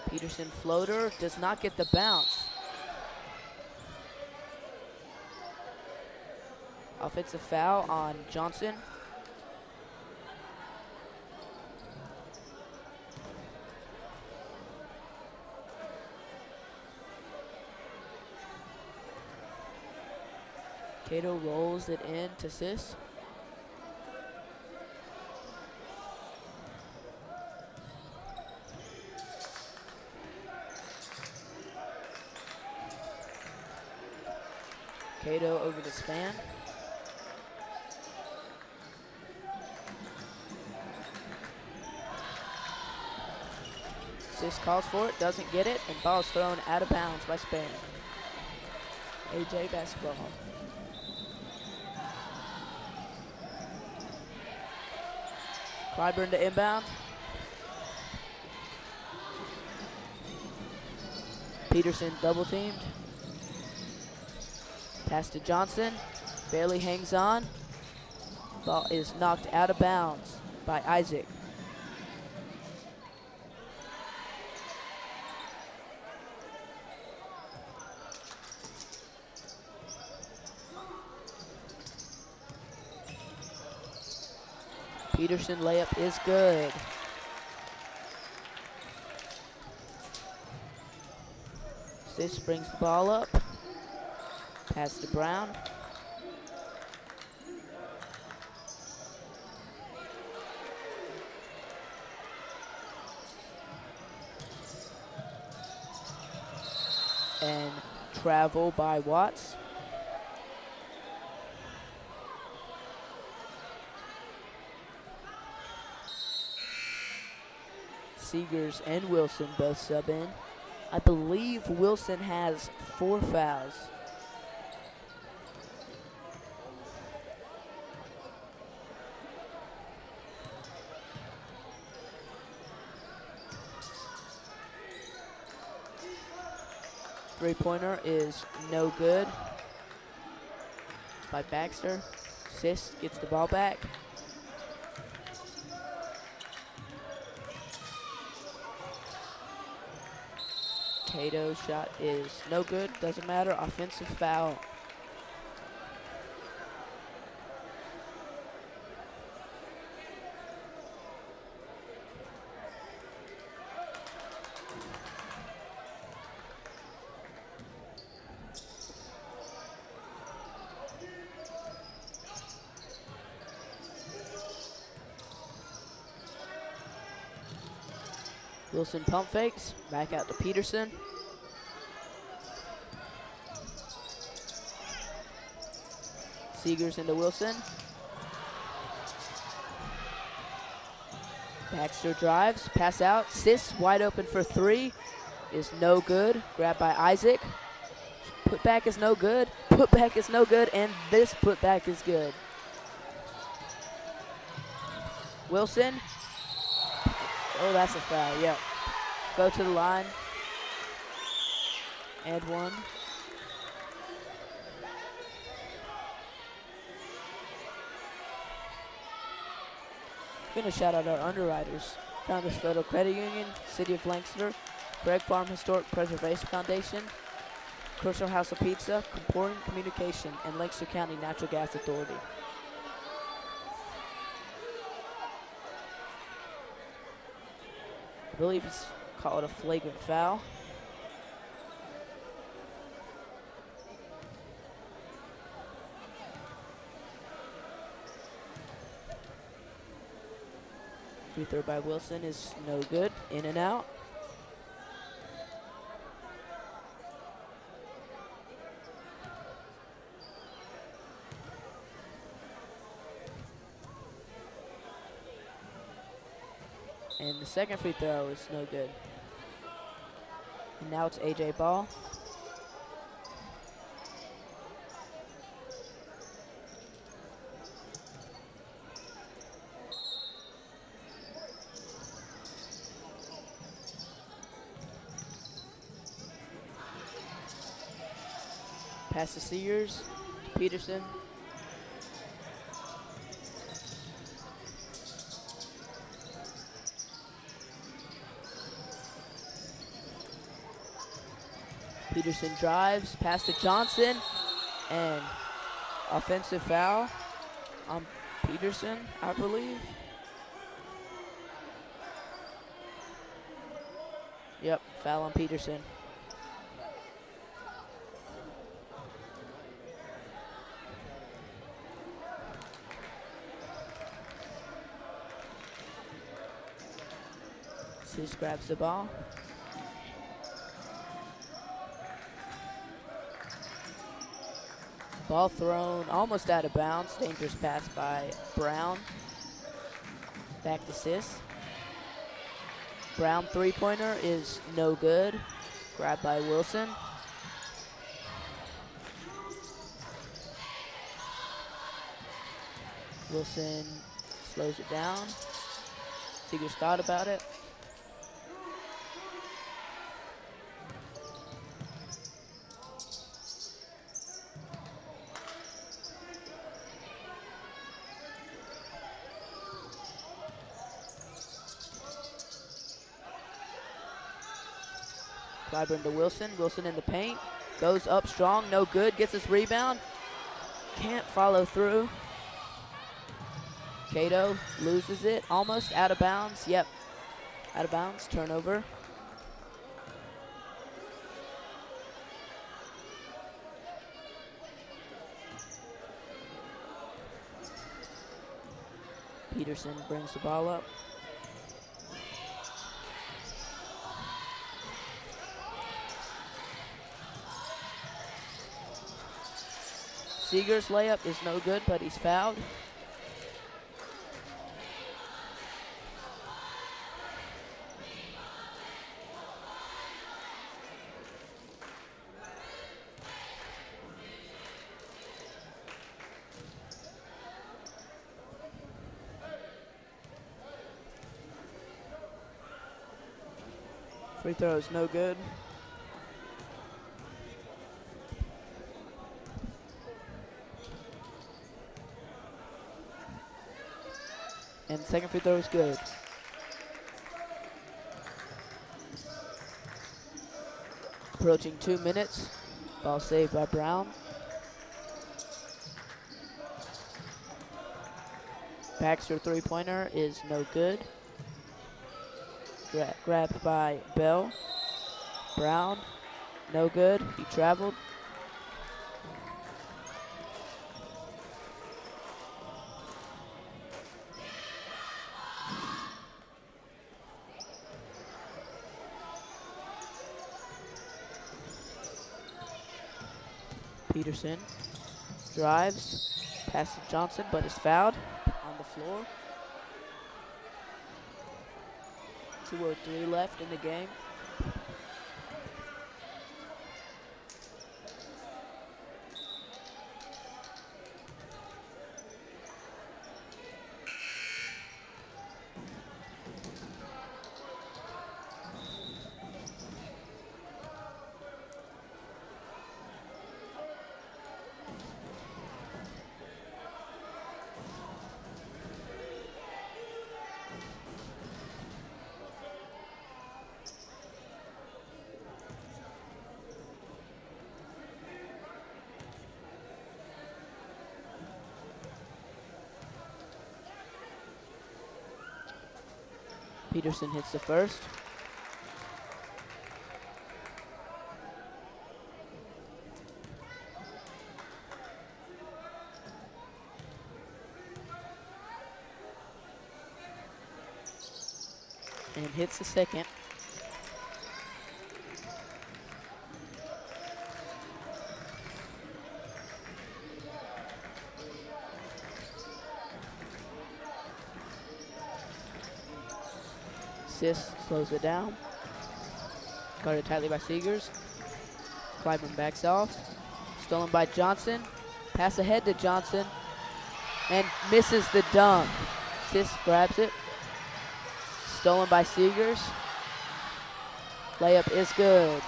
Peterson floater does not get the bounce. Offensive foul on Johnson. Cato rolls it in to Sis. Cato over the span. Sis calls for it, doesn't get it, and ball is thrown out of bounds by Span. AJ basketball. Clyburn to inbound. Peterson double teamed. Pass to Johnson. Barely hangs on. Ball is knocked out of bounds by Isaac. Peterson layup is good. Sis brings the ball up. Pass to Brown. and travel by Watts. Seegers and Wilson both sub in. I believe Wilson has 4 fouls. Three-pointer is no good by Baxter. Sis gets the ball back. Cato's shot is no good, doesn't matter, offensive foul. Wilson pump fakes, back out to Peterson. Seegers into Wilson. Baxter drives, pass out. Sis wide open for 3 is no good. Grabbed by Isaac. Putback is no good. Putback is no good, and this putback is good. Wilson. Oh, that's a foul, yep. Go to the line. And 1. We're going to shout out our underwriters. Founders Federal Credit Union, City of Lancaster, Gregg Farm Historic Preservation Foundation, Kershaw House of Pizza, Comporium Communication, and Lancaster County Natural Gas Authority. I believe it's called a flagrant foul. Free throw by Wilson is no good. In and out. And the second free throw is no good. And now it's AJ ball. Pass to Seegers, Peterson. Peterson drives, pass to Johnson, and offensive foul on Peterson, I believe. Yep, foul on Peterson. Sis grabs the ball. Ball thrown almost out of bounds. Dangerous pass by Brown. Back to Sis. Brown three-pointer is no good. Grabbed by Wilson. Wilson slows it down. Seegers thought about it. Clyburn to Wilson. Wilson in the paint. Goes up strong, no good. Gets his rebound. Can't follow through. Cato loses it. Almost out of bounds. Yep. Out of bounds. Turnover. Peterson brings the ball up. Seegers' layup is no good, but he's fouled. Free throw is no good. And second free throw is good. Approaching 2 minutes. Ball saved by Brown. Baxter three-pointer is no good. Grabbed by Bell. Brown, no good. He traveled. Peterson drives, passes Johnson, but is fouled on the floor. 2:03 left in the game. Peterson hits the first. And hits the second. Sis slows it down. Guarded tightly by Seegers. Clyburn backs off. Stolen by Johnson. Pass ahead to Johnson. And misses the dunk. Sis grabs it. Stolen by Seegers. Layup is good.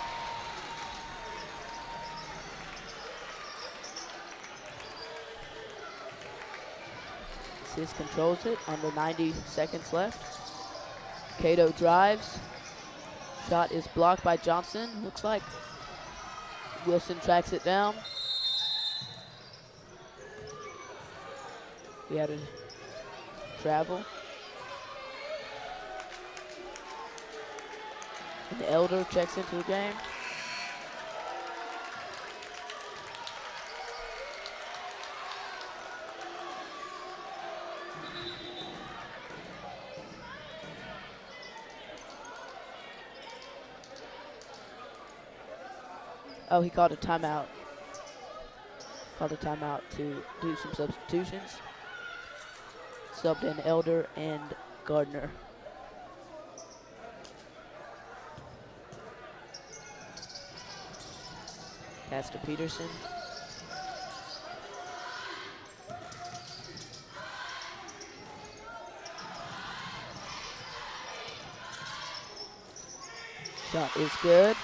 Sis controls it. Under 90 seconds left. Cato drives. Shot is blocked by Johnson. Looks like Wilson tracks it down. He had a travel. And the Elder checks into the game. Oh, he called a timeout. Called a timeout to do some substitutions. Subbed in Elder and Gardner. Pass to Peterson. Shot is good.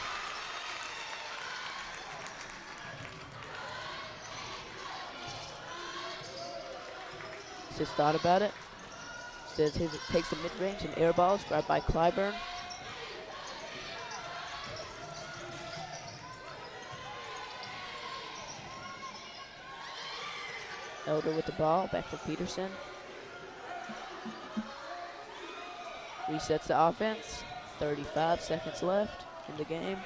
Just thought about it. Says he takes the mid-range and air balls, grabbed by Clyburn. Elder with the ball, back to Peterson. Resets the offense. 35 seconds left in the game.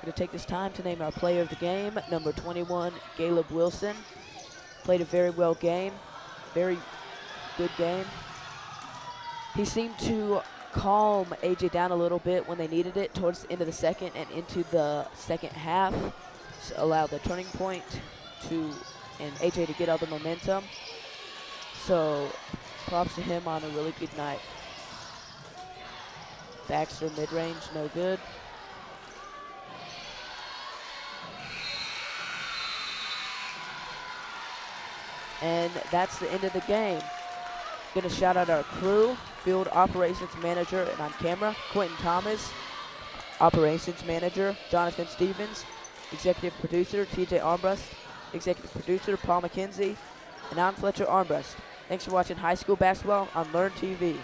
Going to take this time to name our player of the game. Number 21, Caleb Wilson. Played a very well game, very good game. He seemed to calm AJ down a little bit when they needed it towards the end of the second and into the second half. So allowed the turning point and AJ to get all the momentum. So props to him on a really good night. Baxter mid-range, no good. And that's the end of the game. Gonna shout out our crew, field operations manager and on camera, Quentin Thomas, operations manager, Jonathan Stevens, executive producer, TJ Armbrust, executive producer, Paul McKenzie, and I'm Fletcher Armbrust. Thanks for watching high school basketball on Learn TV.